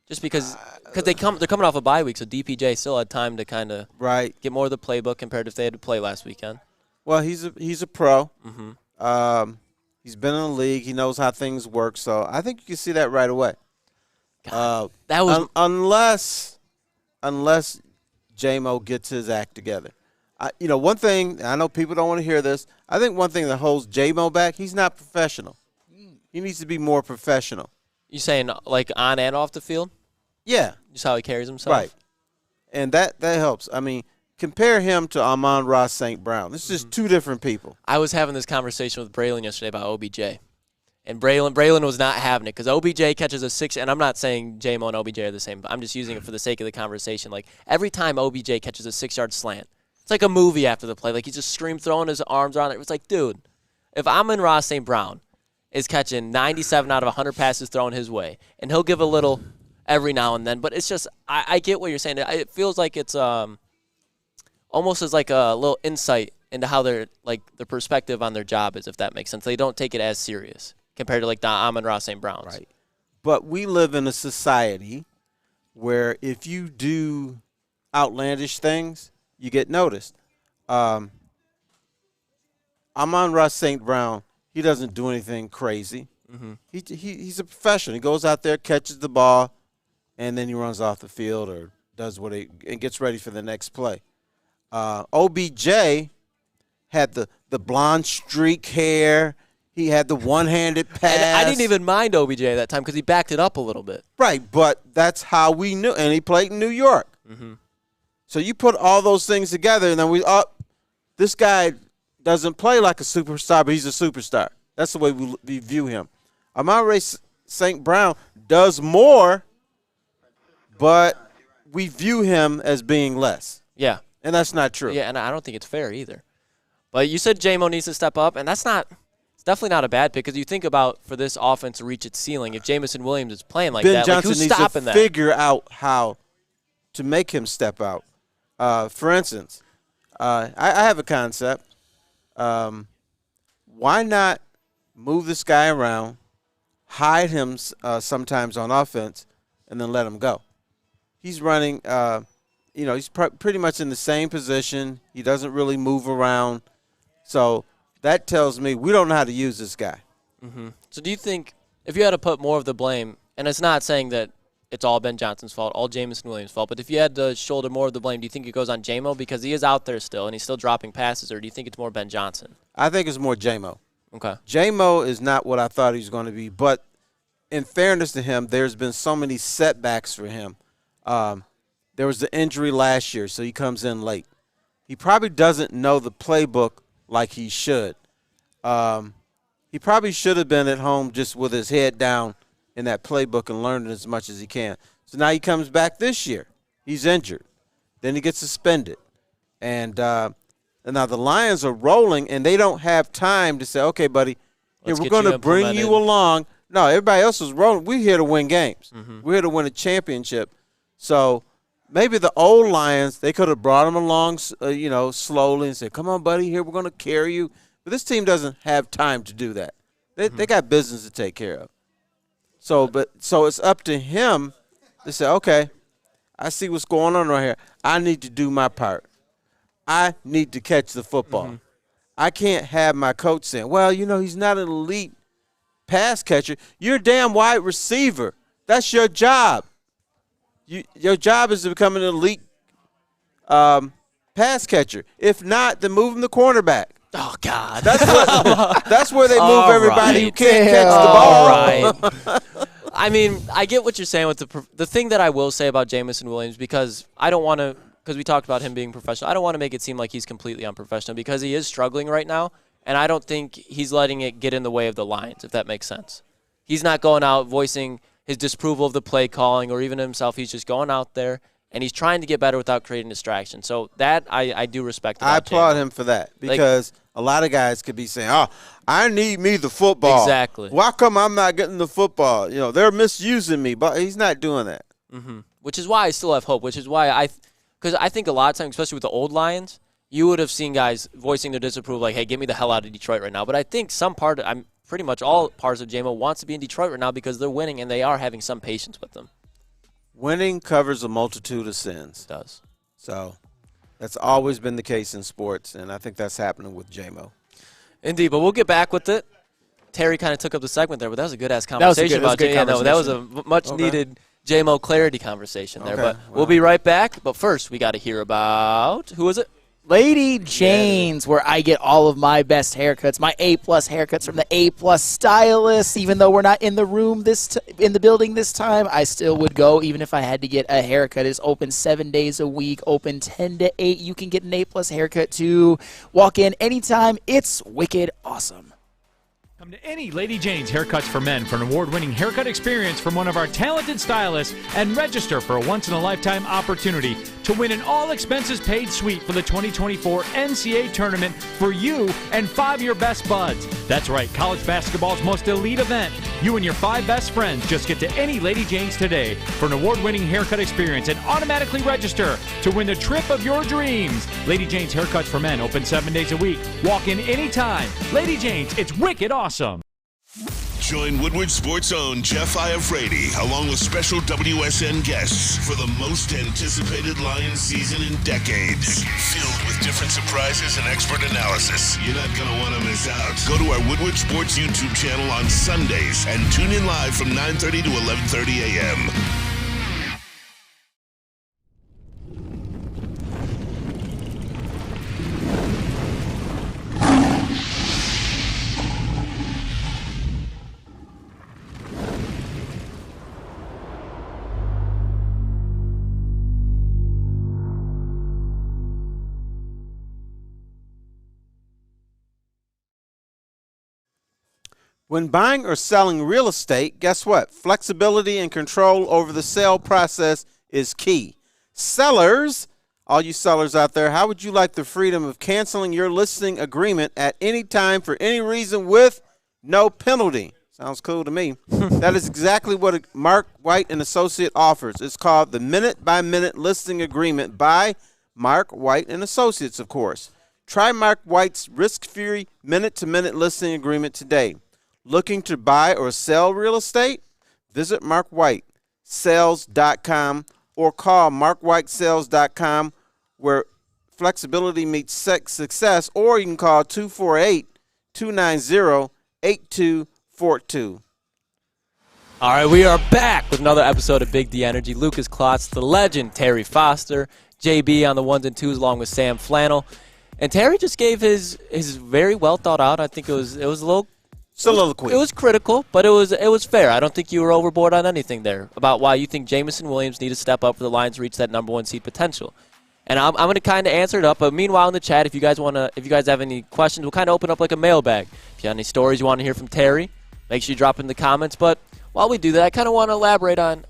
Just because they're coming off a bye week, so DPJ still had time to kind of get more of the playbook compared to if they had to play last weekend. Well, he's a pro. Mm-hmm. He's been in the league. He knows how things work. So I think you can see that right away. God, that was unless J-Mo gets his act together. One thing, I know people don't want to hear this. I think one thing that holds J-Mo back, he's not professional. He needs to be more professional. You saying like on and off the field? Yeah. Just how he carries himself? Right. And that helps. I mean, compare him to Amon-Ra St. Brown. This is just two different people. I was having this conversation with Braylon yesterday about OBJ. And Braylon was not having it because OBJ catches a 6, and I'm not saying J-Mo and OBJ are the same, but I'm just using it for the sake of the conversation. Like, every time OBJ catches a 6-yard slant, it's like a movie after the play. Like, he's just throwing his arms around it. It's like, dude, if Amon-Ra St. Brown is catching 97 out of 100 passes thrown his way, and he'll give a little every now and then, but it's just, I get what you're saying. It feels like it's almost as like a little insight into how their perspective on their job is, if that makes sense. They don't take it as serious compared to like the Amon-Ra St. Browns. Right. But we live in a society where if you do outlandish things, you get noticed. Amon-Ra St. Brown, he doesn't do anything crazy. Mm-hmm. He's a professional. He goes out there, catches the ball, and then he runs off the field or does and gets ready for the next play. OBJ had the blonde streak hair. He had the one-handed pass. And I didn't even mind OBJ that time because he backed it up a little bit. Right, but that's how we knew. And he played in New York. Mm-hmm. So you put all those things together, and then this guy doesn't play like a superstar, but he's a superstar. That's the way we view him. Amon-Ra St. Brown does more, but we view him as being less. Yeah. And that's not true. Yeah, and I don't think it's fair either. But you said J-Mo needs to step up, and it's definitely not a bad pick because you think about for this offense to reach its ceiling, if Jamison Williams is playing like Ben that, Johnson who's needs stopping to that? figure out how to make him step out. For instance, I have a concept. Why not move this guy around, hide him sometimes on offense, and then let him go. He's running, he's pretty much in the same position. He doesn't really move around. So that tells me we don't know how to use this guy. Mm-hmm. So do you think if you had to put more of the blame, and it's not saying that it's all Ben Johnson's fault, all Jamison Williams' fault, but if you had to shoulder more of the blame, do you think it goes on J-Mo because he is out there still and he's still dropping passes, or do you think it's more Ben Johnson? I think it's more J-Mo. Okay. J-Mo is not what I thought he was going to be, but in fairness to him, there's been so many setbacks for him. There was the injury last year, so he comes in late. He probably doesn't know the playbook like he should. He probably should have been at home just with his head down in that playbook and learning as much as he can. So now he comes back this year. He's injured. Then he gets suspended. And now the Lions are rolling, and they don't have time to say, okay, buddy, here, we're going to bring you along. No, everybody else is rolling. We're here to win games. Mm-hmm. We're here to win a championship. So maybe the old Lions, they could have brought him along, slowly and said, come on, buddy, here, we're going to carry you. But this team doesn't have time to do that. They got business to take care of. So it's up to him to say, okay, I see what's going on right here. I need to do my part. I need to catch the football. Mm-hmm. I can't have my coach saying, well, he's not an elite pass catcher. You're a damn wide receiver. That's your job. Your job is to become an elite pass catcher. If not, then move him to cornerback. Oh, God. That's where they move everybody who can't catch the ball. All right. I mean, I get what you're saying with the thing that I will say about Jamison Williams, because I don't want to, because we talked about him being professional, I don't want to make it seem like he's completely unprofessional because he is struggling right now, and I don't think he's letting it get in the way of the Lions, if that makes sense. He's not going out voicing his disapproval of the play calling or even himself. He's just going out there, and he's trying to get better without creating distraction. So that I do respect. I applaud him for that because a lot of guys could be saying, oh, I need me the football. Exactly. Why come I'm not getting the football? They're misusing me, but he's not doing that. Mm-hmm. Which is why I still have hope, which is why because I think a lot of times, especially with the old Lions, you would have seen guys voicing their disapproval like, hey, get me the hell out of Detroit right now. But I think pretty much all parts of JMO wants to be in Detroit right now because they're winning and they are having some patience with them. Winning covers a multitude of sins. It does. So that's always been the case in sports, and I think that's happening with JMO. Indeed, but we'll get back with it. Terry kind of took up the segment there, but that was a good-ass conversation about JMO. That was a much-needed JMO clarity conversation there. But we'll be right back. But first, we got to hear about, who is it? Lady Jane's, where I get all of my best haircuts, my A-plus haircuts from the A-plus stylists. Even though we're not in the room in the building this time, I still would go even if I had to get a haircut. It's open 7 days a week, open 10 to 8. You can get an A-plus haircut too. Walk in anytime. It's wicked awesome. Come to any Lady Jane's Haircuts for Men for an award-winning haircut experience from one of our talented stylists and register for a once-in-a-lifetime opportunity to win an all-expenses-paid suite for the 2024 NCAA tournament for you and 5 of your best buds. That's right, college basketball's most elite event. You and your 5 best friends just get to any Lady Jane's today for an award-winning haircut experience and automatically register to win the trip of your dreams. Lady Jane's Haircuts for Men open 7 days a week. Walk in anytime. Lady Jane's, it's wicked awesome. Join Woodward Sports' own Jeff Iafrate along with special WSN guests for the most anticipated Lions season in decades. Filled with different surprises and expert analysis. You're not going to want to miss out. Go to our Woodward Sports YouTube channel on Sundays and tune in live from 9:30 to 11:30 a.m. When buying or selling real estate, guess what? Flexibility and control over the sale process is key. Sellers, all you sellers out there, how would you like the freedom of canceling your listing agreement at any time for any reason with no penalty? Sounds cool to me. That is exactly what Mark White and Associate offers. It's called the Minute-by-Minute Listing Agreement by Mark White and Associates, of course. Try Mark White's risk-free minute-to-minute listing agreement today. Looking to buy or sell real estate? Visit Mark White Sales.com or call MarkWhiteSales.com, where flexibility meets success, or you can call 248-290-8242. All right, we are back with another episode of Big D Energy. Lukas Klotz, the legend, Terry Foster, JB on the ones and twos, along with Sam Flannel. And Terry just gave his very well thought out. I think it was a little soliloquy. It was critical, but it was fair. I don't think you were overboard on anything there about why you think Jamison Williams need to step up for the Lions to reach that number 1 seed potential. And I'm going to kind of answer it up. But meanwhile, in the chat, if you guys have any questions, we'll kind of open up like a mailbag. If you have any stories you want to hear from Terry, make sure you drop in the comments. But while we do that, I kind of want to elaborate on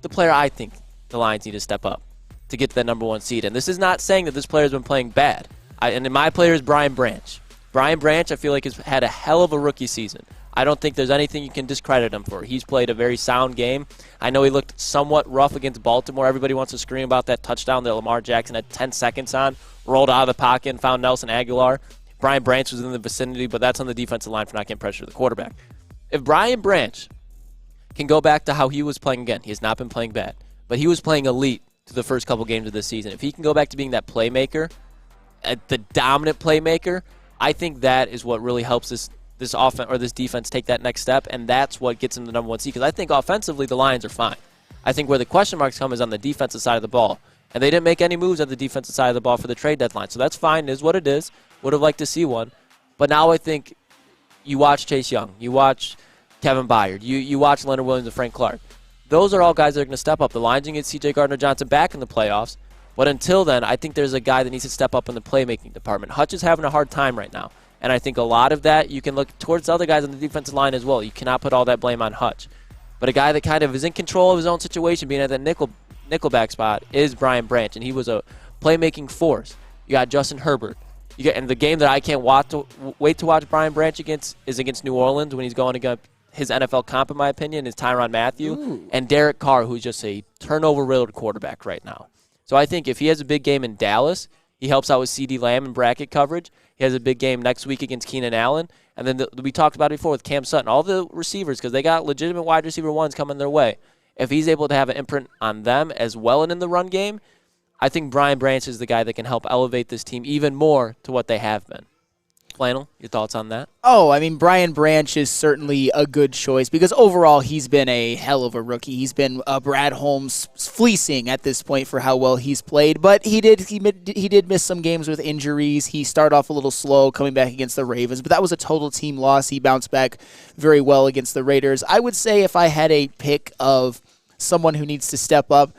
the player I think the Lions need to step up to get to that number 1 seed. And this is not saying that this player has been playing bad. And my player is Brian Branch. Brian Branch, I feel like, has had a hell of a rookie season. I don't think there's anything you can discredit him for. He's played a very sound game. I know he looked somewhat rough against Baltimore. Everybody wants to scream about that touchdown that Lamar Jackson had 10 seconds on, rolled out of the pocket and found Nelson Aguilar. Brian Branch was in the vicinity, but that's on the defensive line for not getting pressure to the quarterback. If Brian Branch can go back to how he was playing again, he has not been playing bad, but he was playing elite to the first couple games of this season. If he can go back to being that playmaker, the dominant playmaker, I think that is what really helps this offense or this defense take that next step, and that's what gets them the number 1 seed. Because I think offensively the Lions are fine. I think where the question marks come is on the defensive side of the ball, and they didn't make any moves on the defensive side of the ball for the trade deadline. So that's fine. It is what it is. Would have liked to see one, but now I think you watch Chase Young, you watch Kevin Byard, you watch Leonard Williams and Frank Clark. Those are all guys that are going to step up. The Lions can get C.J. Gardner-Johnson back in the playoffs. But until then, I think there's a guy that needs to step up in the playmaking department. Hutch is having a hard time right now. And I think a lot of that, you can look towards the other guys on the defensive line as well. You cannot put all that blame on Hutch. But a guy that kind of is in control of his own situation, being at that nickelback spot, is Brian Branch. And he was a playmaking force. You got Justin Herbert. And the game that I can't wait to watch Brian Branch against is against New Orleans when he's going against his NFL comp, in my opinion, is Tyrann Mathieu. And Derek Carr, who's just a turnover-riddled quarterback right now. So I think if he has a big game in Dallas, he helps out with CeeDee Lamb and bracket coverage. He has a big game next week against Keenan Allen. And then we talked about it before with Cam Sutton, all the receivers, because they got legitimate wide receiver ones coming their way. If he's able to have an imprint on them as well and in the run game, I think Brian Branch is the guy that can help elevate this team even more to what they have been. Flannel, your thoughts on that? Oh, I mean, Brian Branch is certainly a good choice because overall he's been a hell of a rookie. He's been Brad Holmes fleecing at this point for how well he's played, but he did miss some games with injuries. He started off a little slow coming back against the Ravens, but that was a total team loss. He bounced back very well against the Raiders. I would say if I had a pick of someone who needs to step up,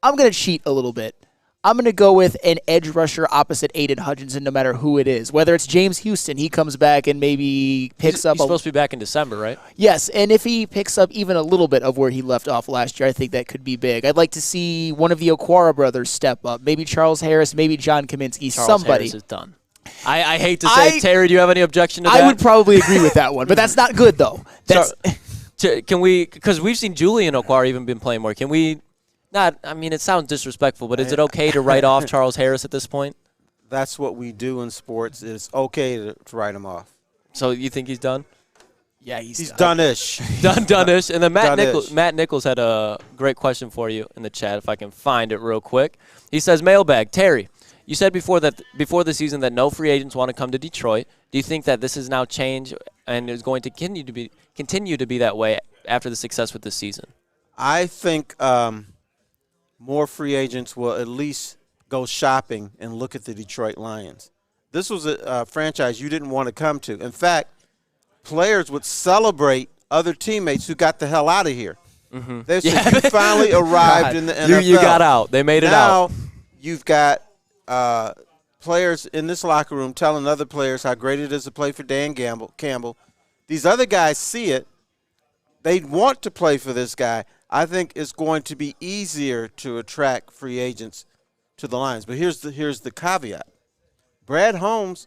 I'm going to cheat a little bit. I'm going to go with an edge rusher opposite Aiden Hutchinson, no matter who it is. Whether it's James Houston, he comes back and maybe picks up. He's supposed to be back in December, right? Yes, and if he picks up even a little bit of where he left off last year, I think that could be big. I'd like to see one of the Okwara brothers step up. Maybe Charles Harris, maybe John Kaminsky, somebody. Harris is done. I hate to say it. Terry, do you have any objection to that? I would probably agree with that one, but that's not good, though. Can we, because we've seen Julian Okwara even been playing more, can we not, I mean, it sounds disrespectful, but is it okay to write off Charles Harris at this point? That's what we do in sports. It's okay to write him off. So you think he's done? Yeah, he's done-ish. Done-ish. And then Matt Nichols had a great question for you in the chat, if I can find it real quick. He says, mailbag, Terry, you said before the season that no free agents want to come to Detroit. Do you think that this has now changed and is going to continue to be that way after the success with this season? I think more free agents will at least go shopping and look at the Detroit Lions. This was a franchise you didn't want to come to. In fact, players would celebrate other teammates who got the hell out of here. Mm-hmm. They said, you finally arrived in the NFL. You got out. They made it out. Now you've got players in this locker room telling other players how great it is to play for Dan Campbell. These other guys see it. They want to play for this guy. I think it's going to be easier to attract free agents to the Lions. But here's the caveat. Brad Holmes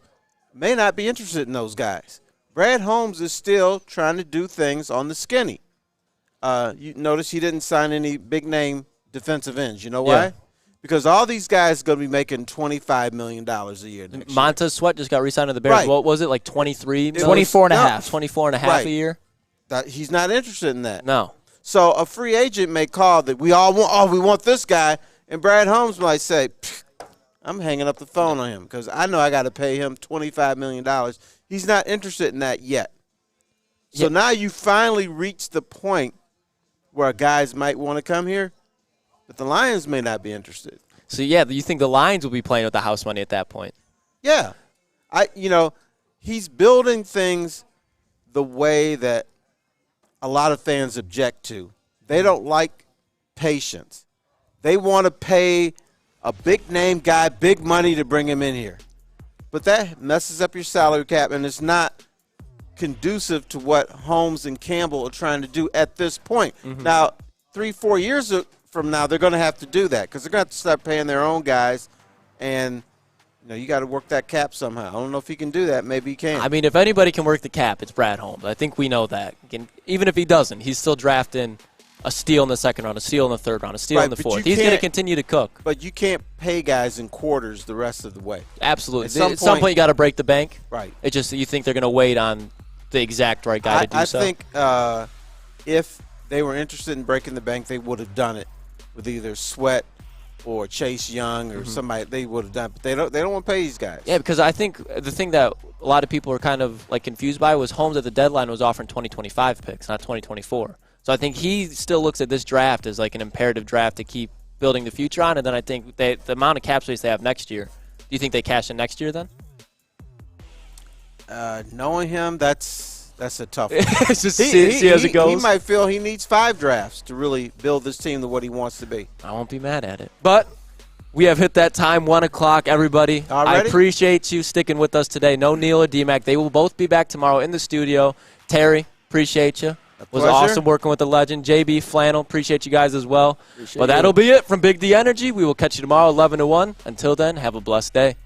may not be interested in those guys. Brad Holmes is still trying to do things on the skinny. You notice he didn't sign any big-name defensive ends. You know why? Yeah. because all these guys are going to be making $25 million a year next year. Montez Sweat just got re-signed to the Bears. Right. What was it, like 23 million? 24 and a half. 24 and a half Right. a year? He's not interested in that. No. So a free agent may call that we all want, we want this guy, and Brad Holmes might say, I'm hanging up the phone on him because I know I got to pay him $25 million. He's not interested in that yet. So now you finally reached the point where guys might want to come here, but the Lions may not be interested. So, yeah, you think the Lions will be playing with the house money at that point? Yeah. He's building things the way that a lot of fans object to. They don't like patience. They want to pay a big-name guy big money to bring him in here. But that messes up your salary cap, and it's not conducive to what Holmes and Campbell are trying to do at this point. Mm-hmm. Now, 3-4 years from now, they're going to have to do that because they're going to have to start paying their own guys, and you got to work that cap somehow. I don't know if he can do that. Maybe he can. I mean, if anybody can work the cap, it's Brad Holmes. I think we know that. Even if he doesn't, he's still drafting a steal in the second round, a steal in the third round, a steal in the fourth. He's going to continue to cook. But you can't pay guys in quarters the rest of the way. Absolutely. At some point, you got to break the bank. Right. It's just that you think they're going to wait on the exact right guy to do so. I think if they were interested in breaking the bank, they would have done it with either Sweat or Chase Young or somebody. They would have done it. But they don't want to pay these guys. Yeah, because I think the thing that a lot of people are kind of confused by was Holmes at the deadline was offering 2025 picks, not 2024. So I think he still looks at this draft as like an imperative draft to keep building the future on. And then I think the amount of cap space they have next year, do you think they cash in next year then? Knowing him, that's a tough one. Just see as it goes. He might feel he needs 5 drafts to really build this team to what he wants to be. I won't be mad at it. But we have hit that time, 1 o'clock, everybody. Already? I appreciate you sticking with us today. No Neil or D-Mac. They will both be back tomorrow in the studio. Terry, appreciate you. It was awesome working with the legend. JB, Flannel, appreciate you guys as well. But that'll be it from Big D Energy. We will catch you tomorrow, 11 to 1. Until then, have a blessed day.